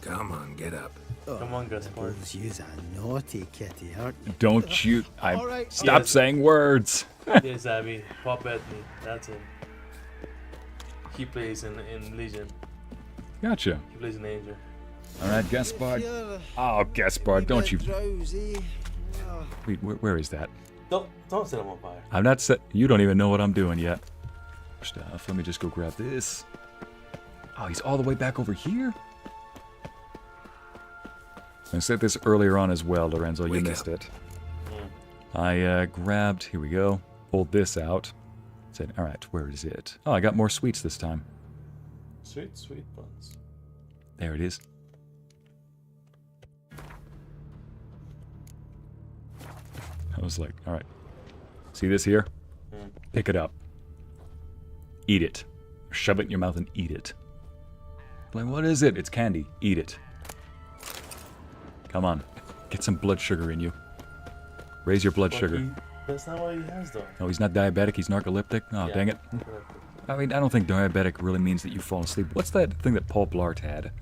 Come on, get up. Come on, Gaspard. You's a naughty kitty, aren't you? Don't you... Alright. Stop Yes. saying words. Yes, Abby. Pop at me. That's it. He plays in Legion. Gotcha. He plays in Angel. All right, Gaspard. Oh, Gaspard, don't you... Drowsy. Wait, where is that? Don't set him on fire. I'm not set... You don't even know what I'm doing yet. Stuff. Let me just go grab this. Oh, he's all the way back over here? I said this earlier on as well, Lorenzo. You missed it. I grabbed... Here we go. Pulled this out. Said, all right, where is it? Oh, I got more sweets this time. Sweet buns. There it is. I was like, all right. See this here? Pick it up. Eat it. Shove it in your mouth and eat it. Like, what is it? It's candy. Eat it. Come on. Get some blood sugar in you. Raise your blood sugar. That's not what he has, though. Oh, he's not diabetic. He's narcoleptic. Oh, Yeah. dang it. I mean, I don't think diabetic really means that you fall asleep. What's that thing that Paul Blart had?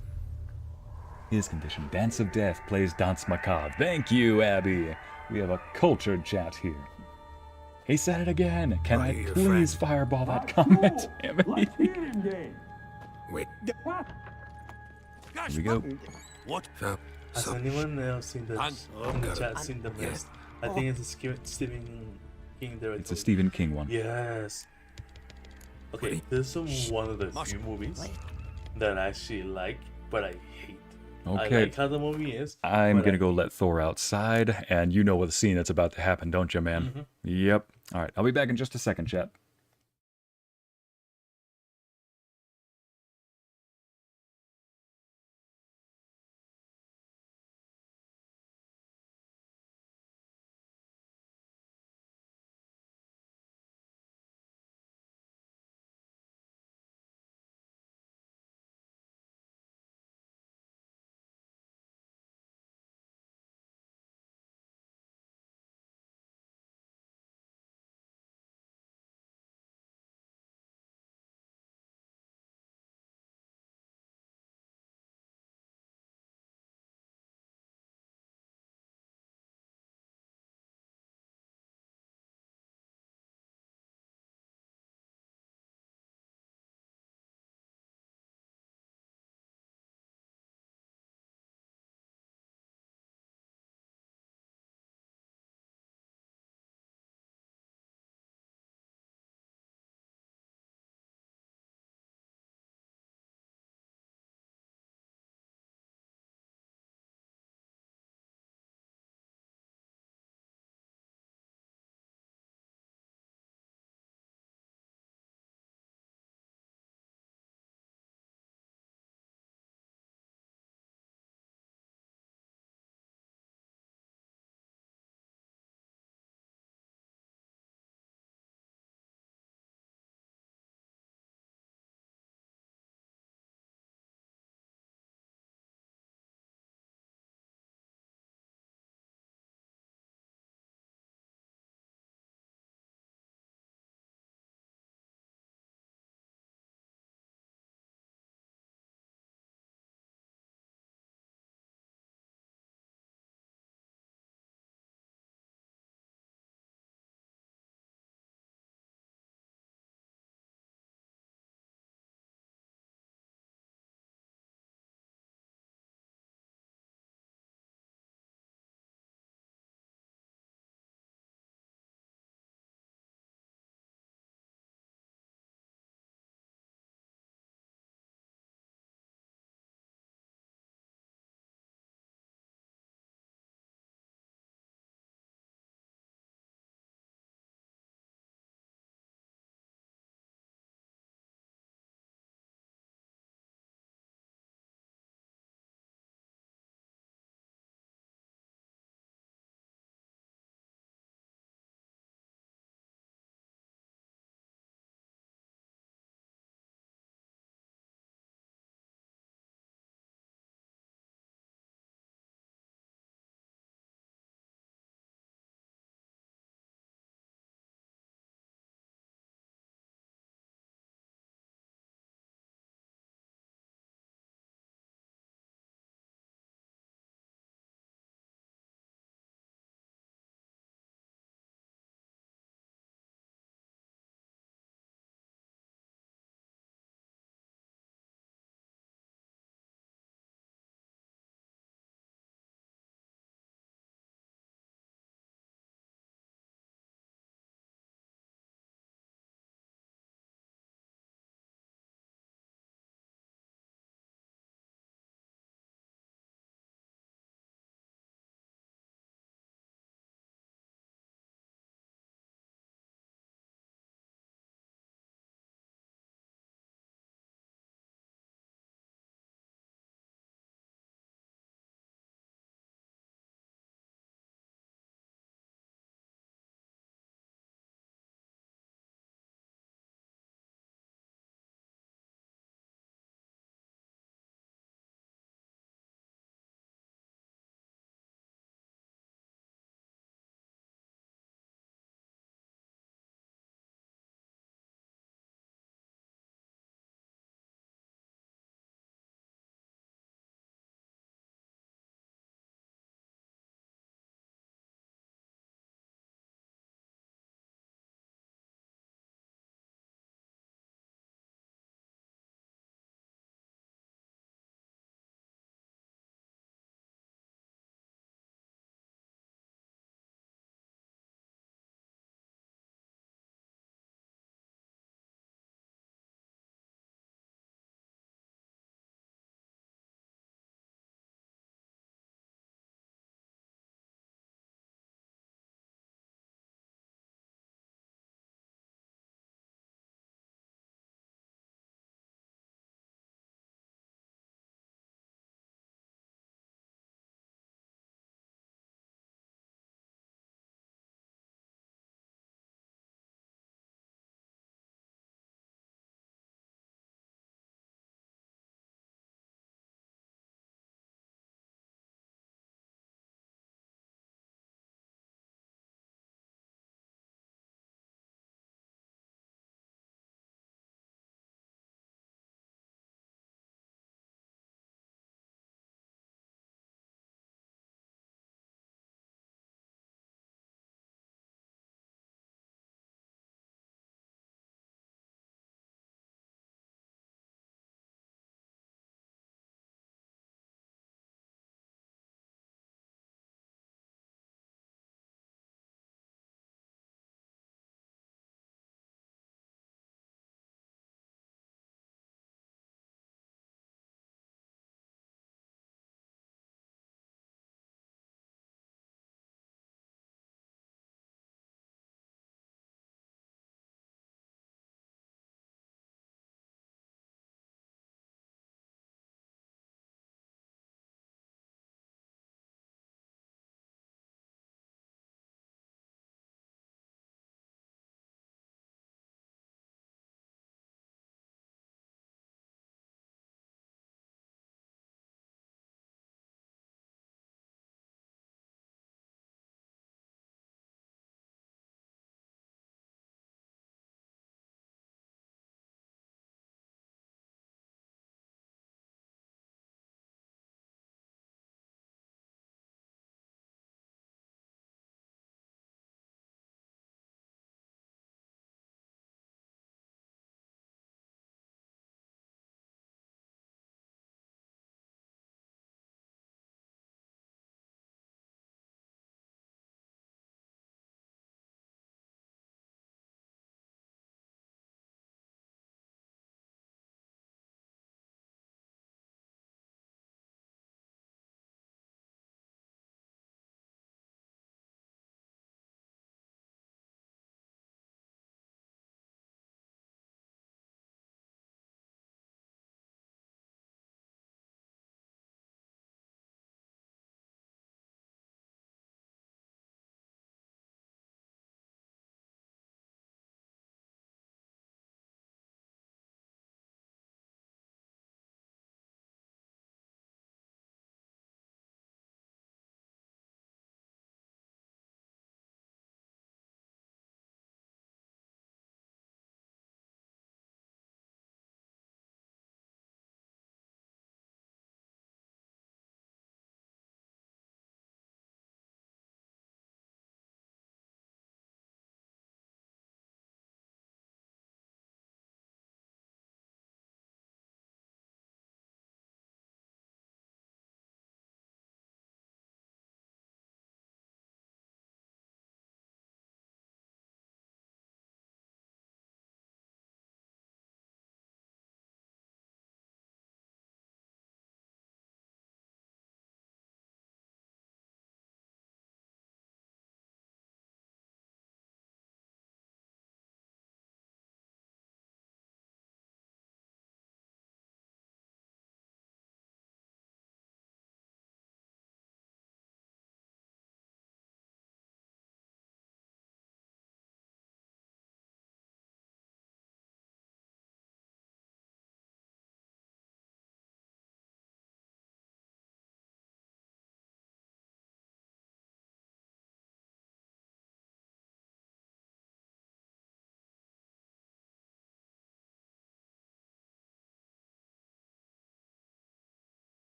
His condition. Dance of Death plays Danse Macabre. Thank you, Abby. We have a cultured chat here. He said it again. Can Are I you your please fireball that comment? Damn it. Wait. Here we go. What? Has anyone else seen the in the chat seen the mist? I think it's a Stephen King director. It's a Stephen King one. Yes. Okay, this is one of the few movies that I actually like, but I hate. Okay. I like how the movie is. I'm but gonna go let Thor outside, and you know what the scene that's about to happen, don't you, man? Yep. All right, I'll be back in just a second, chat.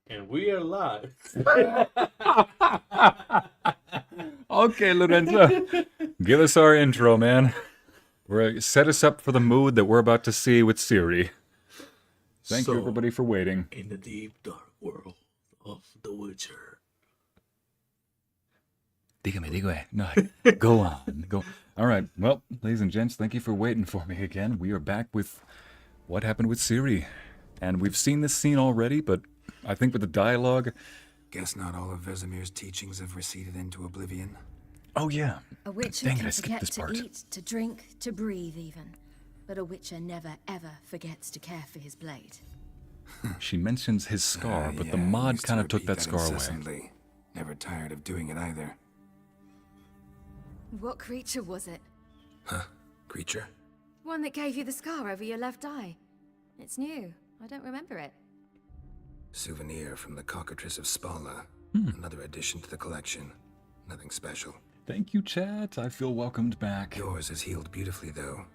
And we are live. Okay, Lorenzo. Give us our intro, man. Set us up for the mood that we're about to see with Ciri. Thank you, everybody, for waiting. In the deep, dark world of The Witcher. Dígame. No, go on. Go. All right. Well, ladies and gents, thank you for waiting for me again. We are back with what happened with Ciri. And we've seen this scene already, but I think with the dialogue... Guess not all of Vesemir's teachings have receded into oblivion. Oh, yeah. A witcher Dang it, can I skipped forget this to part. eat, to drink, to breathe even. But a witcher never, ever forgets to care for his blade. She mentions his scar, but the mod kind of took that scar away. Incessantly. Never tired of doing it either. What creature was it? Huh? Creature? One that gave you the scar over your left eye. It's new. I don't remember it. Souvenir from the cockatrice of Spala. Another addition to the collection. Nothing special. Thank you, chat. I feel welcomed back. Yours is healed beautifully, though.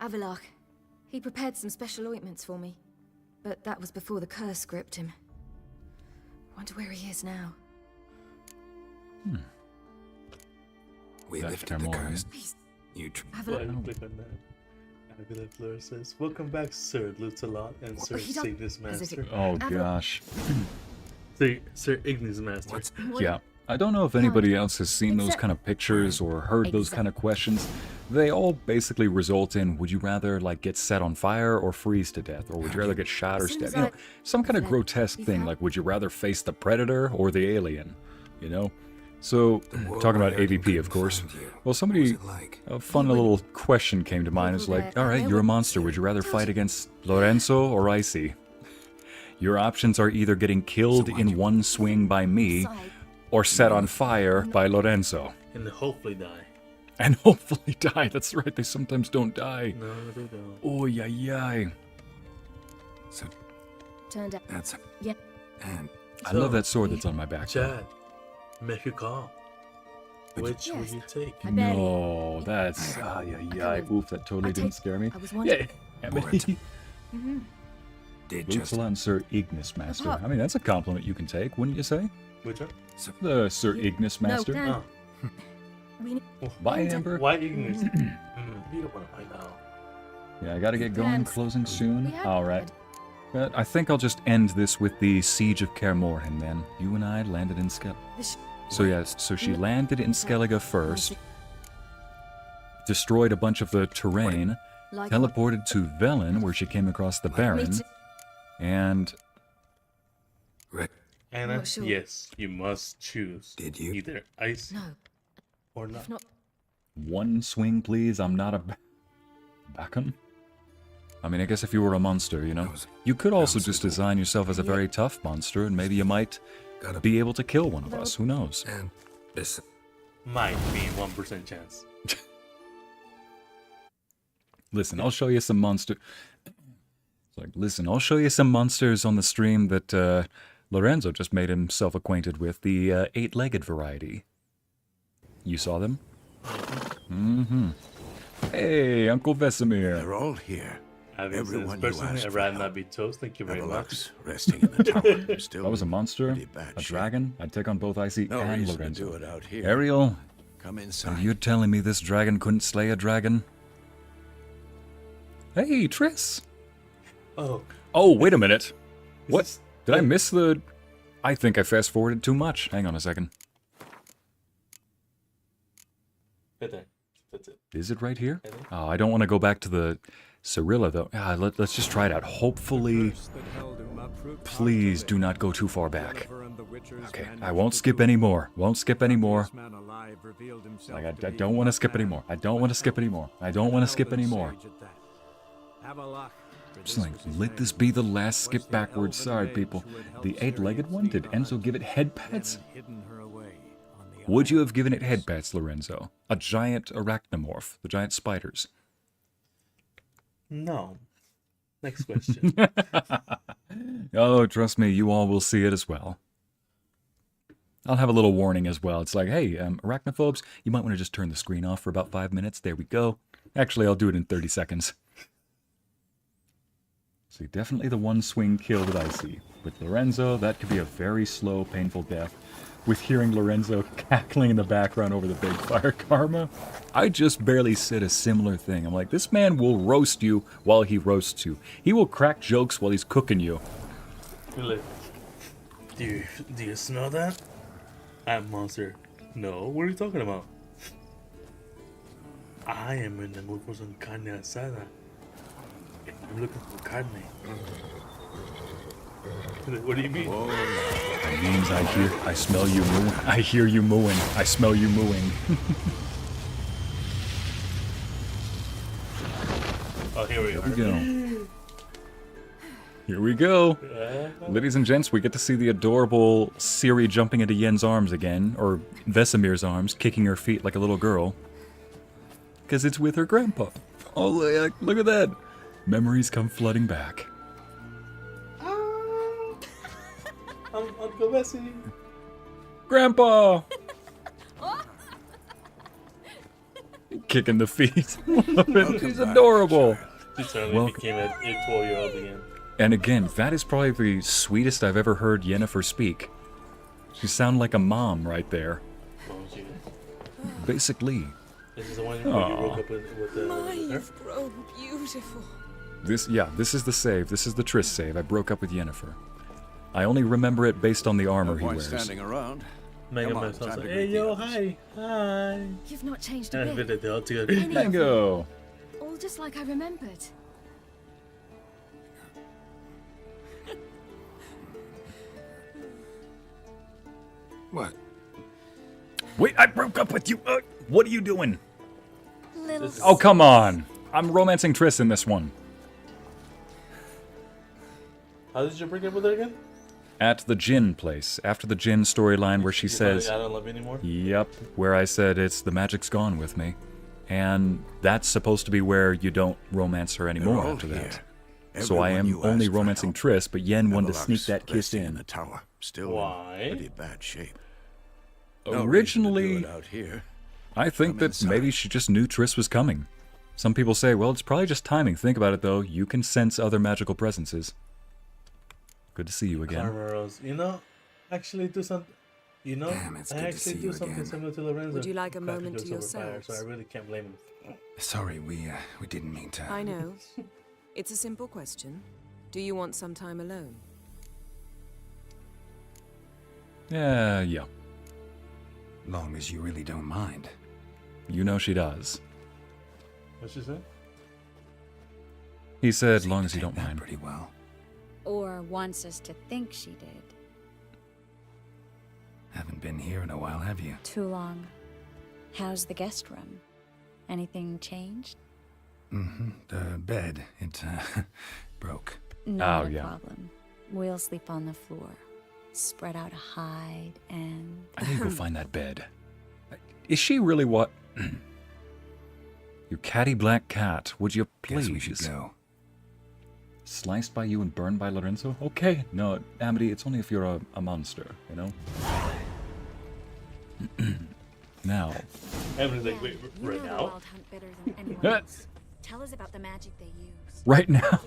Avalok. He prepared some special ointments for me. But that was before the curse gripped him. Wonder where he is now. We That's lifted the Kaer Morhen. curse. You Why do you click on that? Avalok Fleur says, welcome back, Sir Lutalot and Sir Ignis Master. Oh, gosh. Sir Ignis Master. Yeah. I don't know if anybody else has seen those kind of pictures or heard those kind of questions. They all basically result in, would you rather like get set on fire or freeze to death? Or would you rather get shot or stabbed? You know, some kind of grotesque thing like, would you rather face the predator or the alien? You know? So, talking about AVP, of course. Well, somebody, a fun little question came to mind. It's like, all right, you're a monster. Would you rather fight against Lorenzo or Ycey? Your options are either getting killed in one swing by me, or set on fire by Lorenzo. And hopefully die. And hopefully die. That's right, they sometimes don't die. No, they don't. Oh, yeah. So, turned out. That's... Yeah. And... I love that sword that's on my back. Chad, make a call. Which will you take? No, that's... Oof, that totally didn't scare me. Yeah, Emily. Boots on Sir Ignis Master. I mean, that's a compliment you can take, wouldn't you say? Which one? The Sir Ignis Master. No, Bye, Amber. Why Ignis? You don't want to find out. Yeah, I gotta get going. Closing soon. All right. But I think I'll just end this with the Siege of Kaer Morhen, then. You and I landed in Skellige. So yes, so she landed in Skellige first, destroyed a bunch of the terrain, teleported to Velen, where she came across the Baron, and... Anna, yes, you must choose. Did you? Either ice or not. One swing, please. I'm not a Bacon. I mean, I guess if you were a monster, you know. You could also just design yourself as a very tough monster, and maybe you might be able to kill one of us. Who knows? And this might be 1% chance. Listen, I'll show you some monster. It's like, listen, I'll show you some monsters on the stream that Lorenzo just made himself acquainted with, the 8-legged variety. You saw them? Hey, Uncle Vesemir. They're all here. Everyone personally, I'd rather not be toast. Thank you very much. Resting in the tower. If I was a monster, a dragon, I'd take on both Ycey and Lorenzo. Do it out here. Ariel, come inside. are you telling me this dragon couldn't slay a dragon? Hey, Triss. Oh, wait a minute. What? Did I miss the... I think I fast-forwarded too much. Hang on a second. Right there. That's it. Is it right here? Oh, I don't want to go back to the Cirilla, though. Let's just try it out. Hopefully... Please do not go too far back. Okay, I won't skip anymore. Won't skip anymore. Like, I don't want to skip anymore. I don't want to skip anymore. I don't want to skip anymore. Just like, let this be the last skip backwards. Sorry, people. The 8-legged one? Did Enzo give it head pats? Would you have given it head pats, Lorenzo? A giant arachnomorph, the giant spiders. No. Next question. Oh, trust me, you all will see it as well. I'll have a little warning as well. It's like, hey, arachnophobes, you might want to just turn the screen off for about 5 minutes. There we go. Actually, I'll do it in 30 seconds. See, definitely the one swing kill with Ycey. With Lorenzo, that could be a very slow, painful death. With hearing Lorenzo cackling in the background over the big fire karma. I just barely said a similar thing. I'm like, this man will roast you while he roasts you. He will crack jokes while he's cooking you. Do you smell that? I'm monster. No, what are you talking about? I am in the mood for some carne asada. I'm looking for carne. What do you mean? That means I smell you mooing. I hear you mooing. I smell you mooing. Oh, here we go. Here we go. Ladies and gents, we get to see the adorable Ciri jumping into Yen's arms again, or Vesemir's arms, kicking her feet like a little girl. Because it's with her grandpa. Oh, look at that. Memories come flooding back. Uncle Bessie. Grandpa! Kicking the feet. He's adorable. She suddenly became a 12-year-old again. And again, that is probably the sweetest I've ever heard Yennefer speak. She sounded like a mom right there. Basically. This is the one where you broke up with her? You've grown beautiful. This is the save. This is the Triss save. I broke up with Yennefer. I only remember it based on the armor he wears. Standing around. Mega Man sounds like, hey yo, hi. You've not changed a And bit. they're all together. Mango. All just like I remembered. What? Wait, I broke up with you. What are you doing? Little Oh, come on. I'm romancing Triss in this one. How did you break up with her again? At the Jinn place, after the Jinn storyline where she says, I don't love you anymore? Yep, where I said it's the magic's gone with me. And that's supposed to be where you don't romance her anymore after that. So I am only romancing Triss, but Yen wanted to sneak that kiss in. The tower, still Why? in pretty bad shape. Originally, out here. I think that maybe she just knew Triss was coming. Some people say, well, it's probably just timing. Think about it, though. You can sense other magical presences. Good to see you again. Karma Rose. You know, actually do something. You know, it's I good to actually see do you something again. similar to Lorenzo. Would you like a Cracking moment to jokes over fire, yourselves? So I really can't blame him. Sorry, we didn't mean to. I know. It's a simple question. Do you want some time alone? Yeah. Long as you really don't mind. You know she does. What'd she say? He said, long as you don't mind. Pretty well. Or wants us to think she did. Haven't been here in a while, have you? Too long. How's the guest room? Anything changed? Mm-hmm. The bed, it broke. Not a problem. We'll sleep on the floor. Spread out a hide and... I need to go find that bed. Is she really what? You catty black cat, would you please? Guess we should go. Sliced by you and burned by Lorenzo? Okay. No, Amity, it's only if you're a monster, you know? Now. Amity's like, wait, right now? Wild hunt better than anyone else. Tell us about the magic they use. Right now?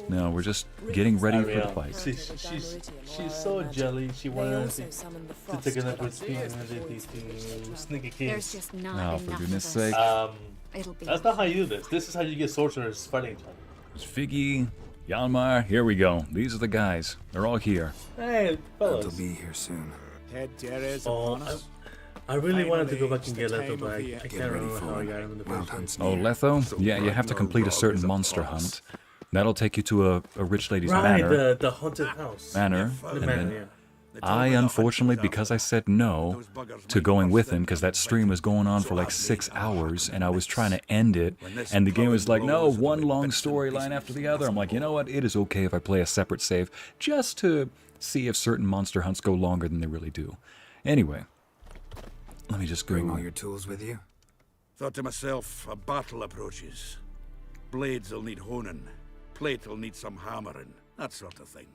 No, we're just getting ready for the fight. She's so jelly. She wanted to take a nap with Steve and to sneak a kiss. There's just not for enough goodness of us. sake. That's not how you do this. This is how you get sorcerers fighting each other. It's Figgy, Hjalmar, here we go. These are the guys. They're all here. Hey, fellas. They'll be here soon. I really wanted to go back and get Letho, but I can't remember how I got him in the first place. Oh, Letho? Yeah, you have to complete a certain monster hunt. That'll take you to a rich lady's right, manor. the haunted house. Manor. The And manor, then yeah. I, unfortunately, because I said no to going with him, because that stream was going on for like 6 hours, and I was trying to end it, and the game was like, no, one long storyline after the other. I'm like, you know what? It is okay if I play a separate save, just to see if certain monster hunts go longer than they really do. Anyway, let me just go. Bring all your tools with you? Thought to myself, a battle approaches. Blades will need honing. Plate will need some hammering. That sort of thing.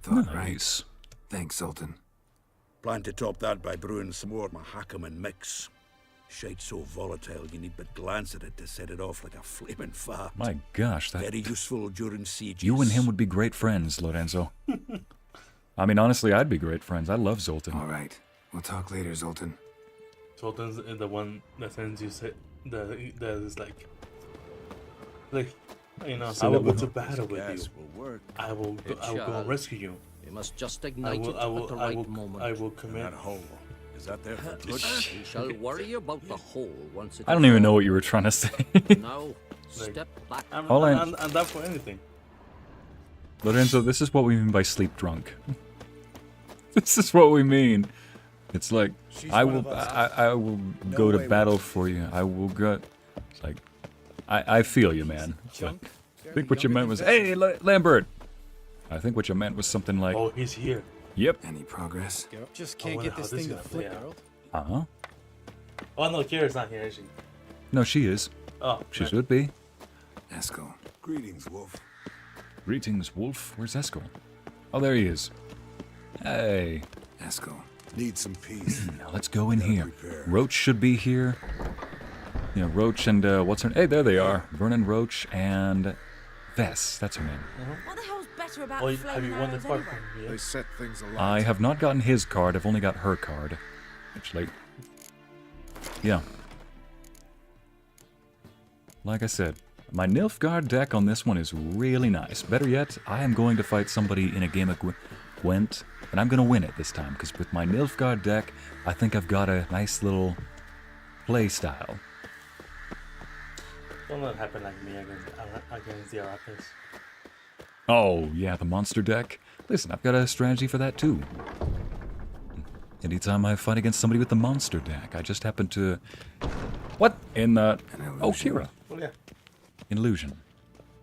Thought right. Thanks, Sultan. Plan to top that by brewing some more Mahakaman mix. Shite so volatile you need but glance at it to set it off like a flaming fart. My gosh, that... Very useful during sieges. You and him would be great friends, Lorenzo. I mean, honestly, I'd be great friends. I love Zoltan. All right. We'll talk later, Zoltan. Zoltan's the one that sends you that is like, you know, So I will that go to battle with gas you. will work. I will go and rescue you. You must just ignite it at the right moment. I will commit. That hole. Is that there for good? We shall worry about the hole once it I don't even know what you were trying to say. Now, step back. I'm All down for anything. Lorenzo, this is what we mean by sleep drunk. This is what we mean. It's like, I will go to battle for you. I will go. It's like, I feel you, man. But I think what you meant was, hey, Lambert. I think what you meant was something like, oh, he's here. Yep. Any progress? Just can't get this thing to flip, Geralt. Uh-huh. Oh no, Kira's not here, is she? No, she is. Oh, she right. should be. Esco. Greetings, Wolf. Greetings, Wolf. Where's Esco? Oh, there he is. Hey. Esco. Need some peace. Now let's go in here. Prepare. Roach should be here. You know, Roach and, what's her name? Hey, there they are. Vernon, Roach, and Vess. That's her name. What the hell's better about Oh, flame have you won the arrows card anyway? from me? They set things alight. I have not gotten his card. I've only got her card. Actually, yeah. Like I said, my Nilfgaard deck on this one is really nice. Better yet, I am going to fight somebody in a game of Gwent, and I'm going to win it this time, because with my Nilfgaard deck, I think I've got a nice little play style. Don't let it happen like me against the Arachnids. Oh, yeah, the monster deck. Listen, I've got a strategy for that too. Anytime I fight against somebody with the monster deck, I just happen to... What? In the... Oh, Kira. Oh, yeah. Illusion.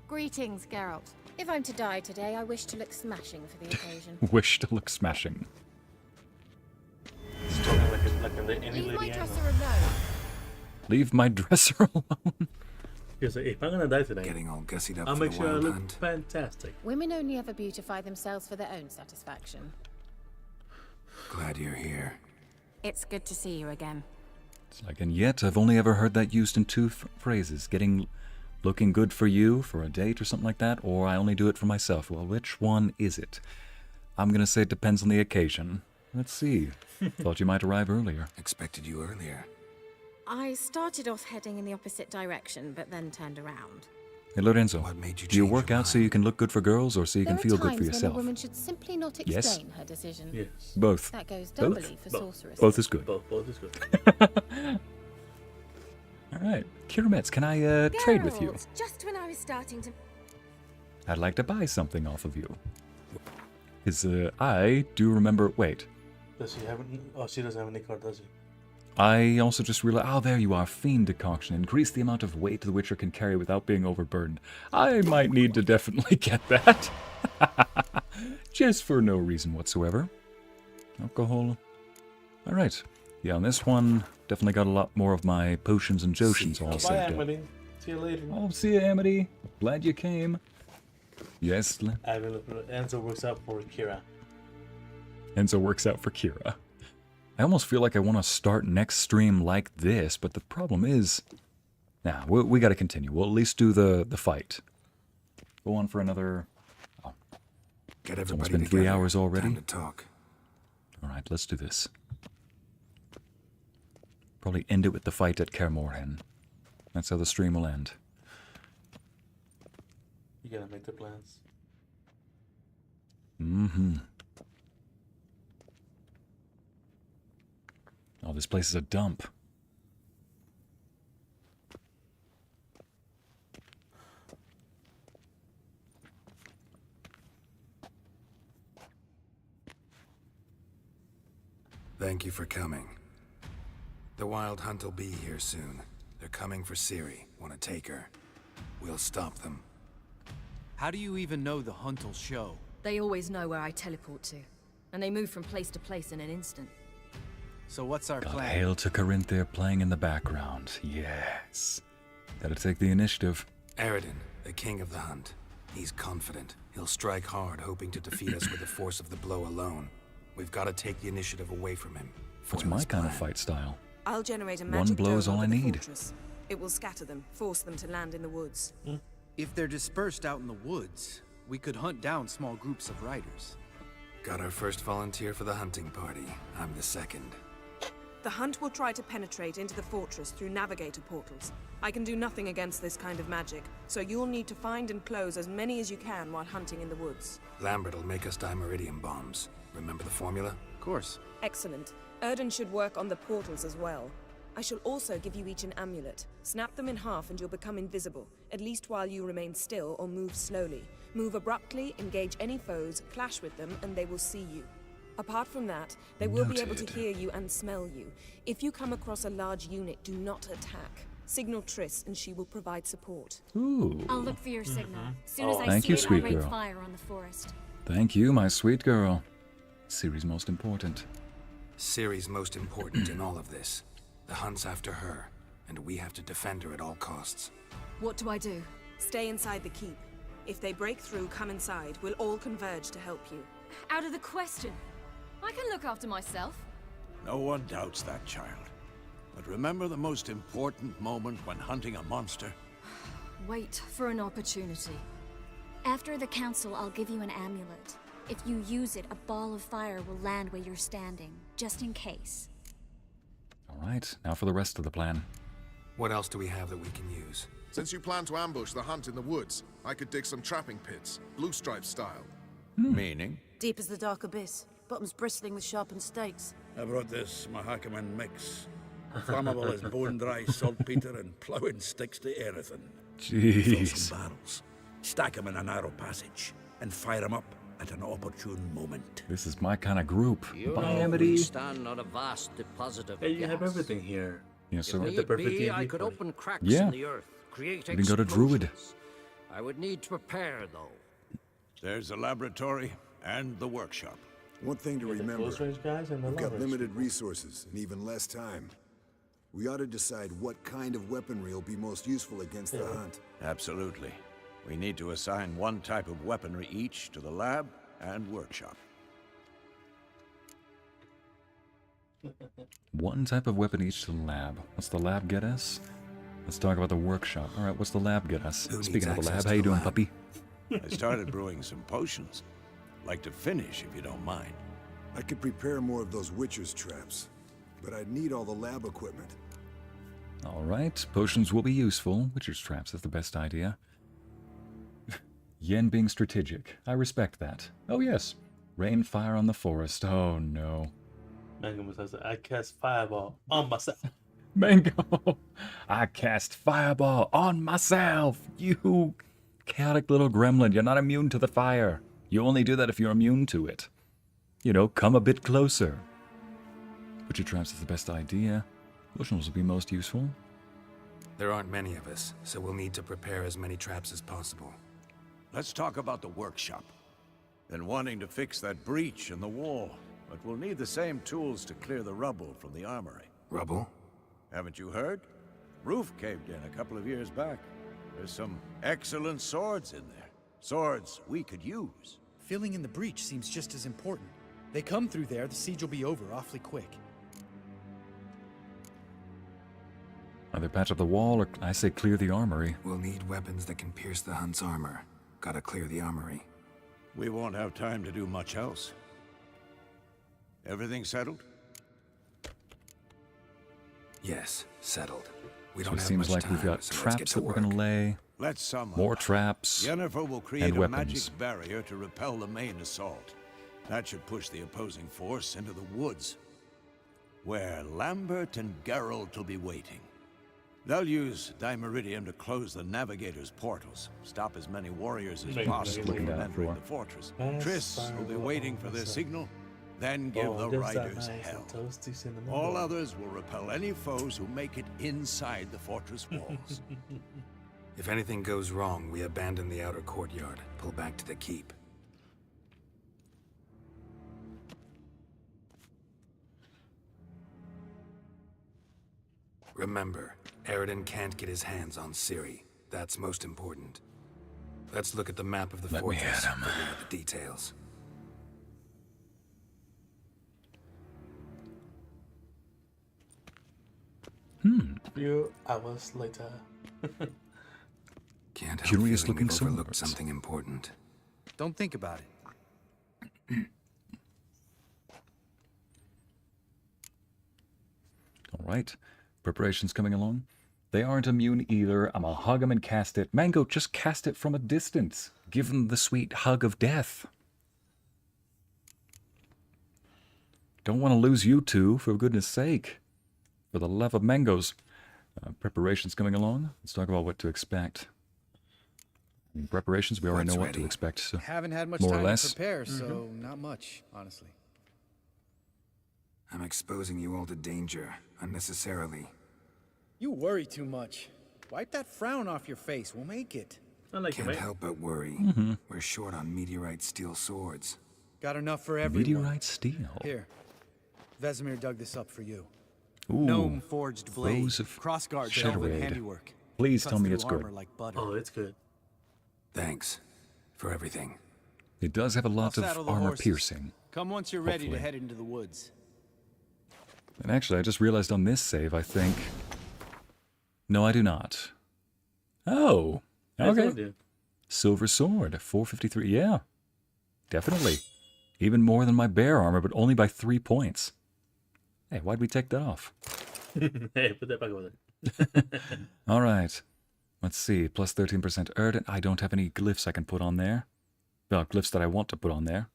Greetings, Geralt. If I'm to die today, I wish to look smashing for the occasion. Wish to look smashing. She's talking like any Leave my lady I know. dresser alone. Leave my dresser alone. He's like, if I'm gonna die today, Getting all gussied up I'll for make the sure I wild look hunt. fantastic. Women only ever beautify themselves for their own satisfaction. Glad you're here. It's good to see you again. It's like, and yet I've only ever heard that used in two phrases. Looking good for you, for a date or something like that, or I only do it for myself. Well, which one is it? I'm gonna say it depends on the occasion. Let's see. Thought you might arrive earlier. Expected you earlier. I started off heading in the opposite direction, but then turned around. Hey, Lorenzo, What made you do you change work your out so you can look good for girls, or so you can feel good for There are times when a yourself? woman should simply not Yes? explain her decision. Yes. Both. That goes Both? doubly for sorcerers. Both is good. Both is good. Alright. Kira Metz, can I trade with you? Geralt, just when I was starting to... I'd like to buy something off of you. Because I do remember... Wait. Does she have? Oh, she doesn't have any card, does she? I also just realized... Oh, there you are. Fiend decoction. Increase the amount of weight the Witcher can carry without being overburdened. I might need to definitely get that. Just for no reason whatsoever. Alcohol. Alright. Yeah, on this one, definitely got a lot more of my potions and jotions all Bye, saved up. Amity. See you later. Oh, see you, Amity. Glad you came. Yes. Enzo works out for Kira. Enzo works out for Kira. I almost feel like I want to start next stream like this, but the problem is... Nah, we got to continue. We'll at least do the fight. Go on for another... Oh. Get It's everybody almost been together. 3 hours already. Time to talk. Alright, let's do this. Probably end it with the fight at Kaer Morhen. That's how the stream will end. You gotta make the plans. Mm-hmm. Oh, this place is a dump. Thank you for coming. The Wild Hunt will be here soon. They're coming for Ciri. Want to take her? We'll stop them. How do you even know the hunt will show? They always know where I teleport to, and they move from place to place in an instant. So what's our God, plan? hail to Corinthia playing in the background. Yes. Gotta take the initiative. Eredin, the king of the hunt. He's confident. He'll strike hard, hoping to defeat us with the force of the blow alone. We've got to take the initiative away from him. That's Foil my his kind of plan. fight style. I'll generate a One magic blow is dome all I over the need. fortress. It will scatter them, force them to land in the woods. If they're dispersed out in the woods, we could hunt down small groups of riders. Got our first volunteer for the hunting party. I'm the second. The hunt will try to penetrate into the fortress through navigator portals. I can do nothing against this kind of magic, so you'll need to find and close as many as you can while hunting in the woods. Lambert will make us dimeridium bombs. Remember the formula? Of course. Excellent. Erden should work on the portals as well. I shall also give you each an amulet. Snap them in half and you'll become invisible, at least while you remain still or move slowly. Move abruptly, engage any foes, clash with them, and they will see you. Apart from that, they will be able to hear you and smell you. If you come across a large unit, do not attack. Signal Triss and she will provide support. Ooh. I'll look for your signal. As soon as I Thank see you, it, sweet I'll rain girl. fire on the forest. Thank you, my sweet girl. Ciri's most important. Ciri's most important in all of this. The hunt's after her, and we have to defend her at all costs. What do I do? Stay inside the keep. If they break through, come inside. We'll all converge to help you. Out of the question. I can look after myself. No one doubts that, child. But remember the most important moment when hunting a monster? Wait for an opportunity. After the council, I'll give you an amulet. If you use it, a ball of fire will land where you're standing, just in case. Alright, now for the rest of the plan. What else do we have that we can use? Since you plan to ambush the hunt in the woods, I could dig some trapping pits, blue stripe style. Meaning? Deep as the dark abyss, bottoms bristling with sharpened stakes. I brought this Mahakaman mix. Flammable as bone-dry saltpeter and ploughing sticks to anything. Jeez. Fill some barrels, stack them in a narrow passage, and fire them up at an opportune moment. This is my kind of group. You Bye, know, we Amity. stand on a vast deposit of Hey, you gas. have everything here. Yes, sir. Is If that the need perfect be, I D&D could party? open cracks Yeah. in the earth, create You can go to Druid. explosions. I would need to prepare, though. There's the laboratory and the workshop. One thing to Yeah, the remember, close range guys and the we've long got range limited people. resources and even less time. We ought to decide what kind of weaponry will be most useful against the hunt. Absolutely. We need to assign one type of weaponry each to the lab and workshop. One type of weapon each to the lab. What's the lab get us? Let's talk about the workshop. Alright, what's the lab get us? Who Speaking of needs the lab, access how to you the doing, lab? puppy? I started brewing some potions. Like to finish, if you don't mind. I could prepare more of those Witcher's traps, but I'd need all the lab equipment. Alright, potions will be useful. Witcher's traps is the best idea. Yen being strategic. I respect that. Oh yes. Rain fire on the forest. Oh no. Mango says, I cast fireball on myself. Mango! I cast fireball on myself! You chaotic little gremlin, you're not immune to the fire. You only do that if you're immune to it. You know, come a bit closer. Butcher traps is the best idea. Potions will be most useful. There aren't many of us, so we'll need to prepare as many traps as possible. Let's talk about the workshop. Been wanting to fix that breach in the wall, but we'll need the same tools to clear the rubble from the armory. Rubble? Haven't you heard? Roof caved in a couple of years back. There's some excellent swords in there. Swords we could use. Filling in the breach seems just as important. They come through there, the siege will be over awfully quick. Either patch up the wall or I say clear the armory. We'll need weapons that can pierce the hunt's armor. Gotta clear the armory. We won't have time to do much else. Everything settled? Yes, settled. We So don't it have seems much like we've time, got so let's get traps to that we're work. gonna lay. Let's sum up. More traps Yennefer will create and a weapons. magic barrier to repel the main assault. That should push the opposing force into the woods, where Lambert and Geralt will be waiting. They'll use dimeridium to close the navigator's portals, stop as many warriors as possible from entering the fortress. Triss will be waiting for their signal, then give the riders hell. All others will repel any foes who make it inside the fortress walls. If anything goes wrong, we abandon the outer courtyard, pull back to the keep. Remember, Erden can't get his hands on Ciri. That's most important. Let's look at the map of the Let me fortress. at him. Figure out the details. Few hours later. Can't help Curious feeling looking we've overlooked swords. something important. Don't think about it. All right. Preparations coming along. They aren't immune either. I'm gonna hug them and cast it. Mango, just cast it from a distance. Give them the sweet hug of death. Don't want to lose you two, for goodness sake. For the love of mangoes. Preparations coming along. Let's talk about what to expect. In preparations, we already know what to expect. So Haven't had much more time or less. to prepare, so not much, honestly. I'm exposing you all to danger, unnecessarily. You worry too much. Wipe that frown off your face. We'll make it. I like Can't it, mate. help but worry. We're short on meteorite steel swords. Got enough for everyone. Meteorite steel. Here. Vesemir dug this up for you. Ooh, Gnome forged blade. Foes of Crossguard Shadowade. elven handiwork. Please Cuts tell me through it's armor good. like butter. Oh, it's good. Thanks for everything. It does have a lot I'll saddle of the armor horses. piercing. Come once you're ready to Hopefully. head into the woods. And actually, I just realized on this save, I think... No, I do not. Oh, I okay. told you. Silver sword, 453. Yeah, definitely. Even more than my bear armor, but only by 3 points. Hey, why'd we take that off? Hey, put that back over there. All right. Let's see. Plus 13% Erdent. I don't have any glyphs I can put on there. Well, glyphs that I want to put on there.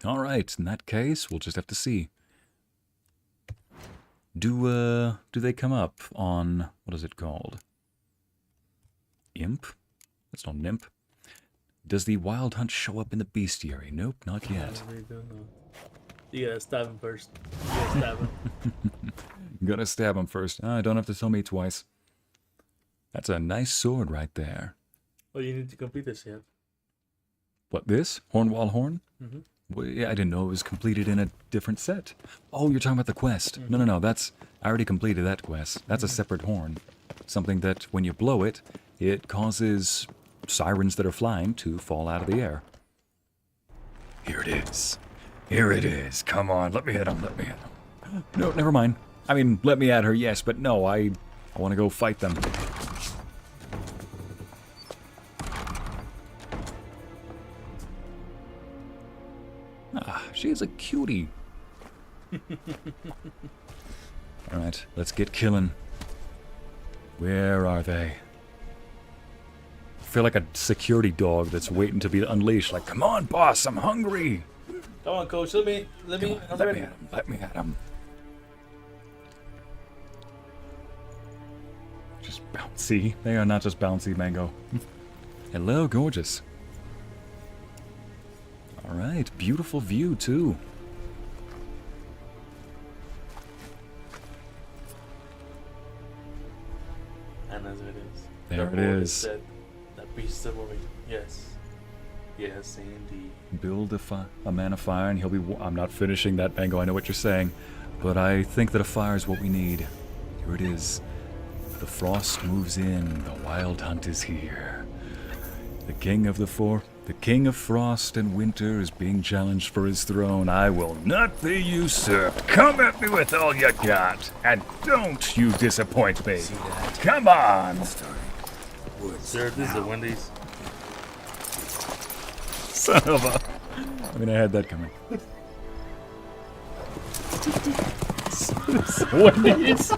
All right. In that case, we'll just have to see. Do they come up on, what is it called? Imp? That's not an imp. Does the wild hunt show up in the bestiary? Nope, not yet. I really don't know. You gotta stab him first. You gotta stab him. Gotta stab him first. I don't have to tell me twice. That's a nice sword right there. Oh, you need to complete this yet. What, this? Hornwall Horn? Mhm. Well, yeah, I didn't know it was completed in a different set. Oh, you're talking about the quest. No, that's... I already completed that quest. That's a separate horn. Something that, when you blow it, it causes sirens that are flying to fall out of the air. Here it is. Here it is. Come on, let me hit him, let me hit him. No, never mind. I mean, let me at her, yes, but no, I want to go fight them. Ah, she's a cutie. Alright, let's get killing. Where are they? I feel like a security dog that's waiting to be unleashed. Like, come on, boss, I'm hungry. Come on, coach. Let me. I'm ready. Let me at him. Just bouncy. They are not just bouncy, Mango. Hello, gorgeous. Alright, beautiful view, too. And as it is. There The it Lord is. Said, that beast of movie. Yes. Yes, indeed. Build a man of fire, and he'll be... I'm not finishing that, Mango, I know what you're saying. But I think that a fire is what we need. Here it is. The frost moves in. The wild hunt is here. The king of frost and winter is being challenged for his throne. I will not be usurped. Come at me with all you got, and don't you disappoint me. Come on. Sir, this is a Wendy's. Son of a... I mean, I had that coming. Wendy's.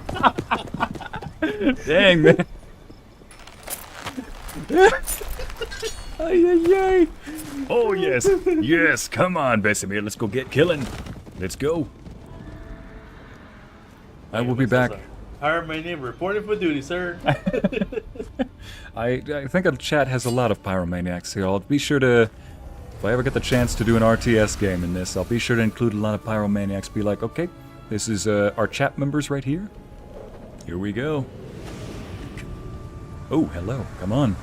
Dang, man. Ay, ay, ay. Oh, yes. Yes, come on, Vesemir. Let's go get killing. Let's go. I will be back. Pyromania reporting for duty, sir. I think our chat has a lot of pyromaniacs here. I'll be sure to... If I ever get the chance to do an RTS game in this, I'll be sure to include a lot of pyromaniacs. Be like, okay, this is our chat members right here. Here we go. Oh, hello. Come on.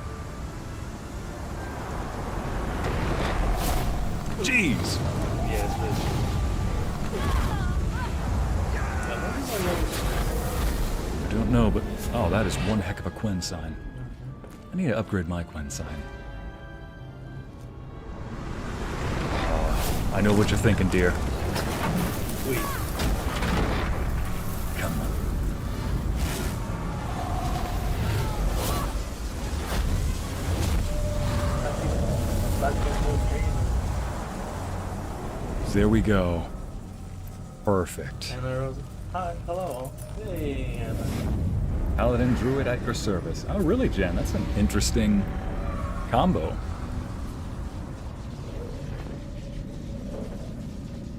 Jeez. Yes, I don't know, but... Oh, that is one heck of a Quen sign. I need to upgrade my Quen sign. I know what you're thinking, dear. Sweet. There we go. Perfect. Anna Rose. Hi, hello. Hey, Anna. Paladin Druid at your service. Oh, really, Jen? That's an interesting combo.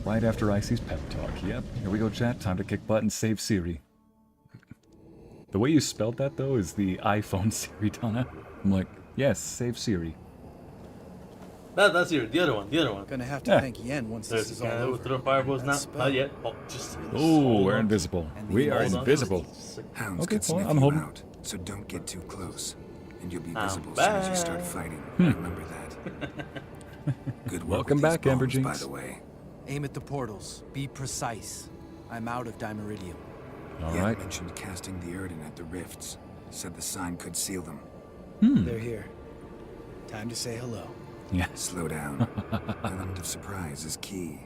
Right after Ycey's pep talk. Yep. Here we go, chat. Time to kick butt and save Ciri. The way you spelled that, though, is the iPhone Ciri, Donna. I'm like, yes, save Ciri. That's Ciri. The other one. The other one. Gonna have to thank Yen once this is all over. Throw fireballs now. Not yet. Oh, just. Oh, we're invisible. We are invisible. Hounds Okay, could sniff I'm you holding. out, so don't get too close. And you'll be I'm visible as soon as you start back. fighting. Hmm. Remember that. Good work Welcome with these back, Amber bombs, by Jinx. the way. Aim at the portals. Be precise. I'm out of Dimeridium. All Yen right. mentioned casting the Erden at the rifts. Said the sign could seal them. They're here. Time to say hello. Yeah. Slow down. Element of surprise is key.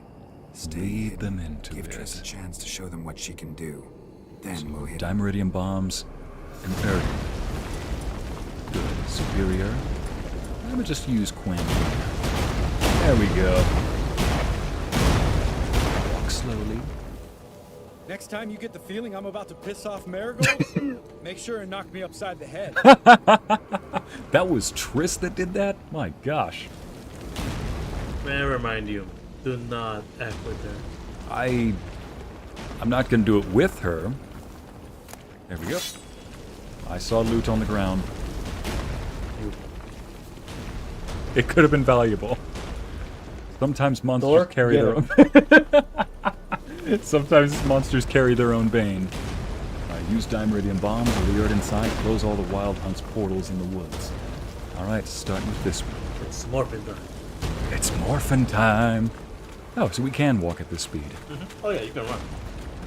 Stay Lead hidden. them into Give Triss a it. chance to show them what she can do. Then we'll hit. Dimeridium bombs. Compared. Good. Superior. I'm gonna just use Quinn. There we go. Walk slowly. Next time you get the feeling I'm about to piss off Marigold, make sure and knock me upside the head. That was Triss that did that? My gosh. May I remind you, do not act with her. I'm not gonna do it with her. There we go. I saw loot on the ground. It could have been valuable. Sometimes monsters carry their own. Sometimes monsters carry their own bane. Use Dimeridium bombs or lured inside. Close all the wild hunt's portals in the woods. All right, starting with this one. It's morphin time. It's morphin time. Oh, so we can walk at this speed. Oh yeah, you can run.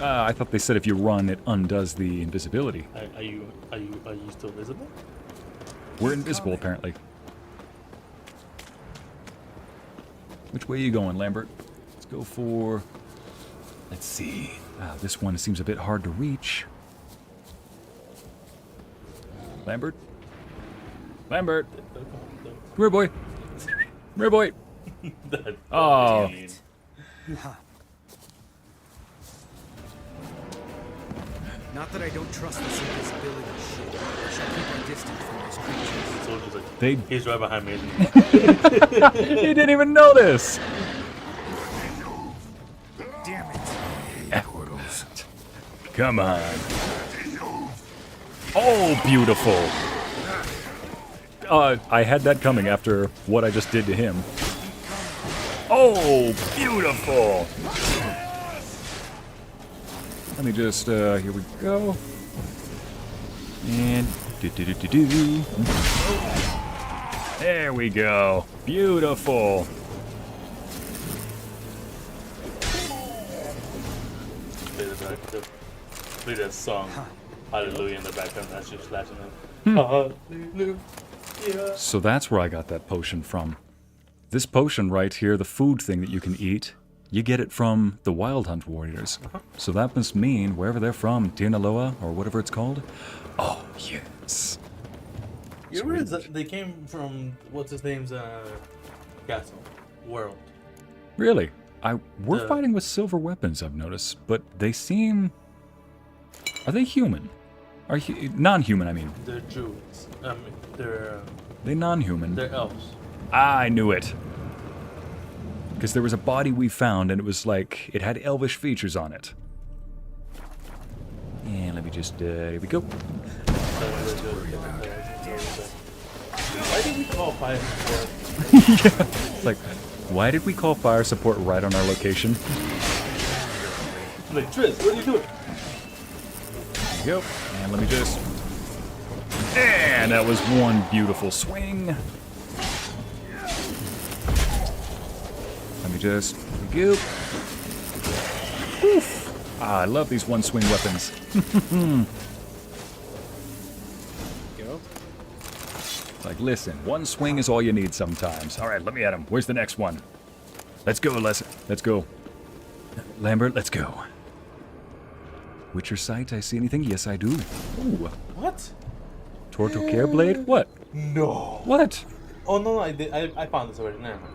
I thought they said if you run, it undoes the invisibility. Are you still visible? We're invisible, apparently. Which way are you going, Lambert? Let's go for... Let's see. This one seems a bit hard to reach. Lambert? Lambert! Come here, boy! Come here, boy! Oh. Not that I don't trust this invisibility shit. I shall keep our distance from those creatures. Soldier's like, They... he's right behind me. He didn't even notice! Damn it. Portals. Come on. Oh, beautiful! I had that coming after what I just did to him. Oh, beautiful! Let me just, here we go. And do-do-do-do-do. There we go. Beautiful. Play that song, Hallelujah, in the background. That's just flashing up. Hallelujah. So that's where I got that potion from. This potion right here, the food thing that you can eat, you get it from the Wild Hunt warriors. So that must mean wherever they're from, Tirnaloa or whatever it's called. Oh, yes. You ever that they came from what's his name's castle world? Really? We're fighting with silver weapons, I've noticed, but they seem... Are they human? Non-human, I mean. They're Druids. I mean, they're non-human. They're elves. I knew it. Because there was a body we found, and it was like, it had elvish features on it. And let me just, here we go. Why did we call fire support? Yeah, it's like, why did we call fire support right on our location? I'm like, Triss, what are you doing? There we go. And let me just... And that was one beautiful swing. Let me just... There we go. Oof. I love these one-swing weapons. Go. Like, listen, one swing is all you need sometimes. All right, let me at him. Where's the next one? Let's go, let's go. Lambert, let's go. Witcher sight, I see anything? Yes, I do. Ooh. What? Torto Care Blade? What? No. What? Oh, no, I found this already. Never mind.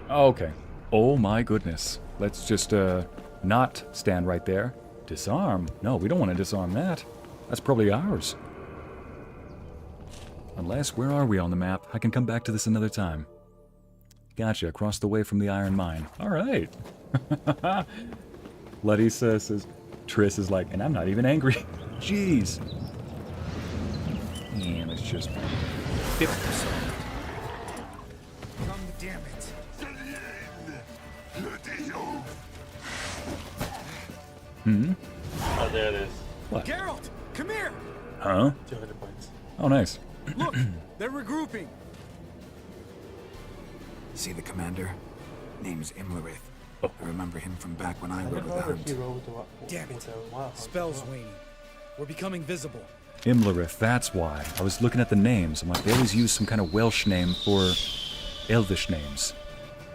Okay. Oh my goodness. Let's just, not stand right there. Disarm. No, we don't want to disarm that. That's probably ours. Unless, where are we on the map? I can come back to this another time. Gotcha, across the way from the iron mine. Alright. Larissa says, Triss is like, and I'm not even angry. Jeez. Yeah, let's just... 50%. Come, damn it. Hmm? Oh, there it is. What? Geralt, come here. Huh? 200 points. Oh, nice. Look, they're regrouping. See the commander? Name's Imlerith. I remember him from back when I rode with the hunt. Damn it. Spell's waning. We're becoming visible. Imlerith, that's why. I was looking at the names. I'm like, they always use some kind of Welsh name for Elvish names.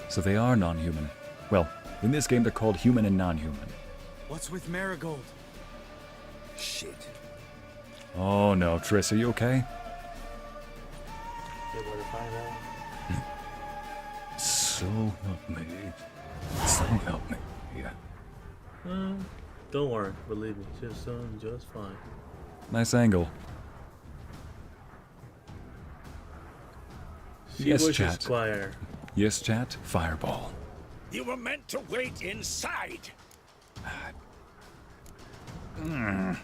So they are non-human. Well, in this game they're called human and non-human. What's with Marigold? Shit. Oh no, Triss, are you okay? So help me. So help me. Yeah. Don't worry, believe me, she's doing just fine. Nice angle. Yes, chat. Squire. Yes, chat. Fireball. You were meant to wait inside.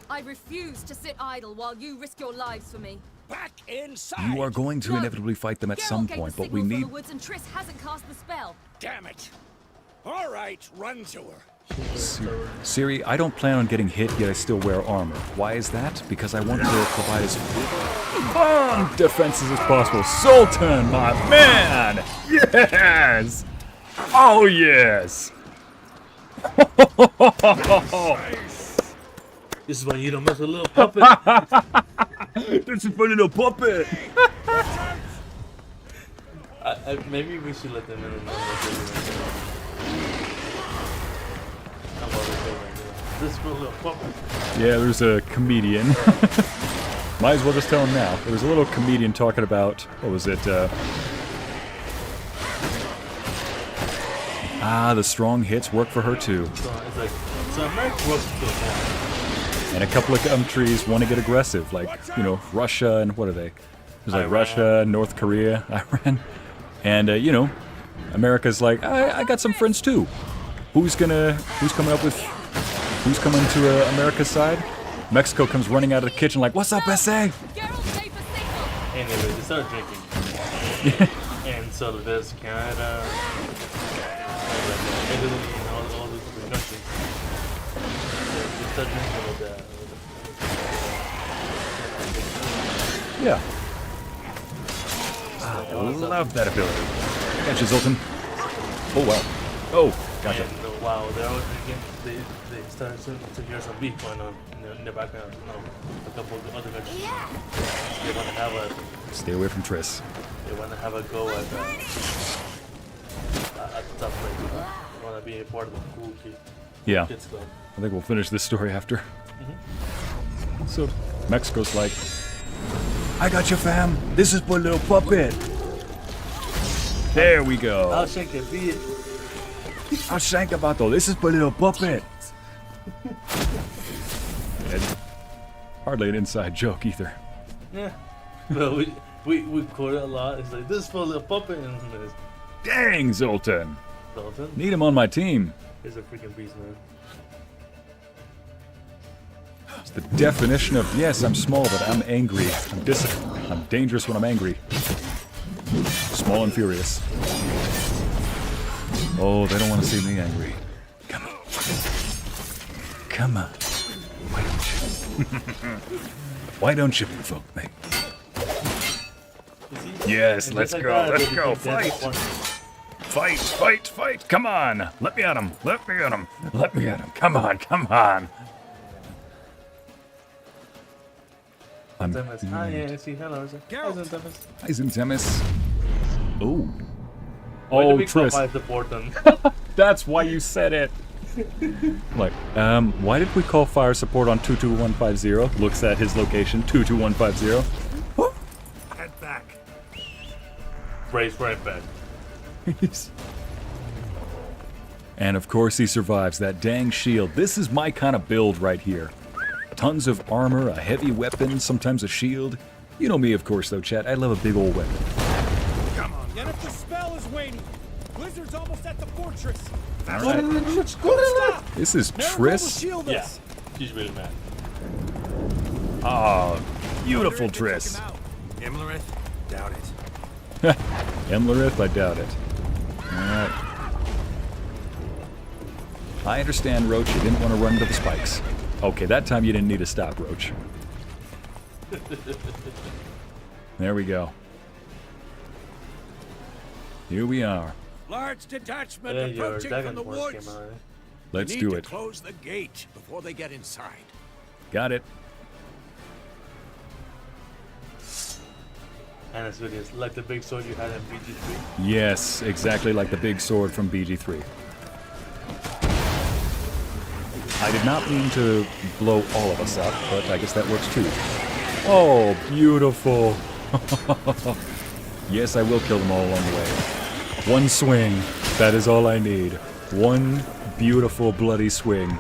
I refuse to sit idle while you risk your lives for me. Back inside. You are going to inevitably fight them at some point, but we need... The woods and Triss hasn't cast the spell. Damn it. All right, run to her. Ciri, I don't plan on getting hit, yet I still wear armor. Why is that? Because I want to provide as bomb defenses as possible. Sultan, my man! Yes! Oh, yes! This is why you don't mess with a little puppet. This is for little puppet. Maybe we should let them in. This is for a little puppet. Yeah, there's a comedian. Might as well just tell him now. There was a little comedian talking about, what was it? The strong hits work for her too. So America works for that. And a couple of countries want to get aggressive, like, you know, Russia and what are they? There's like Russia, North Korea, Iran. And, you know, America's like, I got some friends too. Who's coming to America's side? Mexico comes running out of the kitchen like, what's up, SA? Anyway, they start drinking. And so there's Canada, Italy, and all the different countries. They start drinking with that. Yeah. I love that ability. Gotcha, Zoltan. Oh, wow. Oh, gotcha. And wow, they're always drinking. They start to hear some beef going on in the background. You know, a couple of other countries. They want to have a... Stay away from Triss. They want to have a go at the top place. They want to be a part of the cool Yeah. kids club. I think we'll finish this story after. So, Mexico's like, I got you, fam. This is for little puppet. There we go. I'll shake it, be it. I'll shank about though. This is for little puppet. And hardly an inside joke either. Yeah. But we quote it a lot. It's like, this is for a little puppet. And it's, Dang, Zoltan. Zoltan? Need him on my team. He's a freaking beast, man. It's the definition of, yes, I'm small, but I'm angry. I'm dangerous when I'm angry. Small and furious. Oh, they don't want to see me angry. Come on. Come on. Why don't you? Why don't you provoke me? Yes, let's go. Let's go. Fight. Fight, fight, fight. Come on. Let me at him. Let me at him. Let me at him. Come on, come on. Hi, Ycey. Hello. Hi, Zintemis. Oh. Why Oh, do we call Triss. Five the Porton? That's why you said it. Like, why did we call fire support on 22150? Looks at his location, 22150. Head back. Brace right back. And of course he survives that dang shield. This is my kind of build right here. Tons of armor, a heavy weapon, sometimes a shield. You know me, of course, though, chat. I love a big old weapon. Come on. And if the spell is waning, Blizzard's almost at the fortress. All right. Stop. This is Triss. Yeah, she's really mad. Oh, beautiful Triss. Imlerith? Doubt it. Emlerith? I doubt it. Alright. I understand, Roach. You didn't want to run into the spikes. Okay, that time you didn't need to stop, Roach. There we go. Here we are. Large detachment Yeah, your approaching dragon from the force woods. came out, right? Let's We do need it. to close the gate before they get inside. Got it. And it's really like the big sword you had in BG3. Yes, exactly like the big sword from BG3. I did not mean to blow all of us up, but I guess that works too. Oh, beautiful. Yes, I will kill them all along the way. One swing. That is all I need. One beautiful bloody swing.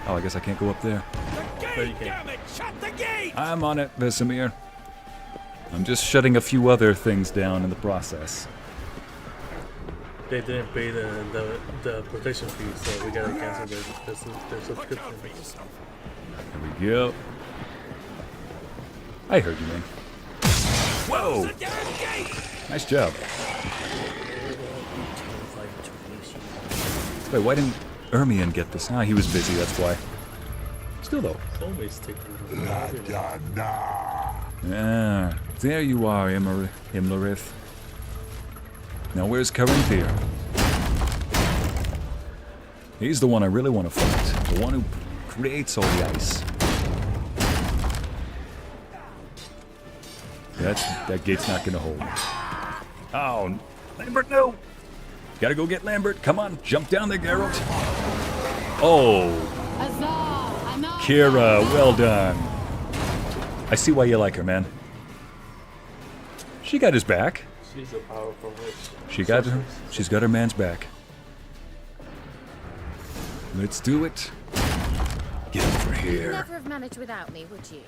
Oh, I guess I can't go up there. Damn it! Shut the gate! I'm on it, Vesemir. I'm just shutting a few other things down in the process. They didn't pay the protection fee, so we gotta cancel their subscription. There we go. I heard you, man. Whoa! Nice job. Wait, why didn't Ermion get this? Ah, he was busy, that's why. Still though. Always take Ah, there you are, Imlerith. Now where's Carinthia? He's the one I really want to fight. The one who creates all the ice. That gate's not gonna hold. Oh, Lambert, no! Gotta go get Lambert. Come on, jump down there, Geralt. Oh. Kira, well done. I see why you like her, man. She got his back. She's a powerful witch. She's got her man's back. Let's do it. Get over You'd here. never have managed without me, would you?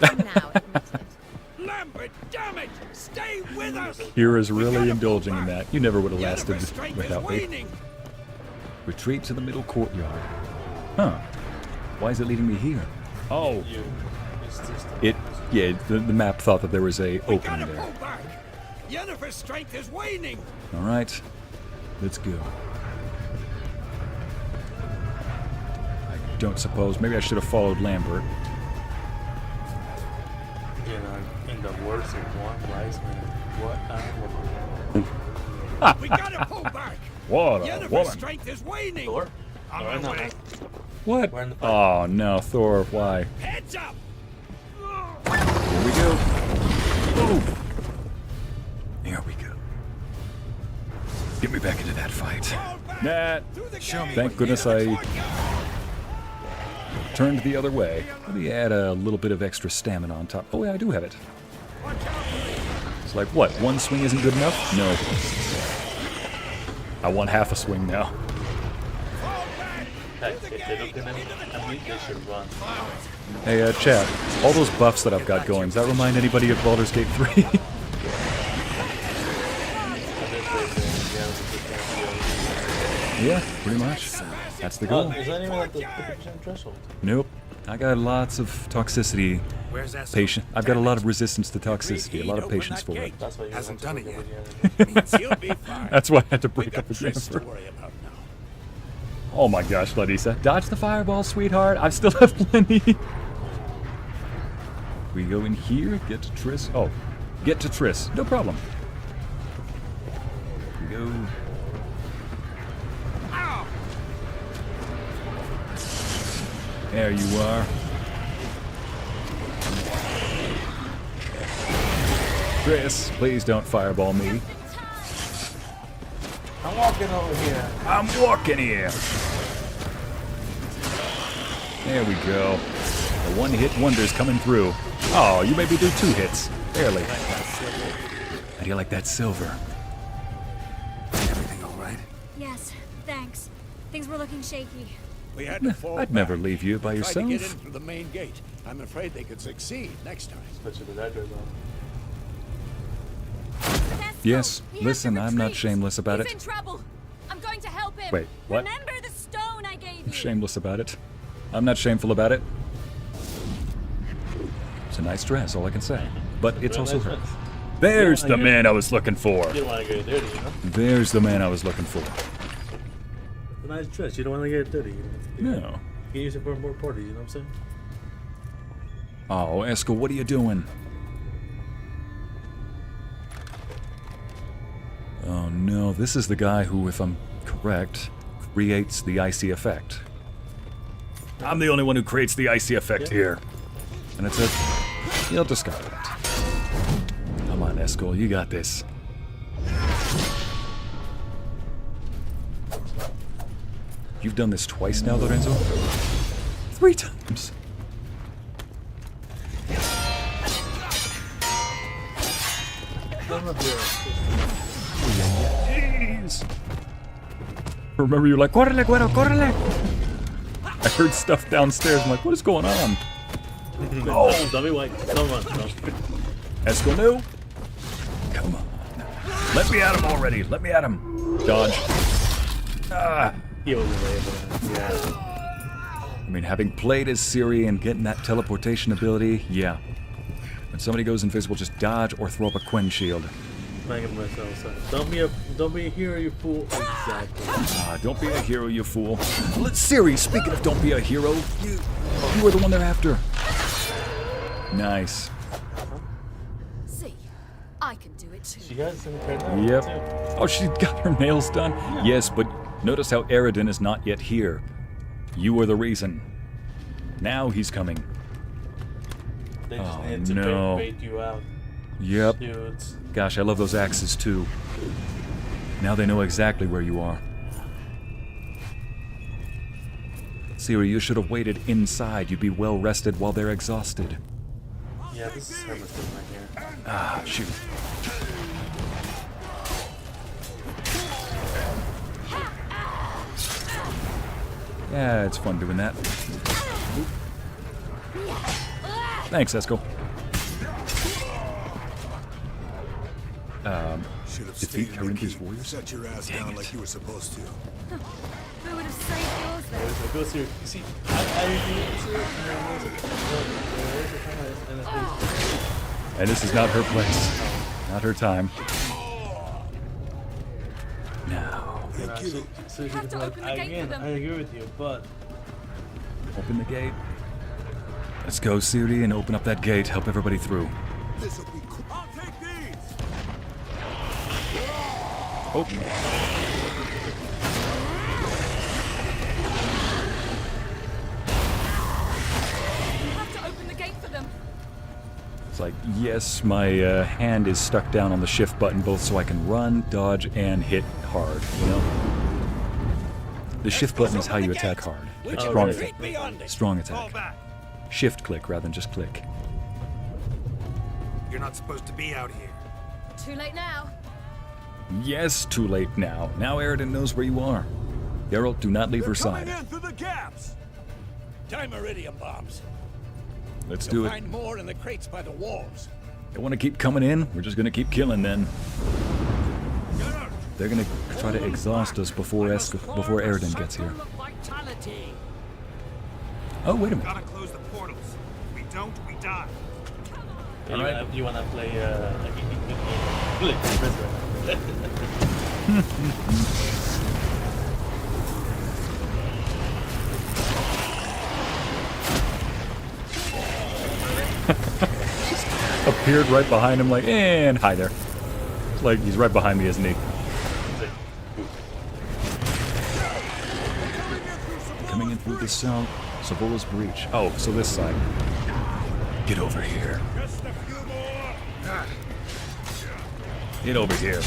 Now, admit it. Lambert, damn it! Stay with us! Kira's really indulging in that. You never would have lasted without me. Waning. Retreat to the middle courtyard. Huh. Why is it leading me here? Oh. Yeah, the map thought that there was a opening there. Yennefer's strength is waning. All right. Let's go. I don't suppose. Maybe I should have followed Lambert. You know, in the words of one wise man, We gotta pull back. What a Yennefer's woman. strength is waning. Thor? On my way. What? Oh no, Thor, why? Heads up. Here we go. Move. Here we go. Get me back into that fight. Nah. Thank goodness I turned the other way. Let me add a little bit of extra stamina on top. Oh yeah, I do have it. It's like, what, one swing isn't good enough? No. I want half a swing now. Heck, if they look at him, I mean, they should run. Hey, chat, all those buffs that I've got going, does that remind anybody of Baldur's Gate 3? Yeah, pretty much. That's the goal. Is that even like the 50% threshold? Nope. I got lots of toxicity. Patient. I've got a lot of resistance to toxicity. A lot of patience for it. That's why you Hasn't done it yet. That's why I had to break up the camper. Oh my gosh, Larissa. Dodge the fireball, sweetheart. I still have plenty. We go in here, get to Triss. Oh, get to Triss. No problem. We go. There you are. Triss, please don't fireball me. I'm walking over here. I'm walking here. There we go. The one-hit wonder's coming through. Oh, you made me do 2 hits. Barely. How do you like that silver? Everything all right? Yes, thanks. Things were looking shaky. We had to fall I'd never back. leave you by They tried to get in yourself. through the main gate. I'm afraid they could succeed next time. Especially with that goes on. Yes, listen, I'm not shameless about He's it. in trouble. I'm going to help him. Wait, what? Remember the stone I gave I'm you. shameless about it. I'm not shameful about it. It's a nice dress, all I can say. But it's also her. There's the man I was looking for. You don't want to get dirty, you know? There's the man I was looking for. It's a nice dress. You don't want to get dirty. You know? No. You can use it for more parties, you know what I'm saying? Oh, Esco, what are you doing? Oh no, this is the guy who, if I'm correct, creates the icy effect. I'm the only one who creates the icy effect here. And it's a... You'll discover that. Come on, Esco, you got this. You've done this twice now, Lorenzo? 3 times. Jeez. Remember, you're like, correle, güero, correle. I heard stuff downstairs. I'm like, what is going on? Oh, dummy white. Come on. Esco, no. Come on. Let me at him already. Let me at him. Dodge. Ah. He was away for that. Yeah. I mean, having played as Ciri and getting that teleportation ability, yeah. When somebody goes invisible, just dodge or throw up a Quen shield. Don't be a hero, you fool. Exactly. Don't be a hero, you fool. Ciri, speaking of don't be a hero, you were the one they're after. Nice. See, I can do it too. She has some credit. Yep. Oh, she got her nails done? Yes, but notice how Eredin is not yet here. You were the reason. Now he's coming. They just need to bait you out. Yep. Dudes. Gosh, I love those axes too. Now they know exactly where you are. Ciri, you should have waited inside. You'd be well rested while they're exhausted. Yeah, this is her mistake right here. Ah, shoot. Yeah, it's fun doing that. Thanks, Esco. Defeat Carinth's warriors? Set your ass down like you were supposed to. Who would have saved yours then? Go see her. You see, And this is not her place. Not her time. No. You have to open the gate for them. I agree with you, but... Open the gate. Let's go, Ciri, and open up that gate. Help everybody through. This'll be cool. I'll take these. Oh. You have to open the gate for them. It's like, yes, my hand is stuck down on the shift button both so I can run, dodge, and hit hard, you know? The shift button is how you attack hard. Like strong attack. Strong attack. Shift click rather than just click. You're not supposed to be out here. Too late now. Yes, too late now. Now Eredin knows where you are. Geralt, do not leave her side. Coming in through the gaps. Time iridium bombs. Let's You'll do it. find more in the crates by the walls. They want to keep coming in? We're just going to keep killing then. They're going to try to exhaust us before Eredin gets here. Oh, wait a minute. Gotta close the portals. If we don't, we die. You wanna play Appeared right behind him like, and hi there. Like, he's right behind me, isn't he? Coming in through the cell. Savola's breach. Oh, so this side. Get over here. Get over here.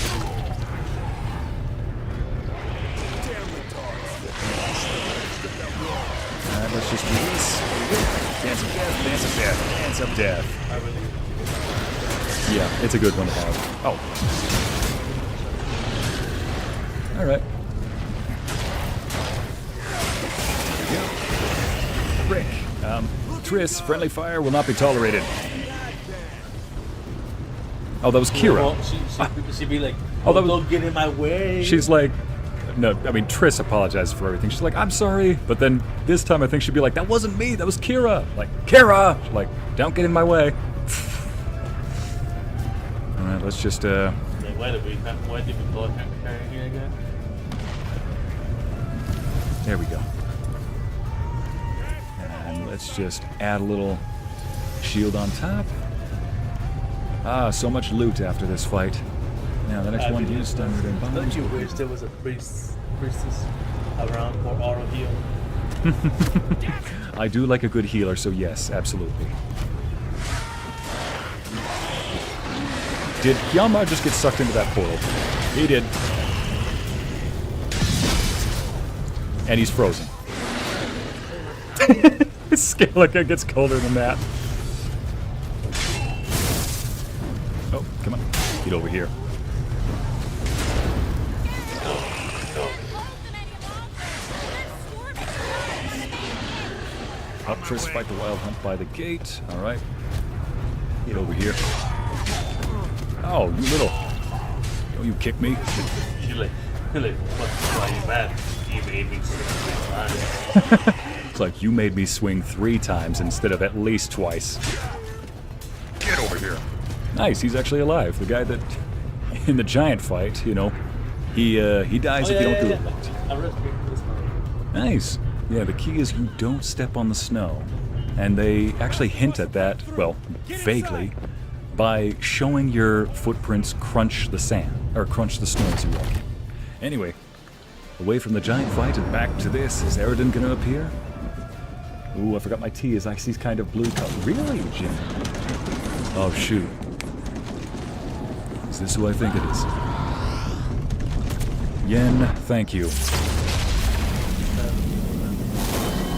Alright, let's just do this. Dance of death, dance of death, dance of death. Yeah, it's a good one to have. Oh. Alright. Triss, friendly fire will not be tolerated. Oh, that was Kira. Well, she'd be like, Oh, that was- don't get in my way. She's like, no, I mean, Triss apologizes for everything. She's like, I'm sorry. But then this time I think she'd be like, that wasn't me, that was Kira. Like, Kira! She's like, don't get in my way. Alright, let's just, Like, why did we blow up here again? There we go. And let's just add a little shield on top. Ah, so much loot after this fight. Now, the next one, use standard and bombs. Don't you wish there was a priestess around for auto heal? I do like a good healer, so yes, absolutely. Did Yama just get sucked into that portal? He did. And he's frozen. Skellige gets colder than that. Oh, come on. Get over here. Up, Triss, fight the wild hunt by the gate. Alright. Get over here. Oh, you little. Don't you kick me. She's like, why you mad? You made me swing 3 times. It's like you made me swing 3 times instead of at least twice. Get over here. Nice, he's actually alive. The guy that in the giant fight, you know, he dies if you don't do it right. Nice. Yeah, the key is you don't step on the snow. And they actually hint at that, well, vaguely, by showing your footprints crunch the sand, or crunch the snow as you walk in. Anyway, away from the giant fight and back to this, is Eredin gonna appear? Ooh, I forgot my tea. His icy's kind of blue color. Really, Jim? Oh, shoot. Is this who I think it is? Yen, thank you.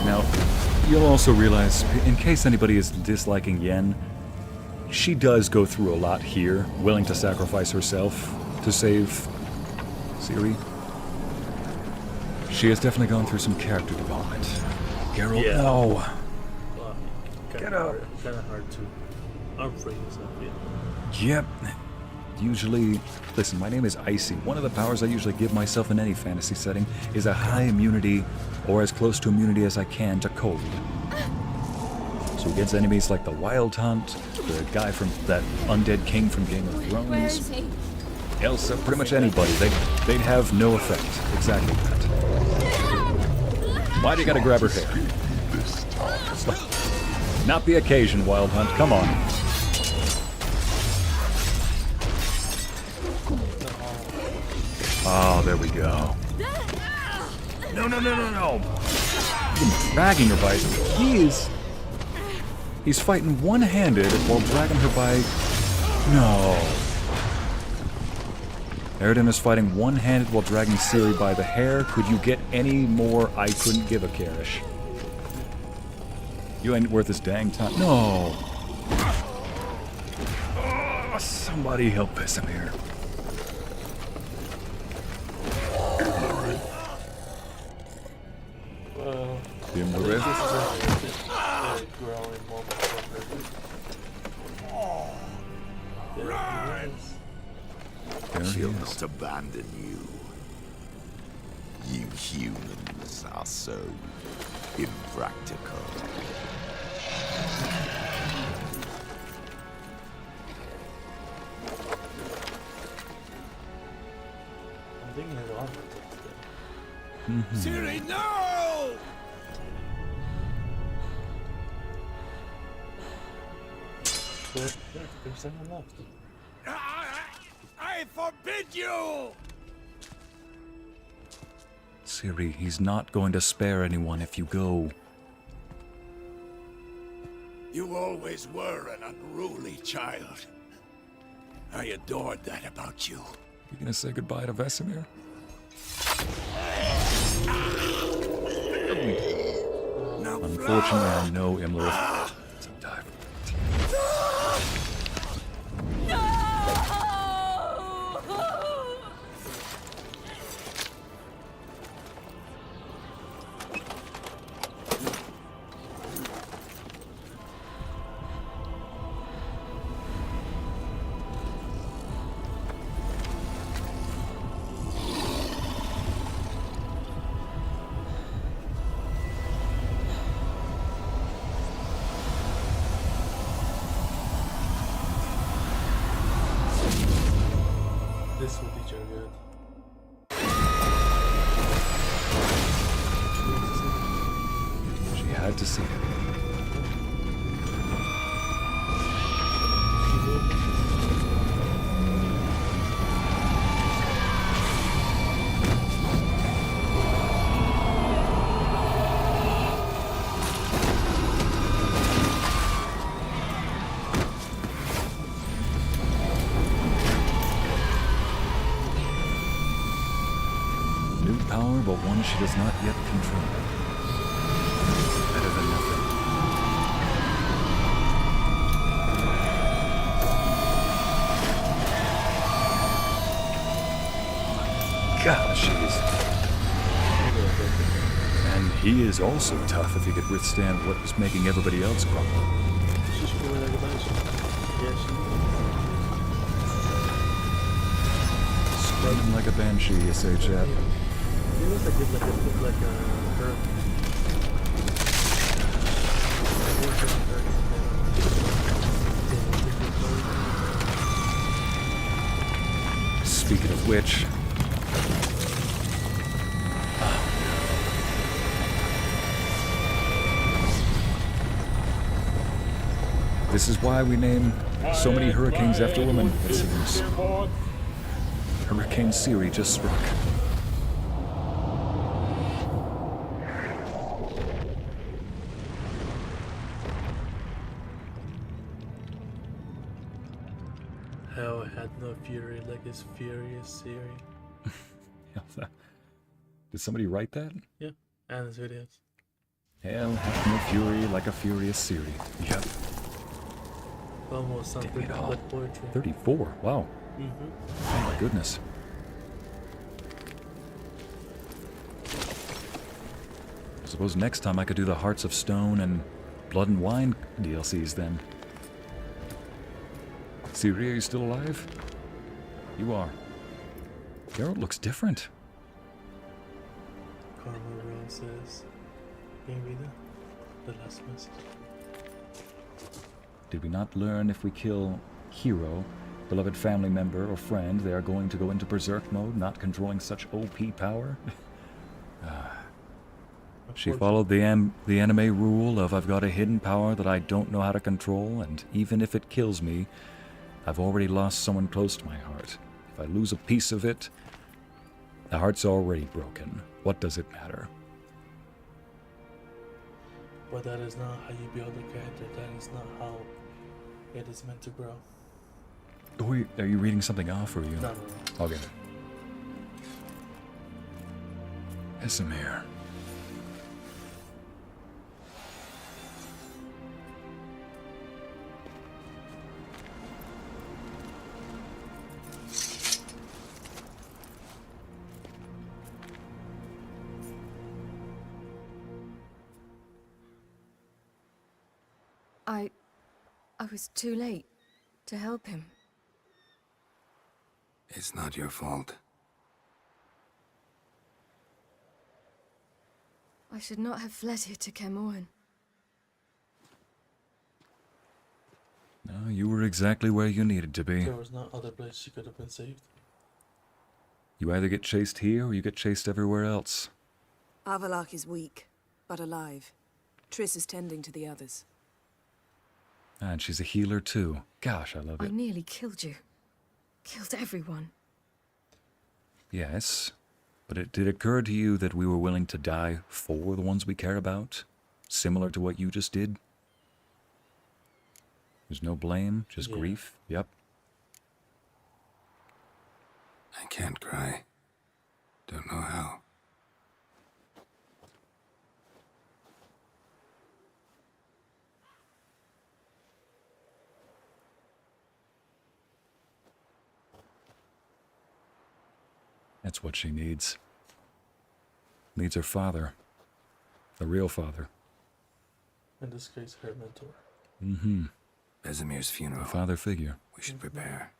Now, you'll also realize, in case anybody is disliking Yen, she does go through a lot here, willing to sacrifice herself to save Ciri. She has definitely gone through some character development. Geralt, Yeah. no. Well, Get up. Kind of hard to unframe yourself. Yep. Usually, listen, my name is Ycey. One of the powers I usually give myself in any fantasy setting is a high immunity, or as close to immunity as I can, to cold. So against enemies like the Wild Hunt, the guy from that undead king from Game of Thrones, Where is he? Elsa, pretty much anybody, they'd have no effect. Exactly that. Why do you gotta grab her hair? Not the occasion, Wild Hunt, come on. Oh, there we go. No, no, no, no, no. You're dragging her by. He's fighting one-handed while dragging her by. No. Eredin is fighting one-handed while dragging Ciri by the hair. Could you get any more I couldn't give a care-ish? You ain't worth this dang time. No. Oh, somebody help piss him here. Him the rest. She'll not abandon you. You humans are so impractical. I'm thinking his armor. Ciri, no! There's someone left. I forbid you! Ciri, he's not going to spare anyone if you go. You always were an unruly child. I adored that about you. You gonna say goodbye to Vesemir? Unfortunately, I know Imler. glad to see it. New power, but one she does not yet control. Better than nothing. Gosh, and he is also tough if he could withstand what was making everybody else crumble. Scrubbing like a banshee, you say, chap. It looks like it looked like a hurricane. Speaking of which, this is why we name so many hurricanes after women, it seems. Hurricane Ciri just struck. Hell had no fury like his furious Ciri. Did somebody write that? Yeah, and his videos. Hell hath no fury like a furious Ciri. Yep. Almost something like poetry. 34, wow. Mm-hmm. Oh my goodness. I suppose next time I could do the Hearts of Stone and Blood and Wine DLCs then. Ciri, are you still alive? You are. Geralt looks different. Karma says, maybe the last message. Did we not learn if we kill hero, beloved family member, or friend, they are going to go into berserk mode, not controlling such OP power? She followed the anime rule of I've got a hidden power that I don't know how to control, and even if it kills me, I've already lost someone close to my heart. If I lose a piece of it, the heart's already broken. What does it matter? But that is not how you build a character. That is not how it is meant to grow. Wait, are you reading something off, or are you? No. Okay. Esamir. I was too late to help him. It's not your fault. I should not have fled here to Kaer Morhen. No, you were exactly where you needed to be. There was no other place she could have been saved. You either get chased here, or you get chased everywhere else. Avallac'h is weak, but alive. Triss is tending to the others. And she's a healer too. Gosh, I love I it. nearly killed you. Killed everyone. Yes, but it did occur to you that we were willing to die for the ones we care about? Similar to what you just did? There's no blame, just grief. Yep. I can't cry. Don't know how. That's what she needs. Needs her father. The real father. In this case, her mentor. Mm-hmm. Vesemir's funeral. A father figure. We should prepare.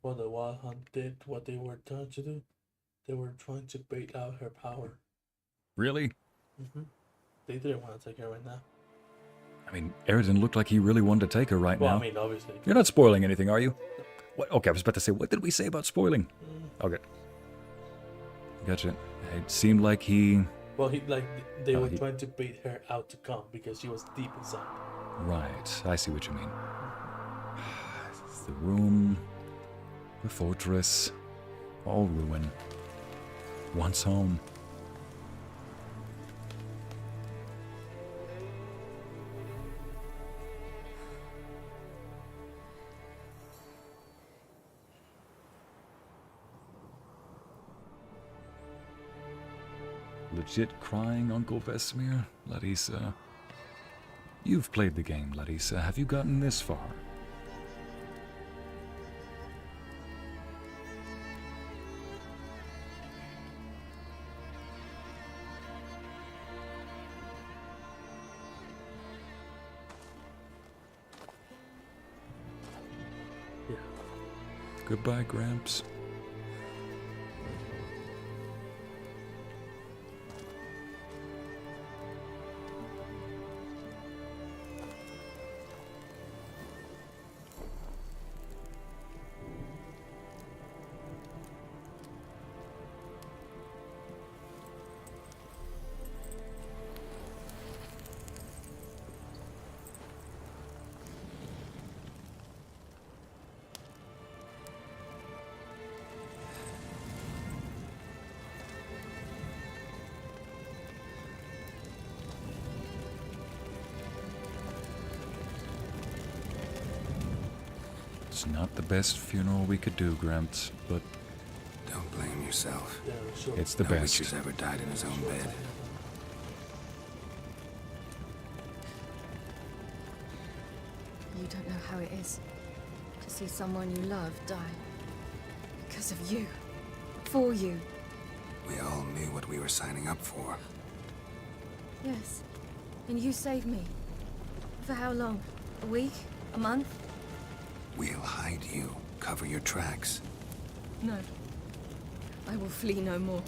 When the Wild Hunt did what they were trying to do, they were trying to bait out her power. Really? They didn't want to take her right now. I mean, Eridan looked like he really wanted to take her right now. I mean, obviously. You're not spoiling anything, are you? What? Okay, I was about to say, what did we say about spoiling? Okay. Gotcha. It seemed like he... Well, they were trying to bait her out to come because she was deep inside. Right, I see what you mean. The room, the fortress, all ruin. Once home. Legit crying, Uncle Vesemir? Larissa. You've played the game, Larissa. Have you gotten this far? Yeah. Goodbye, Gramps. It's not the best funeral we could do, Gramps, but... Don't blame yourself. Yeah, sure. It's the no best. Witcher's ever died in his own bed. You don't know how it is to see someone you love die. Because of you. For you. We all knew what we were signing up for. Yes. And you saved me. For how long? A week? A month? We'll hide you. Cover your tracks. No. I will flee no more.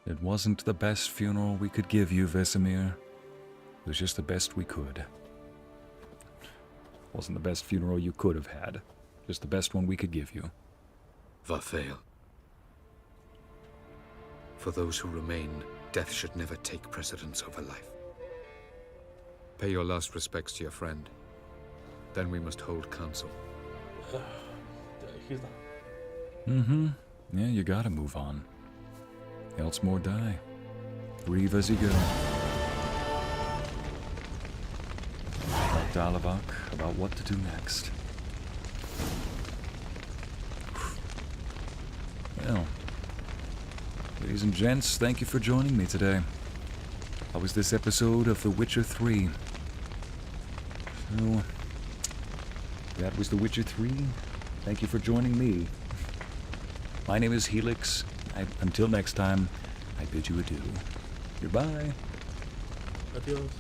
It wasn't the best funeral we could give you, Vesemir. It was just the best we could. Wasn't the best funeral you could have had. Just the best one we could give you. Varthael. For those who remain, death should never take precedence over life. Pay your last respects to your friend. Then we must hold council. He's not. Mm-hmm. Yeah, you gotta move on. Else more die. Grieve as you go. Talk to Alavak about what to do next. Well, ladies and gents, thank you for joining me today. How was this episode of The Witcher 3? So, that was The Witcher 3. Thank you for joining me. My name is Helix. Until next time, I bid you adieu. Goodbye. Adios.